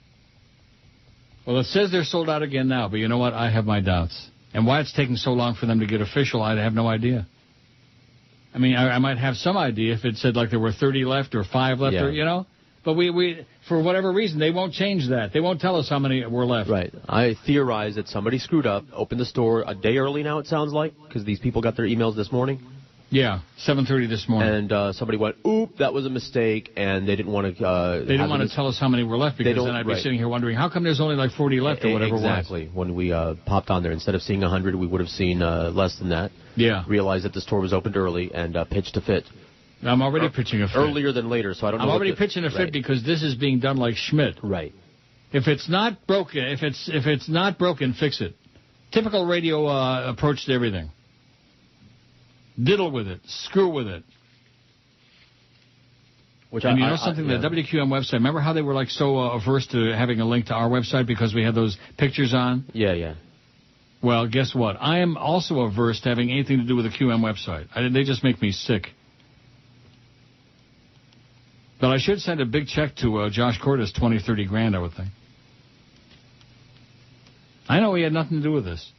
Well, it says they're sold out again now, but you know what? I have my doubts. And why it's taking so long for them to get official, I have no idea. I mean, I might have some idea if it said like there were 30 left or 5 left, or, you know. But we for whatever reason, they won't change that. They won't tell us how many were left. Right. I theorize that somebody screwed up, opened the store a day early now, it sounds like, because these people got their emails this morning. Yeah, 7:30 this morning. And somebody went, oop, that was a mistake, and they didn't want to... they didn't want to tell us how many were left, because then I'd be sitting here wondering, how come there's only like 40 left or whatever it was? Exactly. When we popped on there, instead of seeing 100, we would have seen less than that. Yeah. Realized that the store was opened early and pitched a fit. I'm already pitching a fit. Earlier than later, so I don't know. I'm already pitching a fit because this is being done like Schmidt. Right. If it's not broken, if it's not broken, fix it. Typical radio approach to everything. Diddle with it. Screw with it. Which and you know something? The WQM website, remember how they were like so averse to having a link to our website because we had those pictures on? Yeah. Well, guess what? I am also averse to having anything to do with the QM website. They just make me sick. But I should send a big check to Josh Cordes, 20, 30 grand, I would think. I know he had nothing to do with this.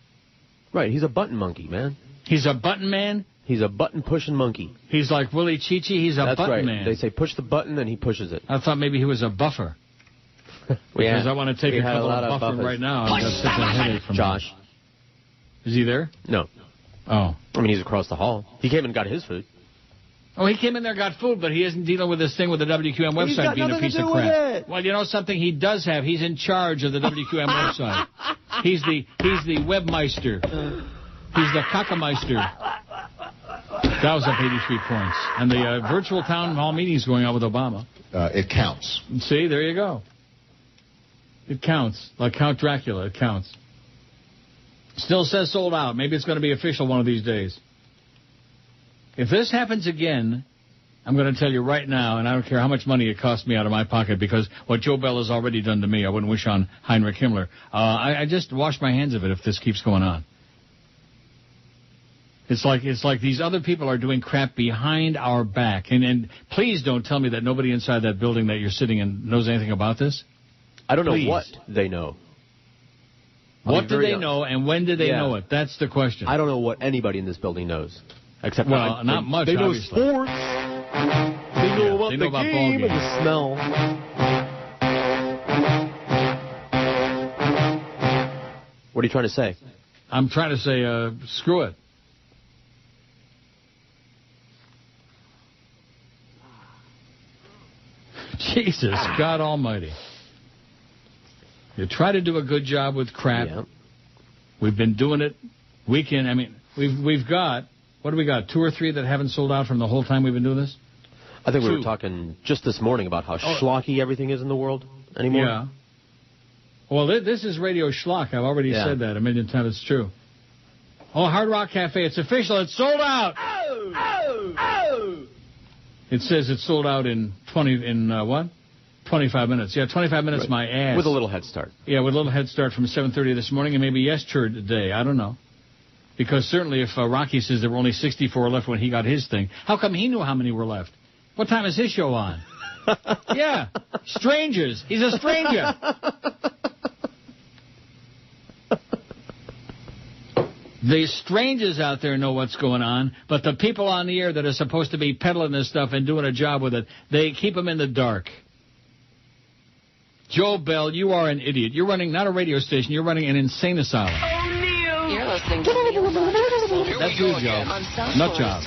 Right, he's a button monkey, man. He's a button man? He's a button-pushing monkey. He's like Willie Chi-Chi, he's a button man. They say push the button, and he pushes it. I thought maybe he was a buffer. Because I want to take a couple of buffering right now. I've got such a headache from Josh. Is he there? No. Oh. I mean, he's across the hall. He came and got his food. Oh, he came in there, got food, but he isn't dealing with this thing with the WQM website being a piece of crap. Well, you know something he does have? He's in charge of the WQM website. He's the webmeister. He's the cockameister. That was up 83 points. And the virtual town hall meeting's going on with Obama. It counts. See, there you go. It counts. Like Count Dracula, it counts. Still says sold out. Maybe it's going to be official one of these days. If this happens again, I'm going to tell you right now, and I don't care how much money it costs me out of my pocket, because what Joe Bell has already done to me, I wouldn't wish on Heinrich Himmler. I just wash my hands of it if this keeps going on. It's like these other people are doing crap behind our back. And please don't tell me that nobody inside that building that you're sitting in knows anything about this. I don't know what they know. What do they know, and when did they know it? That's the question. I don't know what anybody in this building knows. Except not much, they know obviously. Sports. They know about the game and the smell. What are you trying to say? I'm trying to say, screw it. Jesus, God Almighty. You try to do a good job with crap. Yeah. We've been doing it weekend. I mean, we've got, what do we got, 2 or 3 that haven't sold out from the whole time we've been doing this? I think we were talking just this morning about how schlocky everything is in the world anymore. Yeah. Well, this is Radio Schlock. I've already said that a million times. It's true. Oh, Hard Rock Cafe, it's official. It's sold out. Oh. It says it's sold out in 25 minutes. Yeah, 25 minutes, my ass. With a little head start. Yeah, with a little head start from 7:30 this morning and maybe yesterday. I don't know. Because certainly if Rocky says there were only 64 left when he got his thing, how come he knew how many were left? What time is his show on? Yeah, strangers. He's a stranger. The strangers out there know what's going on, but the people on the air that are supposed to be peddling this stuff and doing a job with it, they keep them in the dark. Joe Bell, you are an idiot. You're running not a radio station, you're running an insane asylum. You're listening to Neil. That's you, Joe. Nut job.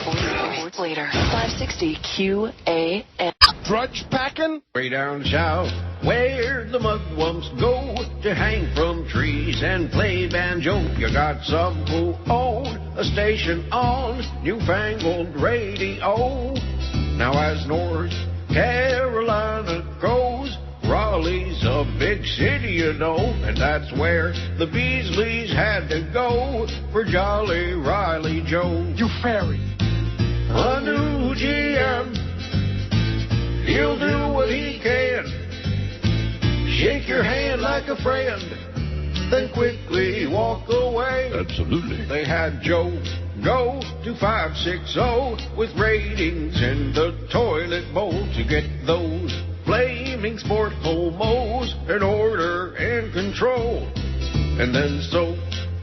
Later, 560 QAM. Drudge packing? Way down south, where the mugwumps go to hang from trees and play banjo. You got some who own a station on newfangled radio. Now as North Carolina goes, Raleigh's a big city, you know, and that's where the Beasleys had to go for Jolly Riley Joe. You fairy. A new GM, he'll do what he can. Shake your hand like a friend, then quickly walk away. Absolutely. They had Joe Go to 560 with ratings in the toilet bowl to get those flaming sport homos in order and control. And then so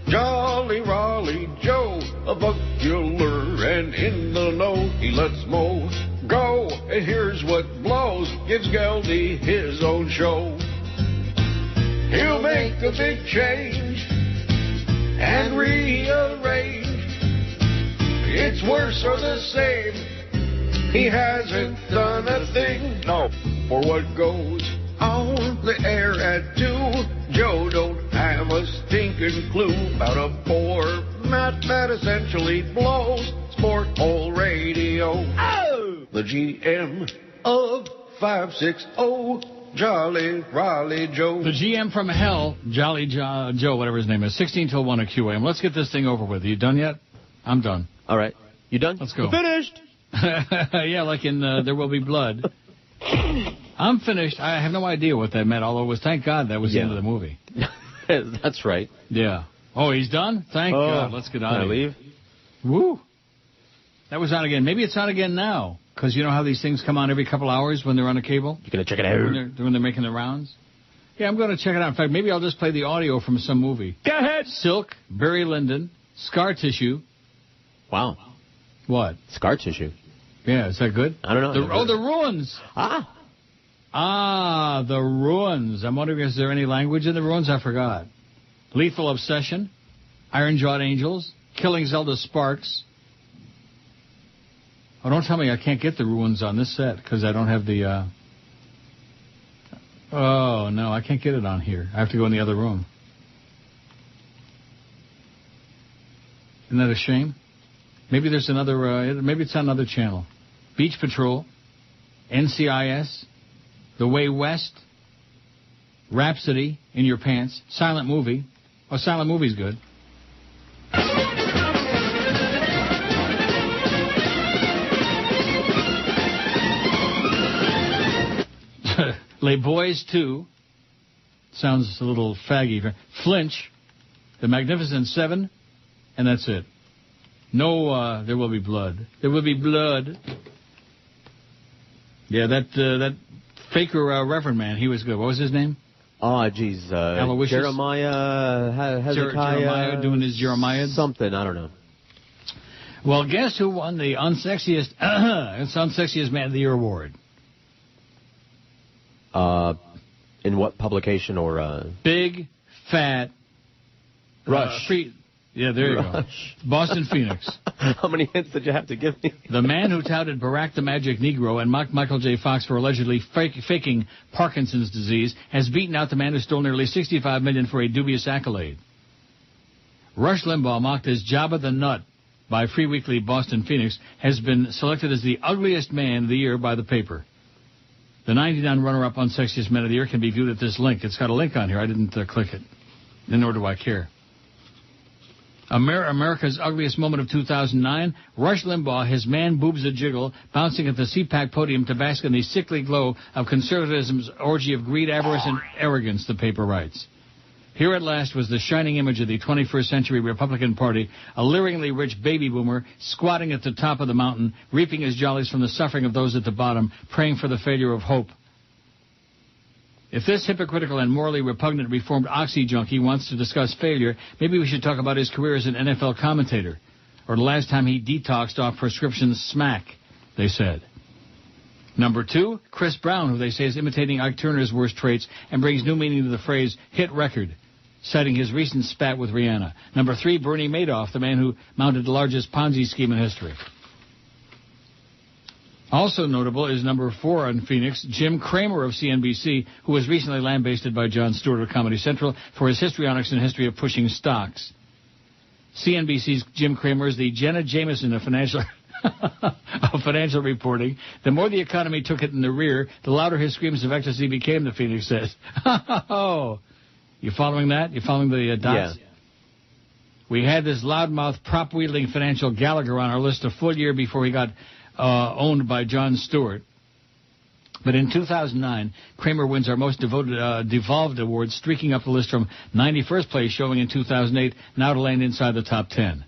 Jolly Raleigh Joe, a buckler and in the know, he lets Mo go. And here's what blows, gives Geldy his own show. He'll make a big change and rearrange. It's worse or the same. He hasn't done a thing. No, for what goes on the air at 2, Joe don't have a stinking clue about a format that essentially blows sport hole radio. Oh! The GM of 560. Jolly Raleigh Joe. The GM from hell, Jolly Joe, whatever his name is, 16 till 1 at QAM. Let's get this thing over with. Are you done yet? I'm done. All right. You done? Let's go. We're finished. Yeah, like in There Will Be Blood. I'm finished. I have no idea what that meant, although it was, thank God, that was the end of the movie. That's right. Yeah. Oh, he's done? Thank God. Let's get out of here. Leave? Woo. That was on again. Maybe it's on again now. Because you know how these things come on every couple hours when they're on a cable? You're going to check it out? When they're making the rounds? Yeah, I'm going to check it out. In fact, maybe I'll just play the audio from some movie. Go ahead. Silk, Barry Lyndon, Scar Tissue. Wow. What? Scar Tissue. Yeah, is that good? I don't know. The Ruins. The Ruins. I'm wondering, is there any language in the Ruins? I forgot. Lethal Obsession, Iron-Jawed Angels, Killing Zelda Sparks. Oh, don't tell me I can't get the Ruins on this set because I don't have the... Oh, no, I can't get it on here. I have to go in the other room. Isn't that a shame? Maybe there's another... maybe it's on another channel. Beach Patrol, NCIS, The Way West, Rhapsody, In Your Pants, Silent Movie. Oh, Silent Movie's good. Les Boys 2. Sounds a little faggy. Flinch. The Magnificent Seven. And that's it. No, There Will Be Blood. There Will Be Blood. Yeah, that faker Reverend man, he was good. What was his name? Oh, geez. Jeremiah Hezekiah. Jeremiah doing his Jeremiah. Something, I don't know. Well, guess who won the unsexiest man of the year award? In what publication or... Big, fat... Rush. Yeah, there you go. Boston Phoenix. How many hints did you have to give me? The man who touted Barack the Magic Negro and mocked Michael J. Fox for allegedly faking Parkinson's disease has beaten out the man who stole nearly $65 million for a dubious accolade. Rush Limbaugh, mocked as Jabba the Nut by Free Weekly Boston Phoenix, has been selected as the ugliest man of the year by the paper. The 99 runner-up on Sexiest Men of the Year can be viewed at this link. It's got a link on here. I didn't click it, nor do I care. America's ugliest moment of 2009, Rush Limbaugh, his man boobs a jiggle, bouncing at the CPAC podium to bask in the sickly glow of conservatism's orgy of greed, avarice, and arrogance, the paper writes. Here at last was the shining image of the 21st century Republican Party, a leeringly rich baby boomer squatting at the top of the mountain, reaping his jollies from the suffering of those at the bottom, praying for the failure of hope. If this hypocritical and morally repugnant reformed oxy junkie wants to discuss failure, maybe we should talk about his career as an NFL commentator, or the last time he detoxed off prescription smack, they said. Number 2, Chris Brown, who they say is imitating Ike Turner's worst traits and brings new meaning to the phrase hit record, citing his recent spat with Rihanna. Number 3, Bernie Madoff, the man who mounted the largest Ponzi scheme in history. Also notable is number 4 on Phoenix, Jim Cramer of CNBC, who was recently lambasted by Jon Stewart of Comedy Central for his histrionics and history of pushing stocks. CNBC's Jim Cramer is the Jenna Jameson of financial reporting. The more the economy took it in the rear, the louder his screams of ecstasy became, the Phoenix says. Oh, you following that? You following the dots? Yeah. We had this loudmouth, prop-wielding financial Gallagher on our list a full year before he got owned by Jon Stewart. But in 2009, Cramer wins our most devolved award, streaking up the list from 91st place, showing in 2008, now to land inside the top 10.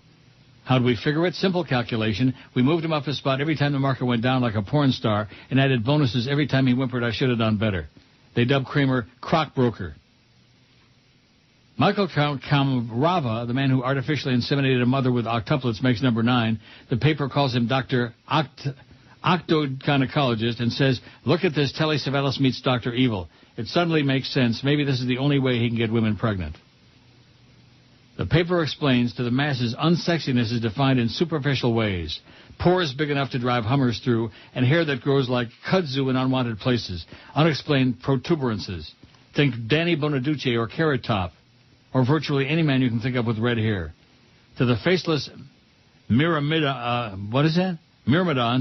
How do we figure it? Simple calculation. We moved him up a spot every time the market went down like a porn star and added bonuses every time he whimpered, I should have done better. They dubbed Kramer Croc Broker. Michael Kamarava, the man who artificially inseminated a mother with octuplets, makes number 9. The paper calls him Dr. Octogynecologist and says, look at this, Telly Savalas meets Dr. Evil. It suddenly makes sense. Maybe this is the only way he can get women pregnant. The paper explains to the masses unsexiness is defined in superficial ways. Pores big enough to drive Hummers through, and hair that grows like kudzu in unwanted places. Unexplained protuberances. Think Danny Bonaduce or Carrot Top, or virtually any man you can think of with red hair. To the faceless Myrmidons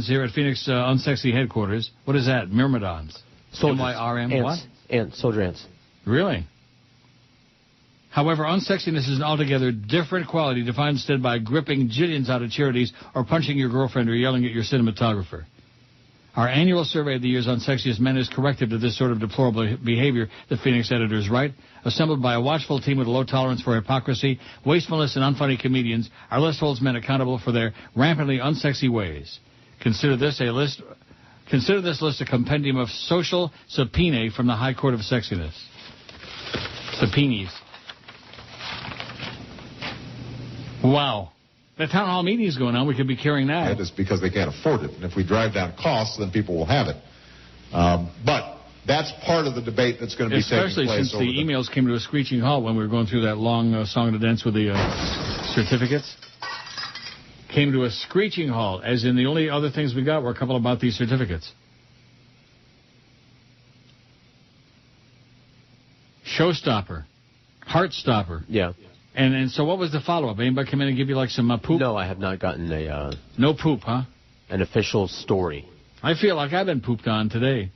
here at Phoenix Unsexy Headquarters. What is that? Myrmidons. M-Y-R-M, what? Ants, soldier ants. Really? However, unsexiness is an altogether different quality, defined instead by gripping jillions out of charities or punching your girlfriend or yelling at your cinematographer. Our annual survey of the year's unsexiest men is corrective to this sort of deplorable behavior, the Phoenix editors write. Assembled by a watchful team with a low tolerance for hypocrisy, wastefulness, and unfunny comedians, our list holds men accountable for their rampantly unsexy ways. Consider this list a compendium of social subpoenae from the High Court of Sexiness. Subpoenas. Wow. The town hall meeting is going on. We could be carrying that. It's because they can't afford it. And if we drive down costs, then people will have it. But that's part of the debate that's going to be taking place. Especially since the emails came to a screeching halt when we were going through that long song and dance with the certificates. Came to a screeching halt, as in the only other things we got were a couple about these certificates. Showstopper. Heartstopper. Yeah. And so what was the follow-up? Anybody come in and give you like some poop? No, I have not gotten a... no poop, huh? An official story. I feel like I've been pooped on today.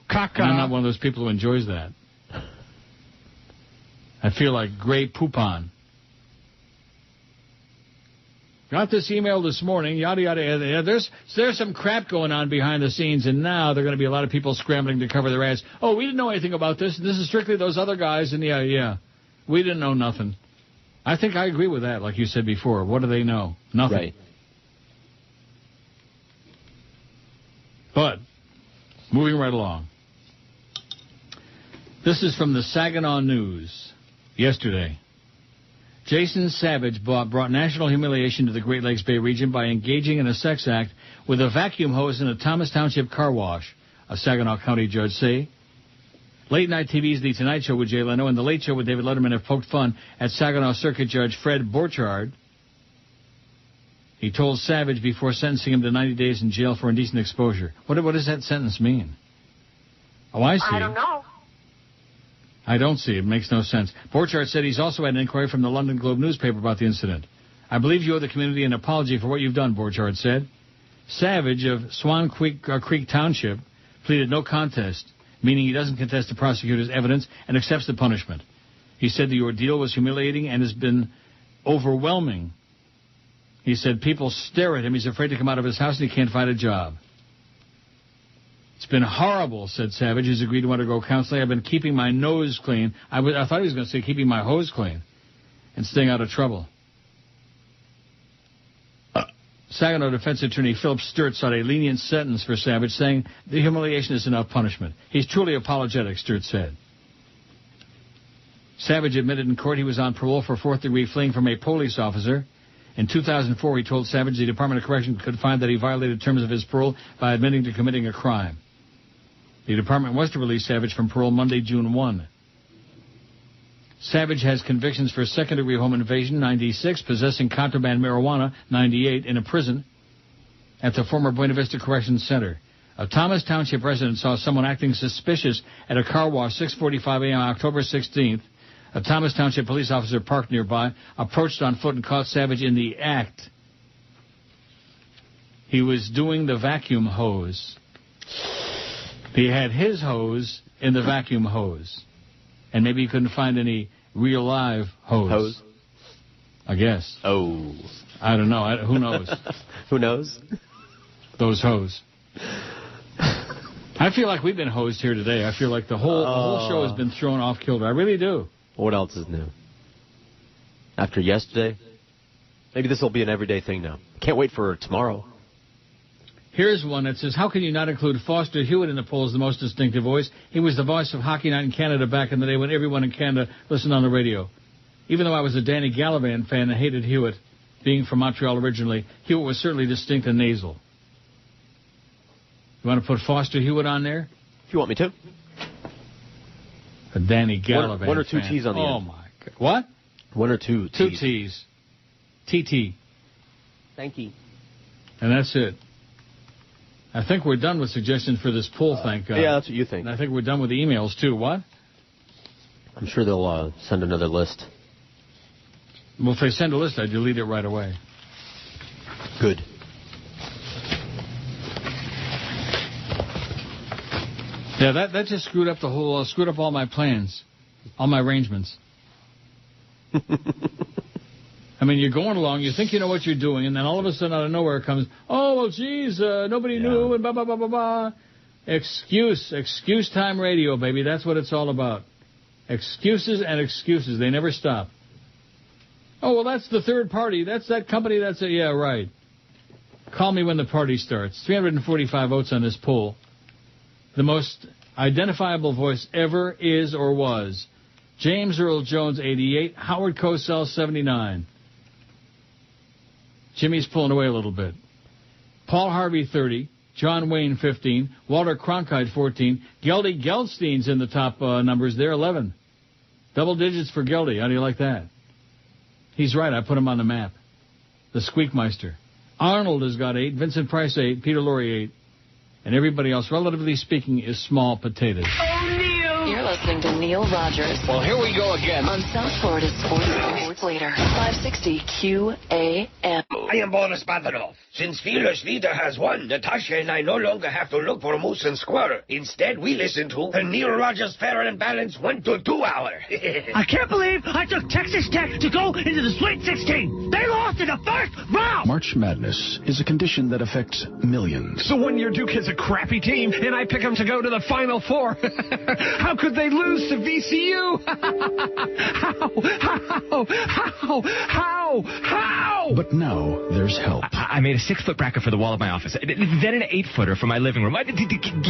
Caca. I'm not one of those people who enjoys that. I feel like great poop on. Got this email this morning, yada, yada, yada. There's some crap going on behind the scenes, and now there are going to be a lot of people scrambling to cover their ass. Oh, we didn't know anything about this. This is strictly those other guys, and yeah. We didn't know nothing. I think I agree with that, like you said before. What do they know? Nothing. Right. But, moving right along. This is from the Saginaw News yesterday. Jason Savage brought national humiliation to the Great Lakes Bay region by engaging in a sex act with a vacuum hose in a Thomas Township car wash, a Saginaw County judge say. Late Night TV's The Tonight Show with Jay Leno and The Late Show with David Letterman have poked fun at Saginaw Circuit Judge Fred Borchardt. He told Savage before sentencing him to 90 days in jail for indecent exposure. What does that sentence mean? Oh, I see. I don't know. I don't see. It makes no sense. Borchardt said he's also had an inquiry from the London Globe newspaper about the incident. I believe you owe the community an apology for what you've done, Borchardt said. Savage of Swan Creek Township pleaded no contest, meaning he doesn't contest the prosecutor's evidence and accepts the punishment. He said the ordeal was humiliating and has been overwhelming. He said people stare at him. He's afraid to come out of his house and he can't find a job. It's been horrible, said Savage, who's agreed to undergo counseling. I've been keeping my nose clean. I thought he was going to say keeping my hose clean and staying out of trouble. Saginaw defense attorney Philip Sturt sought a lenient sentence for Savage, saying the humiliation is enough punishment. He's truly apologetic, Sturt said. Savage admitted in court he was on parole for fourth-degree fleeing from a police officer. In 2004, he told Savage the Department of Corrections could find that he violated terms of his parole by admitting to committing a crime. The department was to release Savage from parole Monday, June 1. Savage has convictions for second-degree home invasion, 96, possessing contraband marijuana, 98, in a prison at the former Buena Vista Corrections Center. A Thomas Township resident saw someone acting suspicious at a car wash 6:45 a.m. October 16th. A Thomas Township police officer parked nearby, approached on foot and caught Savage in the act. He was doing the vacuum hose. He had his hose in the vacuum hose. And maybe he couldn't find any real live hose. I guess. Oh. I don't know. Who knows? Who knows? Those hoes. I feel like we've been hosed here today. I feel like the whole show has been thrown off kilter. I really do. What else is new? After yesterday? Maybe this will be an everyday thing now. Can't wait for tomorrow. Here's one that says, how can you not include Foster Hewitt in the poll as the most distinctive voice? He was the voice of Hockey Night in Canada back in the day when everyone in Canada listened on the radio. Even though I was a Danny Gallivan fan and hated Hewitt, being from Montreal originally, Hewitt was certainly distinct and nasal. You want to put Foster Hewitt on there? If you want me to. A Danny Gallivan One or two fan. T's on the end. Oh, my God. What? One or two T's. 2 T's. TT. Thank you. And that's it. I think we're done with suggestions for this poll, thank God. Yeah, that's what you think. And I think we're done with the emails, too. What? I'm sure they'll send another list. Well, if they send a list, I delete it right away. Good. Yeah, that just screwed up screwed up all my plans, all my arrangements. I mean, you're going along, you think you know what you're doing, and then all of a sudden out of nowhere comes, oh, well, geez, nobody knew, and blah, blah, blah, blah, blah. Excuse time radio, baby. That's what it's all about. Excuses and excuses. They never stop. Oh, well, that's the third party. That's that company. That's it. Yeah, right. Call me when the party starts. 345 votes on this poll. The most identifiable voice ever is or was James Earl Jones, 88, Howard Cosell, 79. Jimmy's pulling away a little bit. Paul Harvey, 30. John Wayne, 15. Walter Cronkite, 14. Geldy Geldstein's in the top numbers there, 11. Double digits for Geldy. How do you like that? He's right. I put him on the map. The Squeakmeister. Arnold has got 8. Vincent Price, 8. Peter Lorre, 8. And everybody else, relatively speaking, is small potatoes. You're listening to Neil Rogers. Well, here we go again. On South Florida's Sports Leader, 560 QAM. I am Boris Badenov. Since Fearless Leader has won, Natasha and I no longer have to look for a moose and squirrel. Instead, we listen to the Neil Rogers Fair and Balanced 1 to 2 hour. I can't believe I took Texas Tech to go into the Sweet 16. They lost in the first round. March Madness is a condition that affects millions. So when your Duke has a crappy team and I pick them to go to the Final Four, how could they lose to VCU? How? But now there's help. I made a 6-foot bracket for the wall of my office, then an 8-footer for my living room.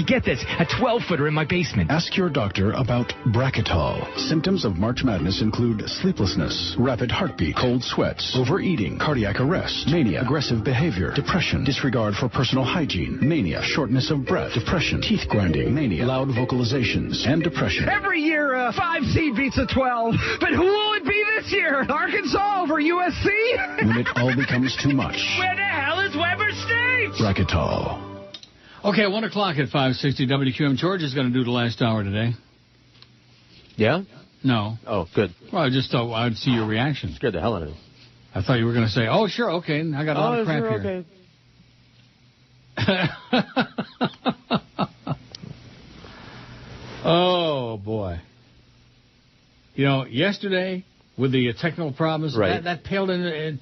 Get this, a 12-footer in my basement. Ask your doctor about Bracketal. Symptoms of March Madness include sleeplessness, rapid heartbeat, cold sweats, overeating, cardiac arrest, mania, aggressive behavior, depression, disregard for personal hygiene, mania, shortness of breath, depression, teeth grinding, mania, loud vocalizations, and depression. Every year, 5 seed beats a 12. But who will it be this year? Arkansas over USC? When it all becomes too much. Where the hell is Weber State? Bracketal. Okay, 1 o'clock at 560 WQM. George is going to do the last hour today. Yeah? No. Oh, good. Well, I just thought I'd see your reaction. Scared the hell out of me. I thought you were going to say, oh, sure, okay, I got a lot of crap sure, here. Okay. Oh, boy. You know, yesterday, with the technical problems, right. that paled in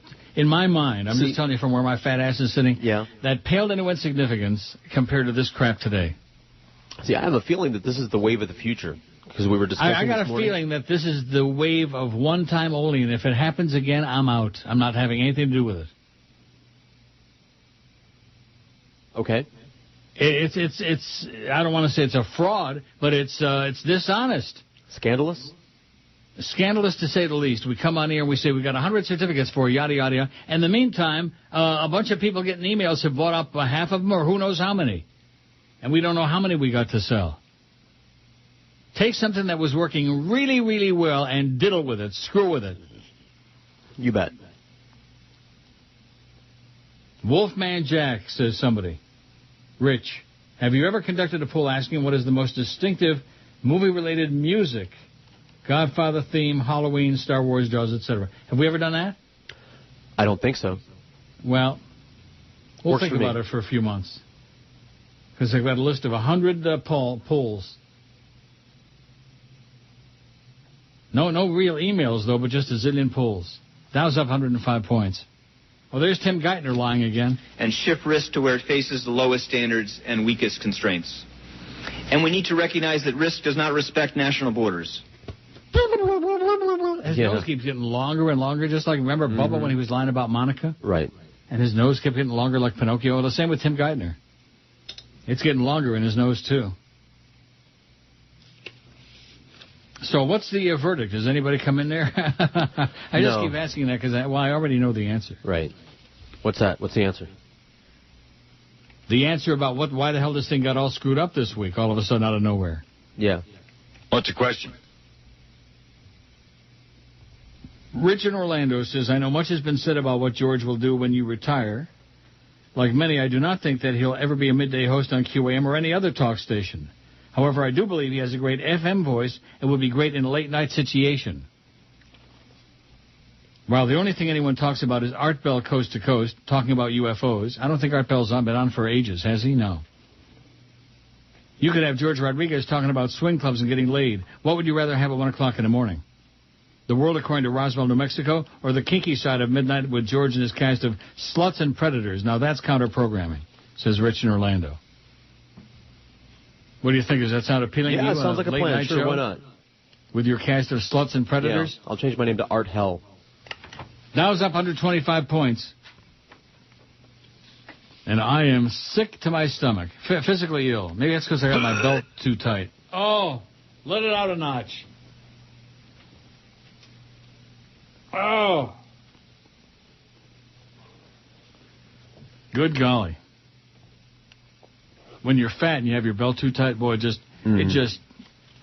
my mind. I'm just telling you from where my fat ass is sitting. Yeah. That paled into insignificance compared to this crap today. See, I have a feeling that this is the wave of the future. Because we were discussing I got a feeling that this is the wave of one time only, and if it happens again, I'm out. I'm not having anything to do with it. Okay. It's I don't want to say it's a fraud, but it's dishonest. Scandalous? Scandalous to say the least. We come on here and we say we got 100 certificates for yada, yada, yada. In the meantime, a bunch of people getting emails have bought up half of them or who knows how many. And we don't know how many we got to sell. Take something that was working really, really well and diddle with it. Screw with it. You bet. Wolfman Jack, says somebody. Rich, have you ever conducted a poll asking what is the most distinctive movie-related music? Godfather theme, Halloween, Star Wars, Jaws, etc. Have we ever done that? I don't think so. Well, we'll Works think for me. about it for a few months. Because I've got a list of 100 polls. No real emails, though, but just a zillion polls. Dow's up 105 points. Well, there's Tim Geithner lying again. And shift risk to where it faces the lowest standards and weakest constraints. And we need to recognize that risk does not respect national borders. his nose keeps getting longer and longer, just like, remember Bubba when he was lying about Monica? Right. And his nose kept getting longer like Pinocchio. The same with Tim Geithner. It's getting longer in his nose, too. So what's the verdict? Does anybody come in there? I just keep asking that because I already know the answer. Right. What's that? What's the answer? The answer about why the hell this thing got all screwed up this week, all of a sudden out of nowhere. Yeah. What's the question? Rich in Orlando says, I know much has been said about what George will do when you retire. Like many, I do not think that he'll ever be a midday host on QAM or any other talk station. However, I do believe he has a great FM voice and would be great in a late-night situation. While the only thing anyone talks about is Art Bell Coast to Coast, talking about UFOs. I don't think Art Bell's been on for ages, has he? No. You could have George Rodriguez talking about swing clubs and getting laid. What would you rather have at 1 o'clock in the morning? The World According to Roswell, New Mexico, or the kinky side of midnight with George and his cast of sluts and predators? Now that's counter-programming, says Rich in Orlando. What do you think? Does that sound appealing to you? Yeah, it sounds like a plan. Sure, why not? With your cast of sluts and predators? Yeah, I'll change my name to Art Hell. Dow's up 125 points. And I am sick to my stomach. Physically ill. Maybe that's because I got my belt too tight. Oh, let it out a notch. Oh. Good golly. When you're fat and you have your belt too tight, boy, it just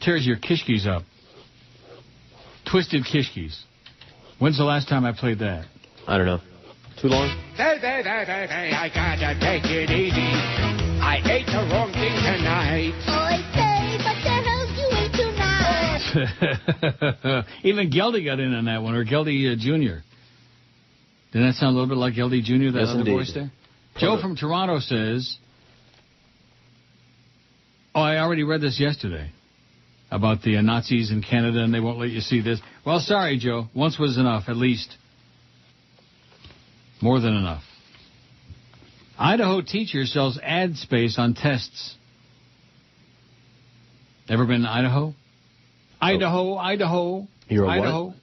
tears your kishkis up. Twisted kishkis. When's the last time I played that? I don't know. Too long? I gotta take it easy. I ate the wrong thing tonight. What the hell you ate tonight? Even Geldy got in on that one, or Geldy Jr. Didn't that sound a little bit like Geldy Jr., that other voice there? Joe from Toronto says, I already read this yesterday about the Nazis in Canada and they won't let you see this. Well, sorry, Joe. Once was enough, at least. More than enough. Idaho teacher sells ad space on tests. Ever been to Idaho? Idaho. You're Idaho.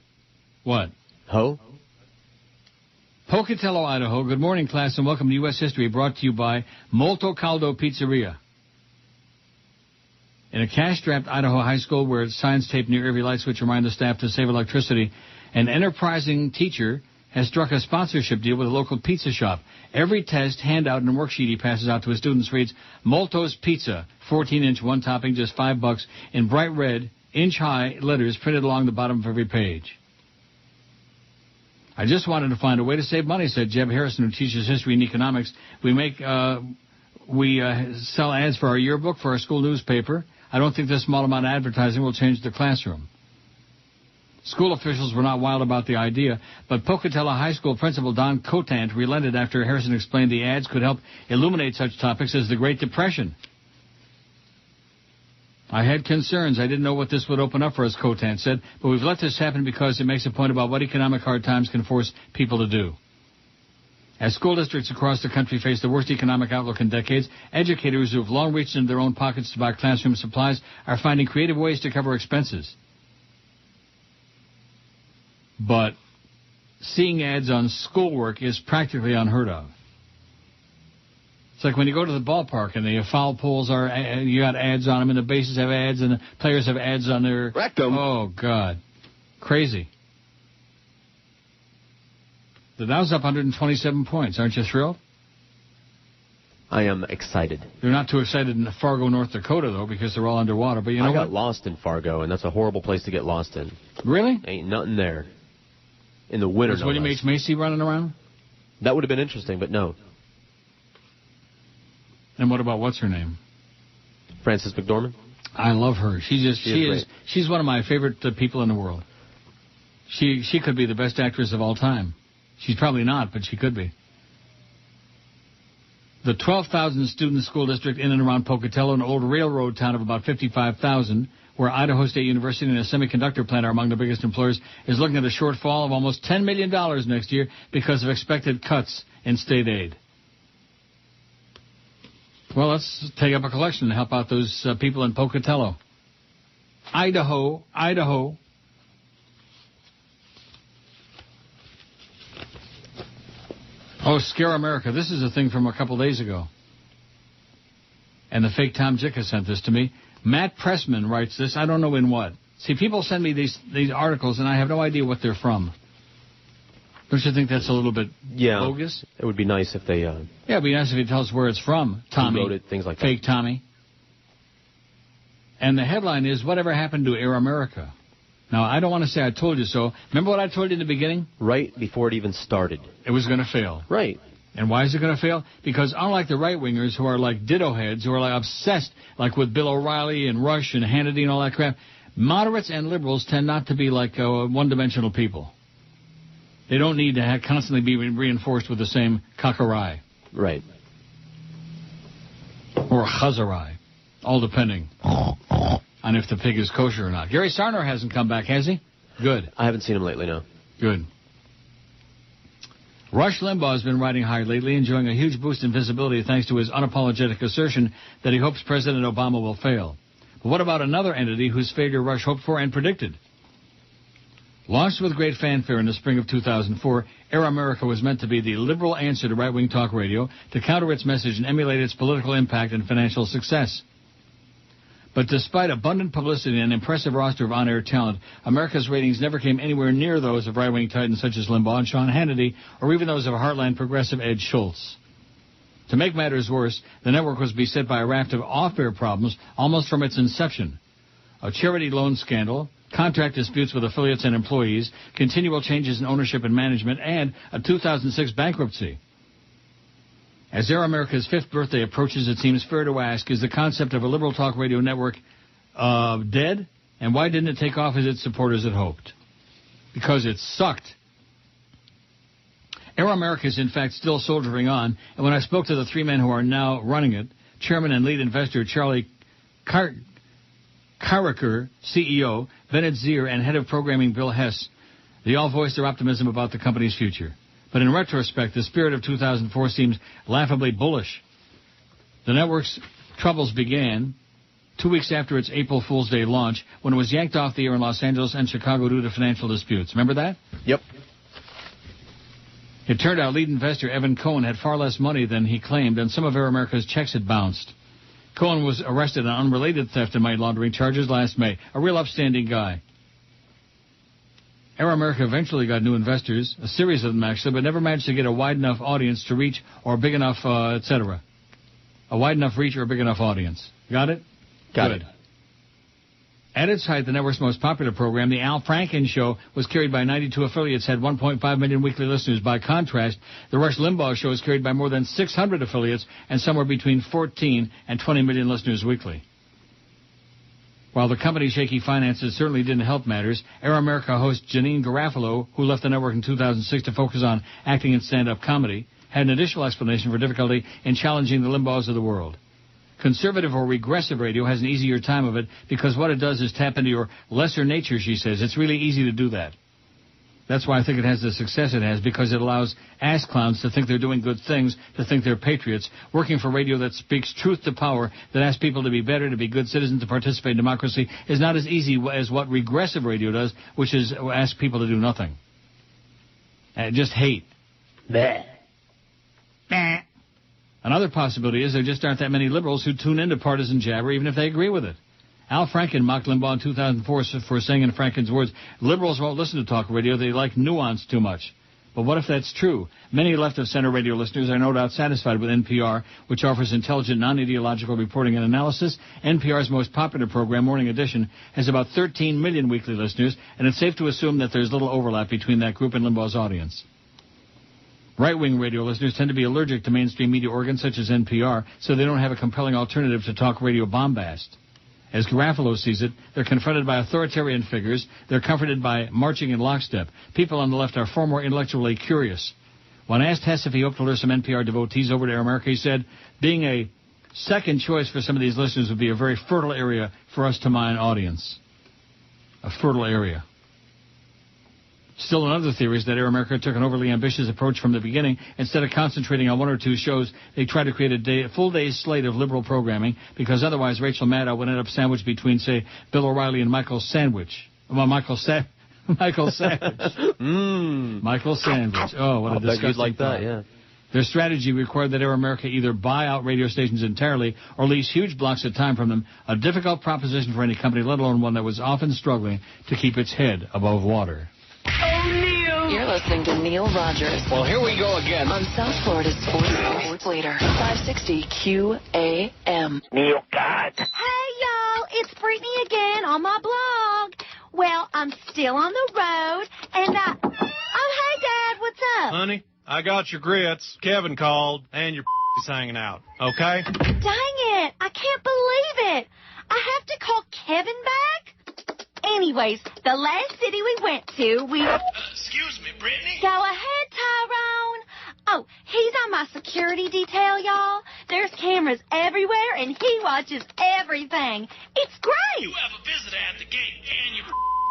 What? Ho? Pocatello, Idaho. Good morning, class, and welcome to U.S. History, brought to you by Molto Caldo Pizzeria. In a cash-strapped Idaho high school where signs taped near every light switch remind the staff to save electricity, an enterprising teacher has struck a sponsorship deal with a local pizza shop. Every test, handout, and worksheet he passes out to his students reads, Molto's Pizza, 14-inch, one topping, just $5, in bright red, inch-high letters printed along the bottom of every page. I just wanted to find a way to save money, said Jeb Harrison, who teaches history and economics. We sell ads for our yearbook, for our school newspaper. I don't think this small amount of advertising will change the classroom. School officials were not wild about the idea, but Pocatello High School Principal Don Cotant relented after Harrison explained the ads could help illuminate such topics as the Great Depression. I had concerns. I didn't know what this would open up for us, Cotant said, but we've let this happen because it makes a point about what economic hard times can force people to do. As school districts across the country face the worst economic outlook in decades, educators who have long reached into their own pockets to buy classroom supplies are finding creative ways to cover expenses. But seeing ads on schoolwork is practically unheard of. It's like when you go to the ballpark and the foul poles you got ads on them, and the bases have ads, and the players have ads on their rectum. Oh, God. Crazy. The Dow's up 127 points. Aren't you thrilled? I am excited. They're not too excited in Fargo, North Dakota, though, because they're all underwater. But you know I got lost in Fargo, and that's a horrible place to get lost in. Really? Ain't nothing there. In the winter, Was William H. Macy running around? That would have been interesting, but no. And what about what's her name? Frances McDormand. I love her. She's one of my favorite people in the world. She could be the best actress of all time. She's probably not, but she could be. The 12,000-student school district in and around Pocatello, an old railroad town of about 55,000, where Idaho State University and a semiconductor plant are among the biggest employers, is looking at a shortfall of almost $10 million next year because of expected cuts in state aid. Well, let's take up a collection and help out those people in Pocatello. Idaho. Oh, Scare America. This is a thing from a couple days ago. And the fake Tom Jicka sent this to me. Matt Pressman writes this. I don't know in what. See, people send me these articles, and I have no idea what they're from. Don't you think that's a little bit bogus? It would be nice if they... Yeah, it would be nice if he tells us where it's from. Tommy. Wrote it, things like fake Tommy. And the headline is, Whatever Happened to Air America? Now, I don't want to say I told you so. Remember what I told you in the beginning? Right before it even started. It was going to fail. Right. And why is it going to fail? Because unlike the right-wingers who are like ditto heads, who are like obsessed, like with Bill O'Reilly and Rush and Hannity and all that crap, moderates and liberals tend not to be like one-dimensional people. They don't need to constantly be reinforced with the same cockerai. Right. Or chazarai. All depending on if the pig is kosher or not. Gary Sarner hasn't come back, has he? Good. I haven't seen him lately, no. Good. Rush Limbaugh has been riding high lately, enjoying a huge boost in visibility thanks to his unapologetic assertion that he hopes President Obama will fail. But what about another entity whose failure Rush hoped for and predicted? Launched with great fanfare in the spring of 2004, Air America was meant to be the liberal answer to right-wing talk radio to counter its message and emulate its political impact and financial success. But despite abundant publicity and an impressive roster of on-air talent, America's ratings never came anywhere near those of right-wing titans such as Limbaugh and Sean Hannity, or even those of Heartland progressive Ed Schultz. To make matters worse, the network was beset by a raft of off-air problems almost from its inception. A charity loan scandal, contract disputes with affiliates and employees, continual changes in ownership and management, and a 2006 bankruptcy. As Air America's 5th birthday approaches, it seems fair to ask, is the concept of a liberal talk radio network dead? And why didn't it take off as its supporters had hoped? Because it sucked. Air America is, in fact, still soldiering on, and when I spoke to the three men who are now running it, chairman and lead investor Charlie Carricker, CEO, Bennett Zier, and head of programming Bill Hess, they all voiced their optimism about the company's future. But in retrospect, the spirit of 2004 seems laughably bullish. The network's troubles began 2 weeks after its April Fool's Day launch, when it was yanked off the air in Los Angeles and Chicago due to financial disputes. Remember that? Yep. It turned out lead investor Evan Cohen had far less money than he claimed, and some of Air America's checks had bounced. Cohen was arrested on unrelated theft and money laundering charges last May. A real upstanding guy. Air America eventually got new investors, a series of them actually, but never managed to get a wide enough audience to reach or big enough, etc. A wide enough reach or a big enough audience. Got it? Got it. At its height, the network's most popular program, The Al Franken Show, was carried by 92 affiliates, had 1.5 million weekly listeners. By contrast, The Rush Limbaugh Show is carried by more than 600 affiliates and somewhere between 14 and 20 million listeners weekly. While the company's shaky finances certainly didn't help matters, Air America host Janine Garofalo, who left the network in 2006 to focus on acting and stand-up comedy, had an additional explanation for difficulty in challenging the Limbaughs of the world. Conservative or regressive radio has an easier time of it because what it does is tap into your lesser nature, she says. It's really easy to do that. That's why I think it has the success it has, because it allows ass clowns to think they're doing good things, to think they're patriots, working for radio that speaks truth to power, that asks people to be better, to be good citizens, to participate in democracy, is not as easy as what regressive radio does, which is ask people to do nothing. Just hate. Bleh. Bleh. Another possibility is there just aren't that many liberals who tune into partisan jabber, even if they agree with it. Al Franken mocked Limbaugh in 2004 for saying, in Franken's words, liberals won't listen to talk radio, they like nuance too much. But what if that's true? Many left-of-center radio listeners are no doubt satisfied with NPR, which offers intelligent, non-ideological reporting and analysis. NPR's most popular program, Morning Edition, has about 13 million weekly listeners, and it's safe to assume that there's little overlap between that group and Limbaugh's audience. Right-wing radio listeners tend to be allergic to mainstream media organs such as NPR, so they don't have a compelling alternative to talk radio bombast. As Garofalo sees it, they're confronted by authoritarian figures. They're comforted by marching in lockstep. People on the left are far more intellectually curious. When asked Hess if he hoped to lure some NPR devotees over to Air America, he said, being a second choice for some of these listeners would be a very fertile area for us to mine audience. A fertile area. Still another theory is that Air America took an overly ambitious approach from the beginning. Instead of concentrating on one or two shows, they tried to create a full day's slate of liberal programming, because otherwise Rachel Maddow would end up sandwiched between, say, Bill O'Reilly and Michael Sandwich. Well, Michael Sandwich. Michael Sandwich. Oh, what a disgusting you'd like thought. that, yeah. Their strategy required that Air America either buy out radio stations entirely or lease huge blocks at a time from them, a difficult proposition for any company, let alone one that was often struggling to keep its head above water. You're listening to Neil Rogers. Well, here we go again. On South Florida's Sports Leader, 560 QAM. Neil God. Hey, y'all, it's Brittany again on my blog. Well, I'm still on the road, and oh, hey, Dad, what's up? Honey, I got your grits. Kevin called, and your is hanging out. Okay? Dang it, I can't believe it. I have to call Kevin back? Anyways, the last city we went to, excuse me, Brittany? Go ahead, Tyrone. Oh, he's on my security detail, y'all. There's cameras everywhere, and he watches everything. It's great. You have a visitor at the gate, and you're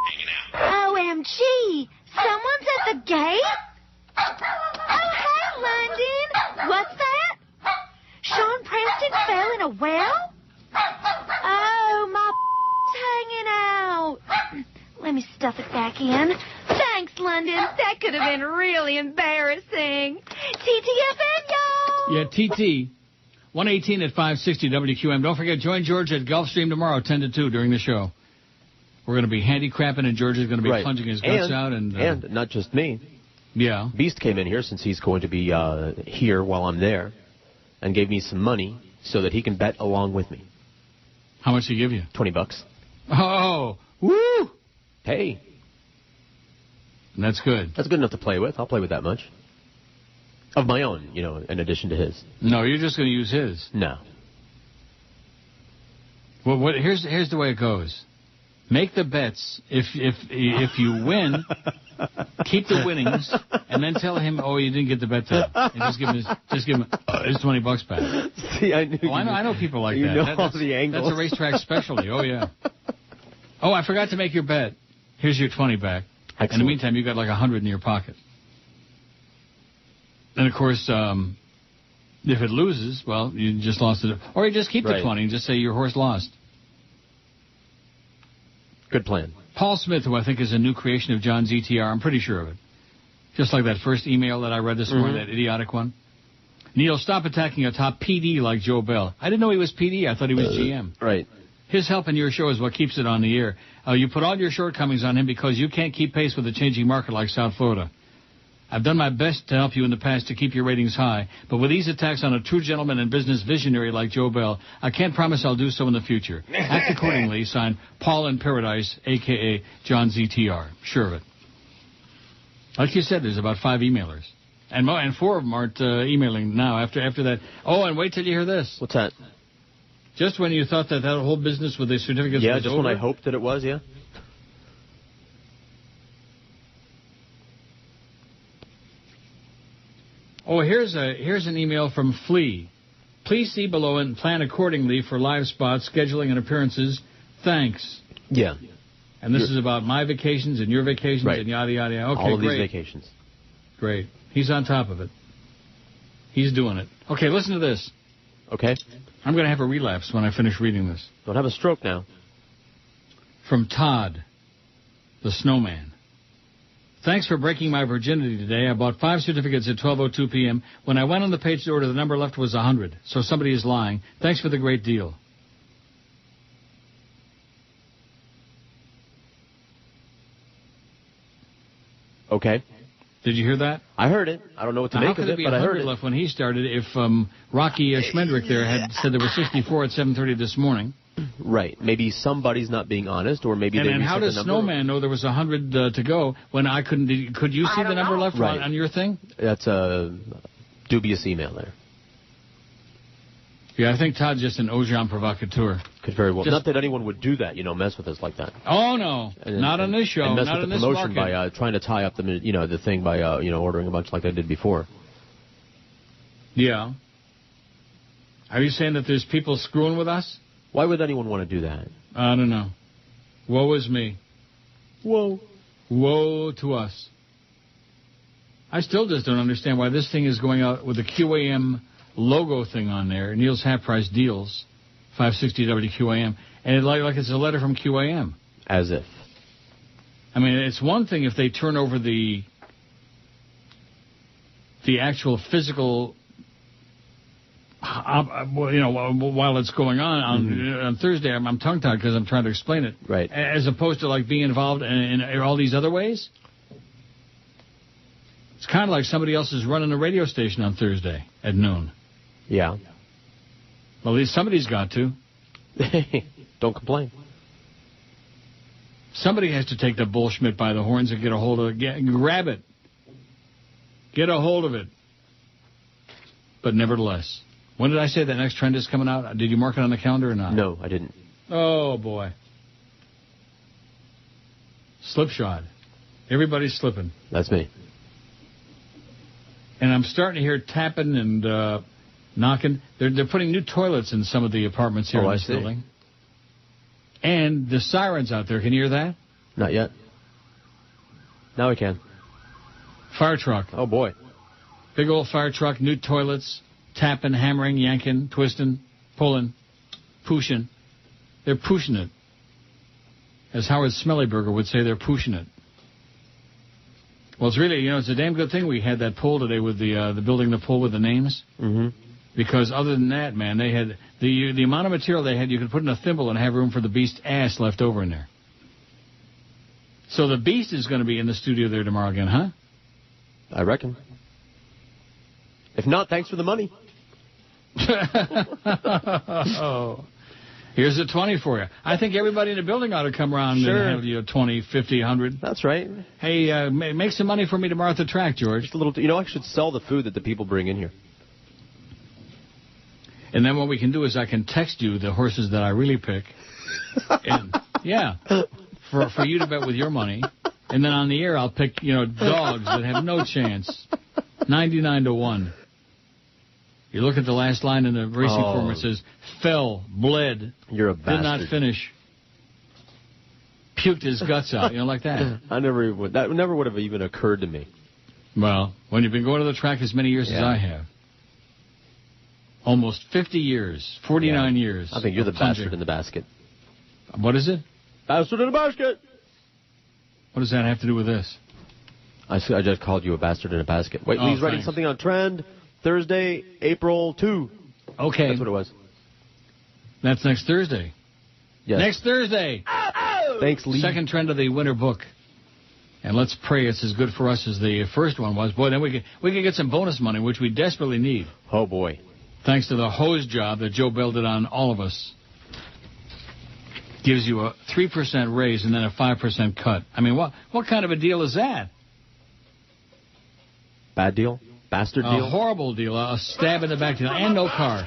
hanging out. OMG, someone's at the gate? Oh, hey, London. What's that? Sean Preston fell in a well? Oh, my hanging out. Let me stuff it back in. Thanks, London. That could have been really embarrassing. TTFN, y'all. Yeah, TT. 118 at 560 WQM. Don't forget, join George at Gulfstream tomorrow, 10 to 2 during the show. We're going to be handicapping, and George is going to be plunging his guts out. And not just me. Yeah. Beast came in here since he's going to be here while I'm there and gave me some money so that he can bet along with me. How much did he give you? $20. Oh, woo! Hey. That's good. That's good enough to play with. I'll play with that much. Of my own, in addition to his. No, you're just going to use his. No. Well, here's the way it goes. Make the bets. If you win, keep the winnings, and then tell him, oh, you didn't get the bet today. And just give him his $20 back. See, I knew. Oh, I know people like that. You know all the angles. That's a racetrack specialty. Oh yeah. Oh, I forgot to make your bet. Here's your 20 back. Excellent. In the meantime, you got like 100 in your pocket. And of course, if it loses, well, you just lost it. Or you just keep the 20 and just say your horse lost. Good plan. Paul Smith, who I think is a new creation of John's ETR, I'm pretty sure of it. Just like that first email that I read this morning, that idiotic one. Neil, stop attacking a top PD like Joe Bell. I didn't know he was PD. I thought he was GM. Right. His help in your show is what keeps it on the air. You put all your shortcomings on him because you can't keep pace with a changing market like South Florida. I've done my best to help you in the past to keep your ratings high, but with these attacks on a true gentleman and business visionary like Joe Bell, I can't promise I'll do so in the future. Act accordingly, signed Paul in Paradise, a.k.a. John ZTR. Sure of it. Like you said, there's about 5 emailers. And 4 of them aren't emailing now after that. Oh, and wait till you hear this. What's that? Just when you thought that whole business with the certificates was just over, when I hoped that it was, yeah. Oh, here's an email from Flea. Please see below and plan accordingly for live spots, scheduling, and appearances. Thanks. Yeah. And this is about my vacations and your vacations and yada, yada, yada. Okay, all of great. these vacations. Great. He's on top of it. He's doing it. Okay, listen to this. Okay. I'm going to have a relapse when I finish reading this. Don't have a stroke now. From Todd, the snowman. Thanks for breaking my virginity today. I bought 5 certificates at 12:02 p.m. When I went on the page to order, the number left was 100. So somebody is lying. Thanks for the great deal. Okay. Did you hear that? I heard it. I don't know what to make of it, but I heard it. Left when he started if Rocky Schmendrick there had said there were 64 at 7:30 this morning. Right. Maybe somebody's not being honest, or maybe they and how does Snowman know there was 100 to go when I couldn't? Could you see the number left on your thing? That's a dubious email there. Yeah, I think Todd's just an agent provocateur. Could very well. Not that anyone would do that, mess with us like that. Oh no, not on this show. And mess not with on the this promotion market. by trying to tie up the thing by ordering a bunch like they did before. Yeah. Are you saying that there's people screwing with us? Why would anyone want to do that? I don't know. Woe is me. Whoa. Woe to us. I still just don't understand why this thing is going out with the QAM logo thing on there. Neil's Half Price Deals, 560 WQAM. And it like it's a letter from QAM. As if. I mean, it's one thing if they turn over the the actual physical, while it's going on Thursday, I'm tongue-tied because I'm trying to explain it. Right. As opposed to like being involved in all these other ways. It's kind of like somebody else is running a radio station on Thursday at noon. Yeah. Well, at least somebody's got to. Don't complain. Somebody has to take the bullshit by the horns and get a hold of it. Grab it. Get a hold of it. But nevertheless, when did I say that next trend is coming out? Did you mark it on the calendar or not? No, I didn't. Oh, boy. Slipshod. Everybody's slipping. That's me. And I'm starting to hear tapping and knocking. They're putting new toilets in some of the apartments here in this building. And the sirens out there. Can you hear that? Not yet. Now we can. Fire truck. Oh, boy. Big old fire truck, new toilets, tapping, hammering, yanking, twisting, pulling, pushing. They're pushing it. As Howard Smellyburger would say, they're pushing it. Well, it's really, it's a damn good thing we had that poll today with the building the poll with the names. Mm-hmm. Because other than that, man, they had the amount of material they had, you could put in a thimble and have room for the beast's ass left over in there. So the beast is going to be in the studio there tomorrow again, huh? I reckon. If not, thanks for the money. Oh. Here's a 20 for you. I think everybody in the building ought to come around and have you 20, 50, 100. That's right. Hey, make some money for me tomorrow at the track, George. Just a little. I should sell the food that the people bring in here. And then what we can do is I can text you the horses that I really pick. And, yeah, for you to bet with your money. And then on the air I'll pick, dogs that have no chance. 99-1. You look at the last line in the racing form, it says, fell, bled, you're a bastard. Did not finish, puked his guts out, like that. That never would have even occurred to me. Well, when you've been going to the track as many years as I have, almost 50 years, 49 years. I think you're the bastard in the basket. What is it? Bastard in the basket. What does that have to do with this? I just called you a bastard in a basket. Wait, he's writing something on Trend. Thursday, April 2. Okay. That's what it was. That's next Thursday. Yes. Next Thursday. Thanks, Lee. Second trend of the winter book. And let's pray it's as good for us as the first one was. Boy, then we could get some bonus money, which we desperately need. Oh, boy. Thanks to the hose job that Joe Bell did on all of us. Gives you a 3% raise and then a 5% cut. I mean, what kind of a deal is that? Bad deal? Bastard deal? A horrible deal. A stab in the back deal. And no car.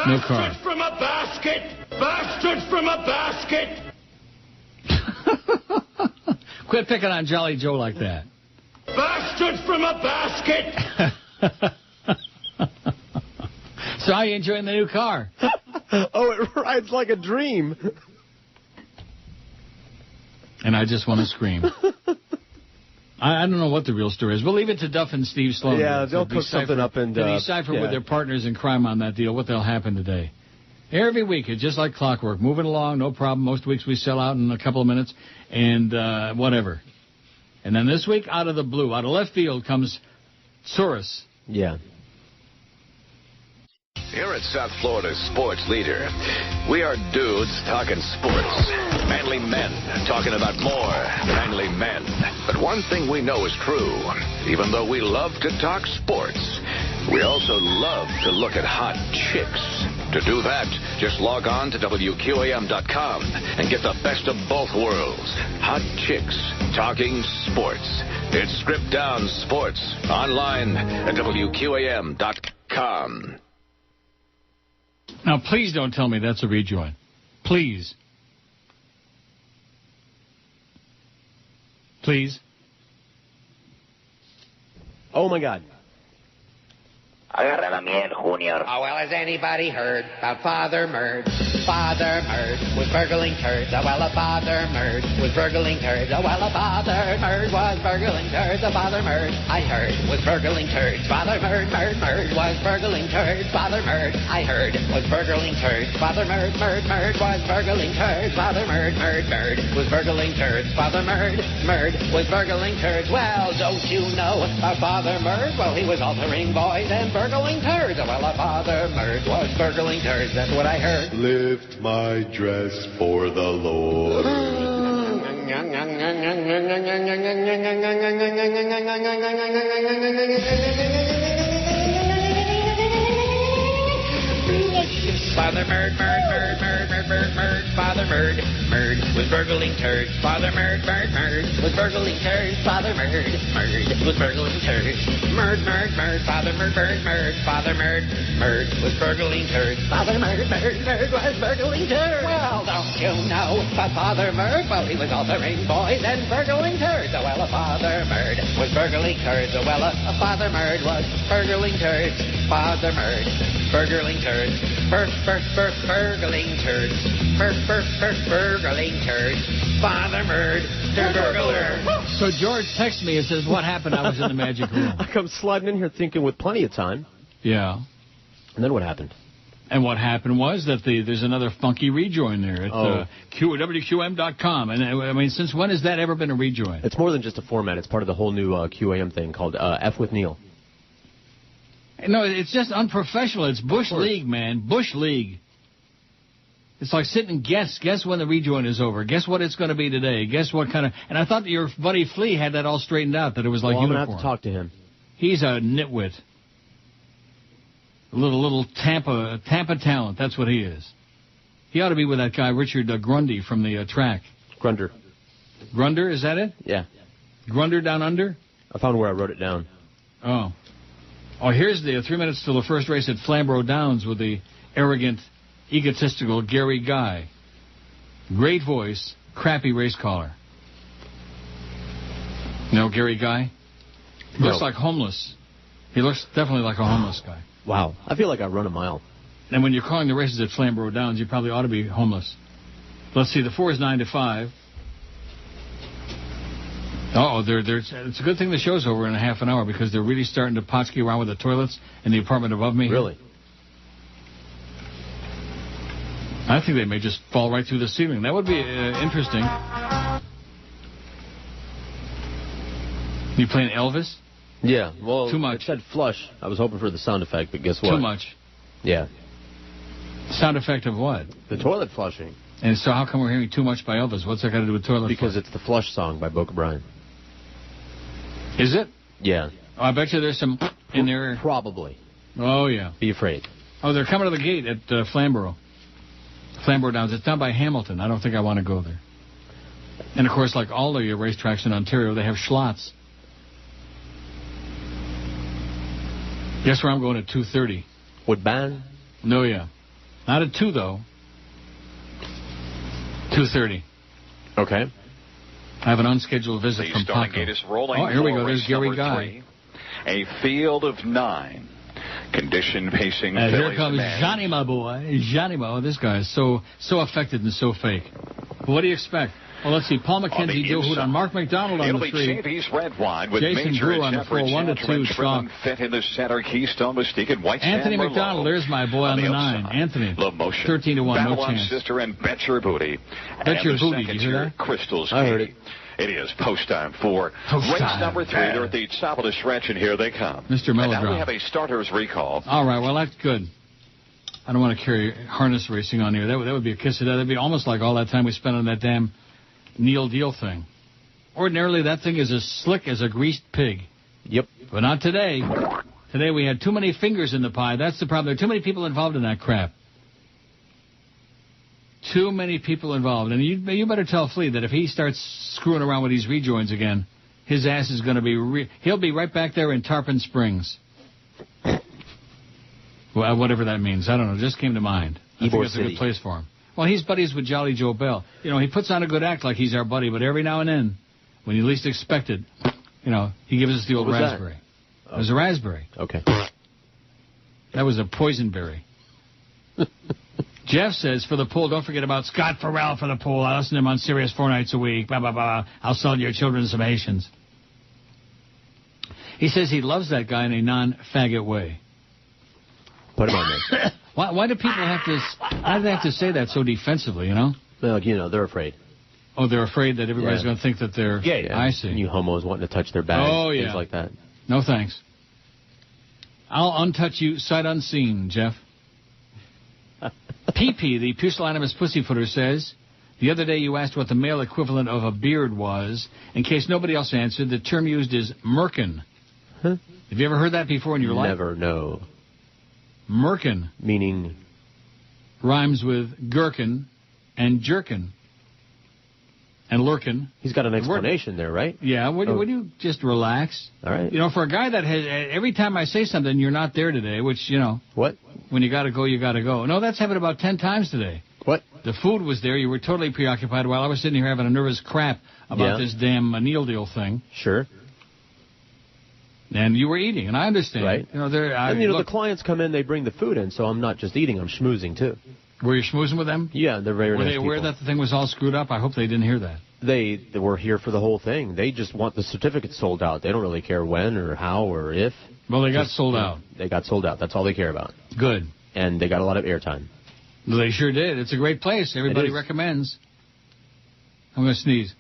No car. Bastards from a basket! Bastards from a basket! Quit picking on Jolly Joe like that. Bastards from a basket! So how are you enjoying the new car? It rides like a dream. And I just want to scream. I don't know what the real story is. We'll leave it to Duff and Steve Sloan. Yeah, they'll cook something up and decipher with their partners in crime on that deal what they'll happen today. Every week, it's just like clockwork. Moving along, no problem. Most weeks we sell out in a couple of minutes and whatever. And then this week, out of the blue, out of left field comes Saurus. Yeah. Here at South Florida's sports leader, we are dudes talking sports. Manly men talking about more manly men. But one thing we know is true. Even though we love to talk sports, we also love to look at hot chicks. To do that, just log on to WQAM.com and get the best of both worlds. Hot chicks talking sports. It's Script Down Sports online at WQAM.com. Now, please don't tell me that's a rejoin. Please. Please. Oh, my God. Agarra la miel, Junior. Oh, well, has anybody heard about Father Merge? father Merd was burgling turds. Oh, well, a father Merd was burgling turds. Oh, well, a father Merd was burgling turds. A father Merd, I heard, was burgling turds. Father Merd was burgling turds. Father Merd, I heard, was burgling turds. Father Merd was burgling turds. Father Merd was burgling turds. Father Merd was burgling turds. Well, don't you know our Father Merd? Well, he was altering boys and burgling turds. Oh, well, our Father Merd was burgling turds. That's what I heard. Lift my dress for the Lord. Father Merd was burgling turds. Father Merd was burgling turds. Father Merd was burgling turds. Father Merd was burgling turds. Father Merd was burgling turds. Well, don't you know Father Merd? Well, he was altering boys and burgling turds. Oh, well, Father Merd was burgling turds. Oh, well, Father Merd was burgling turds. Father Merd burgling turds. Burgling turds. Burgling turds. Father Merd, the burglar. So George texts me and says, what happened? I was in the magic room. I come sliding in here thinking with plenty of time. Yeah. And then what happened? And what happened was that there's another funky rejoin there at WQM.com. And I mean, since when has that ever been a rejoin? It's more than just a format. It's part of the whole new QAM thing called F with Neil. No, it's just unprofessional. It's Bush League, man. Bush League. It's like sit and guess. Guess when the rejoin is over. Guess what it's going to be today. Guess what kind of... And I thought that your buddy Flea had that all straightened out, that it was like uniform. I'm going to have to talk to him. He's a nitwit. A little Tampa talent. That's what he is. He ought to be with that guy, Richard Grundy, from the track. Grunder, is that it? Yeah. Grunder down under? I found where I wrote it down. Oh, here's the 3 minutes till the first race at Flamborough Downs with the arrogant, egotistical Gary Guy. Great voice, crappy race caller. No, Gary Guy? Looks like homeless. He looks definitely like a homeless guy. Wow. I feel like I run a mile. And when you're calling the races at Flamborough Downs, you probably ought to be homeless. Let's see, the 4 is 9 to 5. It's a good thing the show's over in a half an hour because they're really starting to potski around with the toilets in the apartment above me. Really? I think they may just fall right through the ceiling. That would be interesting. You playing Elvis? Yeah, well, too much. It said flush. I was hoping for the sound effect, but guess what? Too much. Yeah. Sound effect of what? The toilet flushing. And so how come we're hearing too much by Elvis? What's that got to do with toilet Because flush? it's the Flush song by Boca Brian. Is it? Yeah. Oh, I bet you there's some in there. Probably. Oh, yeah. Be afraid. Oh, they're coming to the gate at Flamborough. Flamborough Downs. It's down by Hamilton. I don't think I want to go there. And, of course, like all the racetracks in Ontario, they have schlots. Guess where I'm going at 2:30? Woodbine? No, yeah. Not at 2, though. 2:30. Okay. I have an unscheduled visit from Paco. Starting gate is rolling. Oh, here we go. There's Race Gary number Guy. 3. A field of 9. Condition pacing. Here comes Johnny, my boy. Johnny, oh, this guy is so affected and so fake. What do you expect? Well, let's see. Paul McKenzie, Joe Hood on Mark McDonald on the 3. It'll be Shady's red wine with Jason Major Brew on the 4, 1-2 stock. Fit in the center, Keystone Mystique and White Anthony McDonald, there's my boy on the 9. Anthony, 13 to 1, no chance. Sister and Bet Your Booty. Bet Your Booty, did you hear that? Crystal's I heard it. It is post time for race number 3. They're at the top of the stretch, and here they come. Mr. And Melodrama. now we have a starter's recall. All right, well, that's good. I don't want to carry harness racing on here. That would be a kiss of death. That would be almost like all that time we spent on that damn Neil Deal thing. Ordinarily, that thing is as slick as a greased pig. Yep. But not today. Today we had too many fingers in the pie. That's the problem. There are too many people involved in that crap. Too many people involved. And you better tell Flea that if he starts screwing around with these rejoins again, his ass is going to be... he'll be right back there in Tarpon Springs. Well, whatever that means. I don't know. It just came to mind. I think it's a good place for him. Well, he's buddies with Jolly Joe Bell. You know, he puts on a good act like he's our buddy, but every now and then, when you least expect it, you know, he gives us the old raspberry. It was a raspberry. Okay. That was a poison berry. Jeff says, for the pool, don't forget about Scott Farrell for the pool. I listen to him on Sirius 4 nights a week. Blah, blah, blah. I'll sell your children some Haitians. He says he loves that guy in a non-faggot way. Put him on there. Why do people have to... Why do they have to say that so defensively, you know? Well, you know, they're afraid. Oh, they're afraid that everybody's going to think that they're gay. Yeah. I see. You homos wanting to touch their bags, things like that. No thanks. I'll untouch you sight unseen, Jeff. PP, the pusillanimous pussyfooter, says, the other day you asked what the male equivalent of a beard was. In case nobody else answered, the term used is merkin. Huh? Have you ever heard that before in your life? Never, no. Merkin. Meaning? Rhymes with gherkin and jerkin. And lurkin. He's got an explanation there, right? Yeah, would you just relax? All right. You know, for a guy that has, every time I say something, you're not there today, which, you know. What? When you got to go, you got to go. No, that's happened about 10 times today. What? The food was there. You were totally preoccupied while I was sitting here having a nervous crap about this damn Neil deal thing. Sure. And you were eating, and I understand. Right. You know, the clients come in, they bring the food in, so I'm not just eating, I'm schmoozing, too. Were you schmoozing with them? Yeah, they're very nice Were they aware people. that the thing was all screwed up? I hope they didn't hear that. They were here for the whole thing. They just want the certificates sold out. They don't really care when or how or if. Well, they got sold out. They got sold out. That's all they care about. Good. And they got a lot of airtime. Well, they sure did. It's a great place. Everybody recommends. I'm going to sneeze.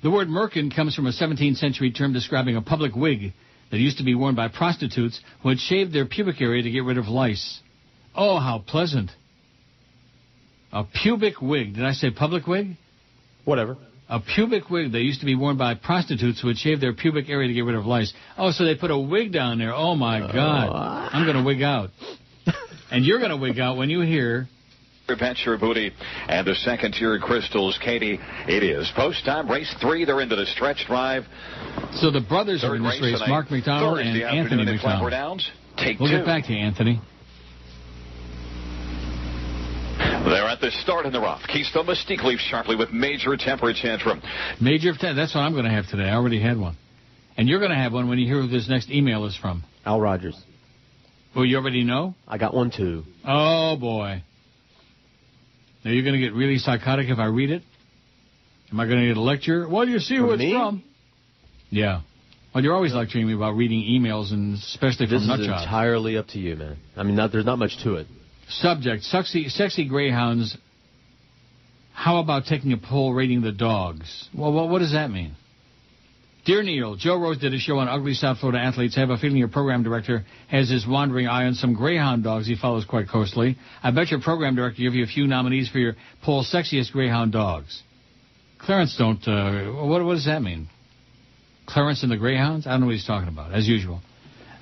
The word merkin comes from a 17th century term describing a public wig that used to be worn by prostitutes who had shaved their pubic area to get rid of lice. Oh, how pleasant. A pubic wig. Did I say public wig? Whatever. A pubic wig that used to be worn by prostitutes who would shave their pubic area to get rid of lice. Oh, so they put a wig down there. Oh, my God. I'm going to wig out. And you're going to wig out when you hear... Pat your booty and the second-tier crystals, Katie. It is post-time race 3. They're into the stretch drive. So the brothers are in this race, Mark McDonald and Anthony McDonald. Downs. Take we'll two. Get back to you, Anthony. They're at the start in the rough. Keystone Mystique leaves sharply with major temper tantrum. That's what I'm going to have today. I already had one. And you're going to have one when you hear who this next email is from. Al Rogers. Oh, you already know? I got one, too. Oh, boy. Now, you're going to get really psychotic if I read it? Am I going to get a lecture? Well, you see who it's from. Yeah. Well, you're always lecturing me about reading emails, and especially from nutjobs. This is entirely up to you, man. I mean, there's not much to it. Subject, sexy greyhounds. How about taking a poll rating the dogs? Well, what does that mean? Dear Neil, Joe Rose did a show on ugly South Florida athletes. I have a feeling your program director has his wandering eye on some greyhound dogs he follows quite closely. I bet your program director give you a few nominees for your poll sexiest greyhound dogs. Clarence what does that mean? Clarence and the Greyhounds? I don't know what he's talking about, as usual.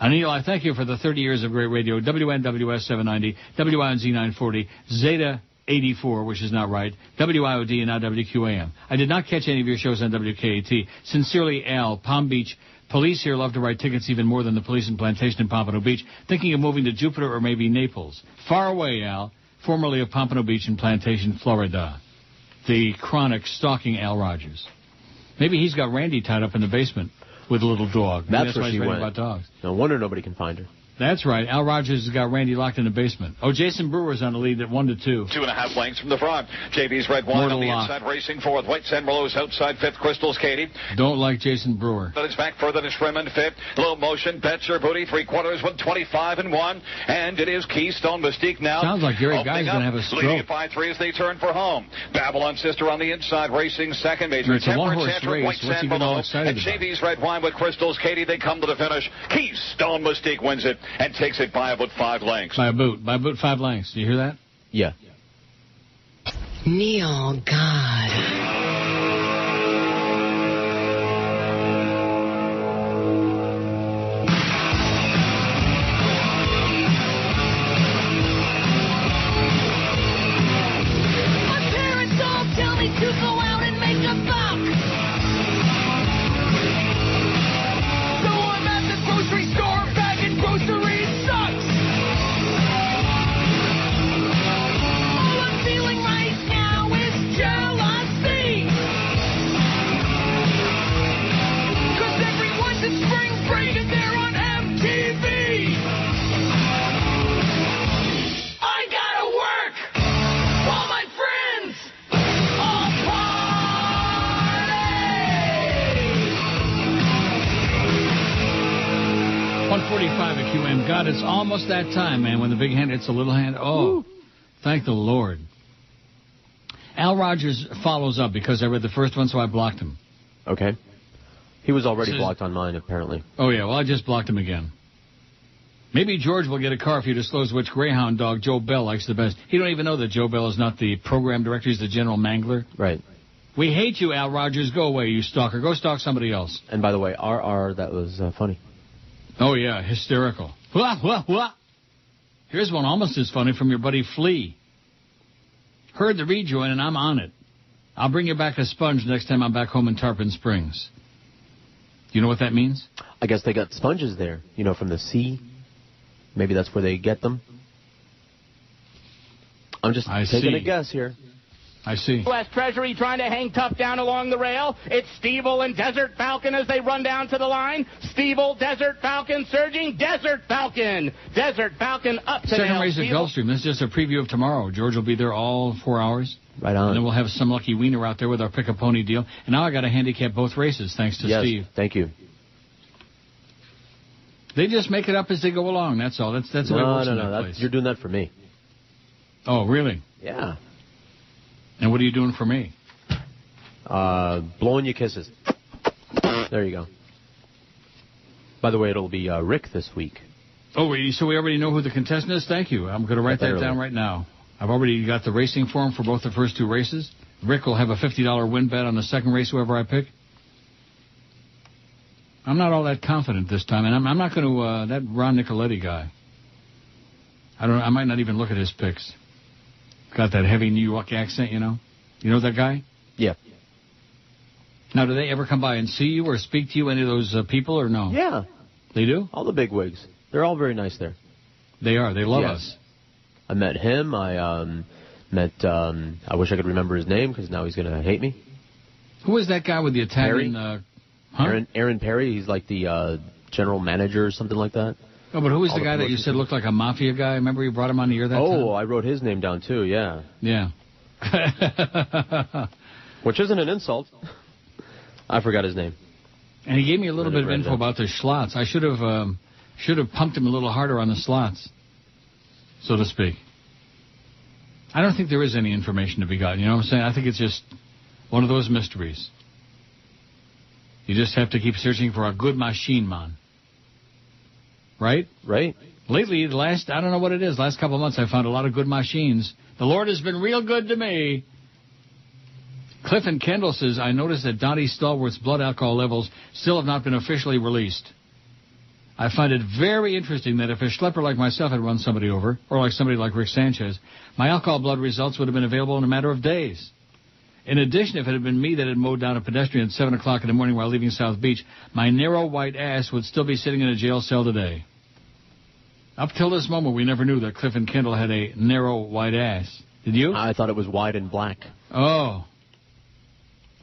Neil, I thank you for the 30 years of great radio. WNWS 790, WINZ 940, Zeta 84, which is not right, WIOD and now WQAM. I did not catch any of your shows on WKAT. Sincerely, Al, Palm Beach. Police here love to write tickets even more than the police in Plantation and Pompano Beach. Thinking of moving to Jupiter or maybe Naples. Far away, Al, formerly of Pompano Beach and Plantation, Florida. The chronic stalking Al Rogers. Maybe he's got Randy tied up in the basement with a little dog. Maybe That's where why she he's writing went. about dogs. No wonder nobody can find her. That's right. Al Rogers has got Randy locked in the basement. Oh, Jason Brewer's on the lead at 1-2. 2.5 lengths from the front. JB's red wine on the inside, racing fourth. White San Merlot's outside fifth. Crystals, Katie. Don't like Jason Brewer. But it's back further to Shrim in fifth. Low motion, bet your booty, 3/4 with 25-1. And it is Keystone Mystique now. Sounds like Gary Guy's going to have a stroke. Leading by 3 as they turn for home. Babylon Sister on the inside, racing second. Major it's a one-horse race. White What's he San all Merlot. excited And about? JB's red wine with Crystals, Katie. They come to the finish. Keystone Mystique wins it and takes it by about 5 lengths. By a boot 5 lengths. Do you hear that? Yeah. Neil God. 6:35 at QM. God, it's almost that time, man, when the big hand hits the little hand. Oh, thank the Lord. Al Rogers follows up because I read the first one, so I blocked him. Okay. He was already blocked on mine, apparently. Oh, yeah, well, I just blocked him again. Maybe George will get a car if you disclose which greyhound dog Joe Bell likes the best. He don't even know that Joe Bell is not the program director. He's the general mangler. Right. We hate you, Al Rogers. Go away, you stalker. Go stalk somebody else. And by the way, that was funny. Oh, yeah, hysterical. Wah, wah, wah. Here's one almost as funny from your buddy Flea. Heard the rejoin, and I'm on it. I'll bring you back a sponge next time I'm back home in Tarpon Springs. Do you know what that means? I guess they got sponges there, from the sea. Maybe that's where they get them. I'm just taking a guess here. I see. U.S. Treasury trying to hang tough down along the rail. It's Stevel and Desert Falcon as they run down to the line. Stevel, Desert Falcon surging. Desert Falcon. Desert Falcon up to Second race at Gulfstream. This is just a preview of tomorrow. George will be there all 4 hours. Right on. And then we'll have some lucky wiener out there with our pick-a-pony deal. And now I got to handicap both races, thanks to Steve. Thank you. They just make it up as they go along. That's all. That's the way it works in that place. You're doing that for me. Oh, really? Yeah. And what are you doing for me? Blowing you kisses. There you go. By the way, it'll be Rick this week. Oh, so we already know who the contestant is? Thank you. I'm going to write that down right now. I've already got the racing form for both the first two races. Rick will have a $50 win bet on the second race, whoever I pick. I'm not all that confident this time, and I'm not going to, that Ron Nicoletti guy. I might not even look at his picks. Got that heavy New York accent, You know that guy? Yeah. Now, do they ever come by and see you or speak to you, any of those people, or no? Yeah. They do? All the bigwigs. They're all very nice there. They are. They love us. I met him. I met, I wish I could remember his name because now he's going to hate me. Who is that guy with the Italian... Aaron Perry. He's like the general manager or something like that. Oh, but who was the guy that you said looked like a mafia guy? Remember you brought him on the air that time? Oh, I wrote his name down too, yeah. Yeah. Which isn't an insult. I forgot his name. And he gave me a little bit of info about the slots. I should have pumped him a little harder on the slots, so to speak. I don't think there is any information to be gotten, you know what I'm saying? I think it's just one of those mysteries. You just have to keep searching for a good machine, man. Right? Right. Lately, I don't know what it is, last couple of months I found a lot of good machines. The Lord has been real good to me. Cliff and Kendall says, I noticed that Dottie Stallworth's blood alcohol levels still have not been officially released. I find it very interesting that if a schlepper like myself had run somebody over, or like somebody like Rick Sanchez, my alcohol blood results would have been available in a matter of days. In addition, if it had been me that had mowed down a pedestrian at 7 o'clock in the morning while leaving South Beach, my narrow white ass would still be sitting in a jail cell today. Up till this moment, we never knew that Cliff and Kendall had a narrow white ass. Did you? I thought it was wide and black. Oh.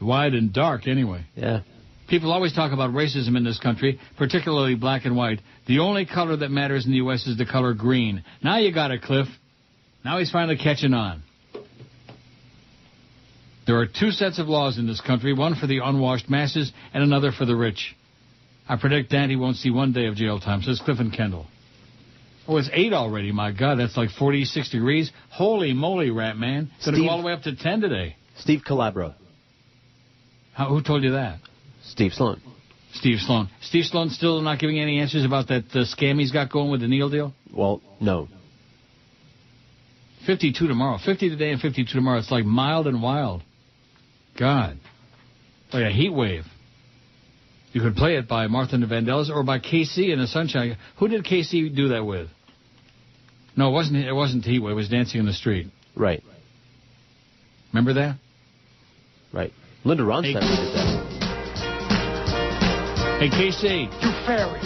Wide and dark, anyway. Yeah. People always talk about racism in this country, particularly black and white. The only color that matters in the U.S. is the color green. Now you got it, Cliff. Now he's finally catching on. There are two sets of laws in this country, one for the unwashed masses and another for the rich. I predict Danny won't see 1 day of jail time, says Cliff and Kendall. Oh, it's 8 already. My God, that's like 46 degrees. Holy moly, rat man. It's going to go all the way up to 10 today. Steve Calabro. Who told you that? Steve Sloan. Steve Sloan. Steve Sloan still not giving any answers about that scam he's got going with the Neil deal? Well, no. 52 tomorrow. 50 today and 52 tomorrow. It's like mild and wild. God. Like a heat wave. You could play it by Martha and the Vandellas or by KC in the Sunshine. Who did KC do that with? No, it wasn't Heat Wave. It was Dancing in the Street. Right. Remember that? Right. Linda Ronstadt did that. Hey, KC. You fairy.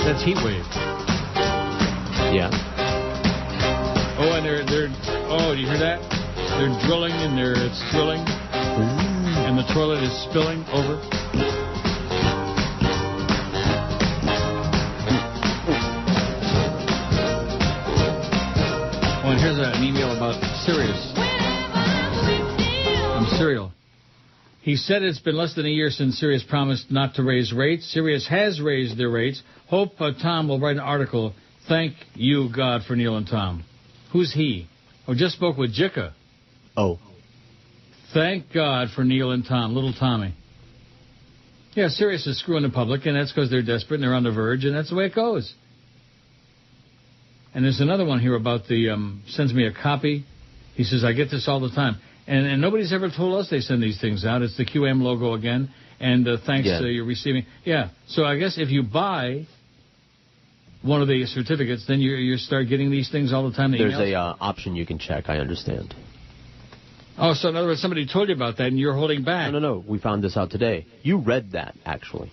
That's Heat Wave. Yeah. Oh, and they're do you hear that? They're drilling and it's drilling. And the toilet is spilling over. Oh, and here's an email about Sirius. From Serial. He said it's been less than a year since Sirius promised not to raise rates. Sirius has raised their rates. Hope Tom will write an article. Thank you, God, for Neil and Tom. Who's he? Oh, just spoke with Jicka. Oh. Thank God for Neil and Tom, little Tommy. Yeah, Sirius is screwing the public, and that's because they're desperate and they're on the verge, and that's the way it goes. And there's another one here about the, sends me a copy. He says, I get this all the time. And nobody's ever told us they send these things out. It's the QM logo again. And thanks, you're receiving. Yeah, so I guess if you buy one of the certificates, then you start getting these things all the time. There's a option you can check, I understand. Oh, so in other words, somebody told you about that and you're holding back. No. We found this out today. You read that, actually.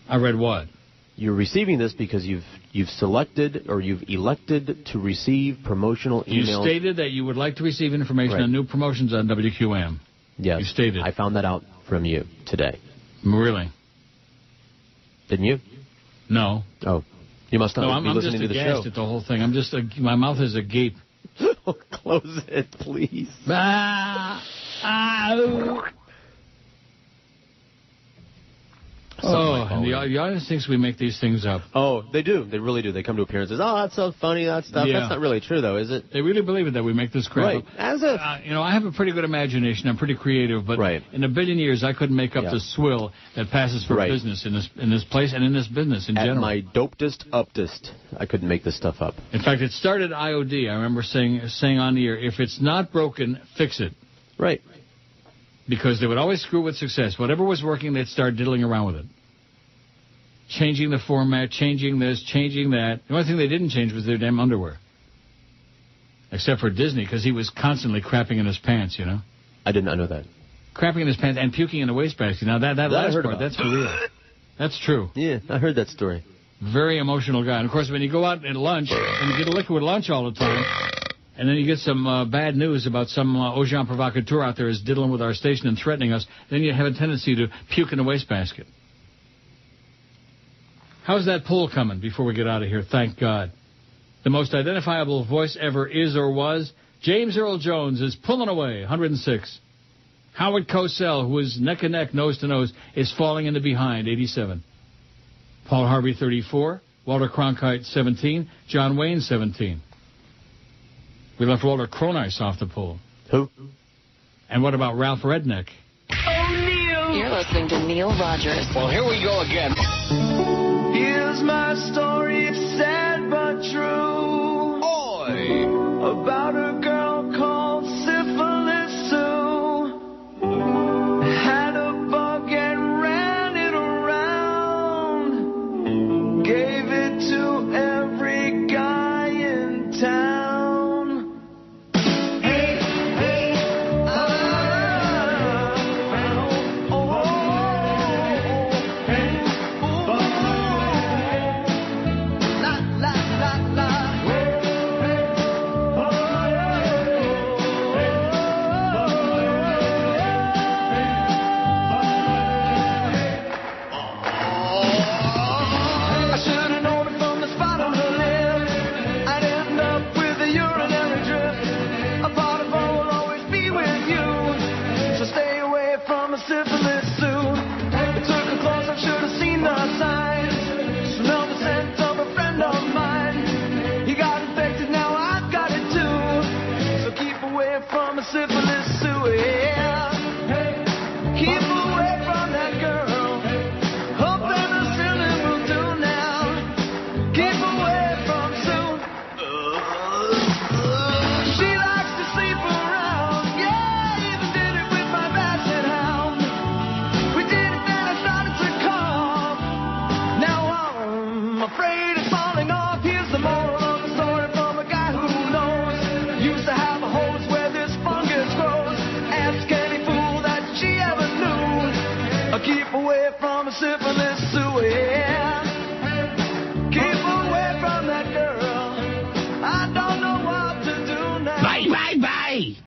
I read what? You're receiving this because you've selected or you've elected to receive promotional emails. You stated that you would like to receive information on new promotions on WQM. Yes. You stated. I found that out from you today. Really? Didn't you? No. Oh. You must not be listening to the show. I'm just aghast at the whole thing. I'm just, my mouth is agape. Close it, please. And the audience thinks we make these things up. Oh, they do. They really do. They come to appearances. Oh, that's so funny, that stuff. Yeah. That's not really true, though, is it? They really believe it, that we make this crap right. up. As if. I have a pretty good imagination. I'm pretty creative, but in a billion years, I couldn't make up the swill that passes for business in this place and in this business in general. At my dopedest uptest, I couldn't make this stuff up. In fact, it started IOD. I remember saying on the air, if it's not broken, fix it. Right. Because they would always screw with success. Whatever was working, they'd start diddling around with it. Changing the format, changing this, changing that. The only thing they didn't change was their damn underwear. Except for Disney, because he was constantly crapping in his pants, you know. I did not know that. Crapping in his pants and puking in the wastebasket. Now, that last part, that's for real. That's true. Yeah, I heard that story. Very emotional guy. And, of course, when you go out at lunch and you get a liquid lunch all the time, and then you get some bad news about some agent provocateur out there is diddling with our station and threatening us, then you have a tendency to puke in the wastebasket. How's that poll coming before we get out of here? Thank God. The most identifiable voice ever is or was. James Earl Jones is pulling away, 106. Howard Cosell, who is neck and neck, nose to nose, is falling in the behind, 87. Paul Harvey, 34. Walter Cronkite, 17. John Wayne, 17. We left Walter Cronice off the poll. Who? And what about Ralph Redneck? Oh, Neil! You're listening to Neil Rogers. Well, here we go again. Here's my story, it's sad but true. Oi! About a girl called Syphilis Sue. Had a bug and ran it around. Gave it to every guy in town. Syphilis Sue, yeah. Keep away from that girl. Hope that the ceiling will do now. Keep away from Sue. She likes to sleep around. Yeah, even did it with my basset hound. We did it, then I started to cough. Now I'm afraid it's falling off. Here's the moral of the story from a guy who knows. Used to have a hose where this fungus grows. Ask any fool that she ever knew. Keep away from a syphilis Sue, yeah.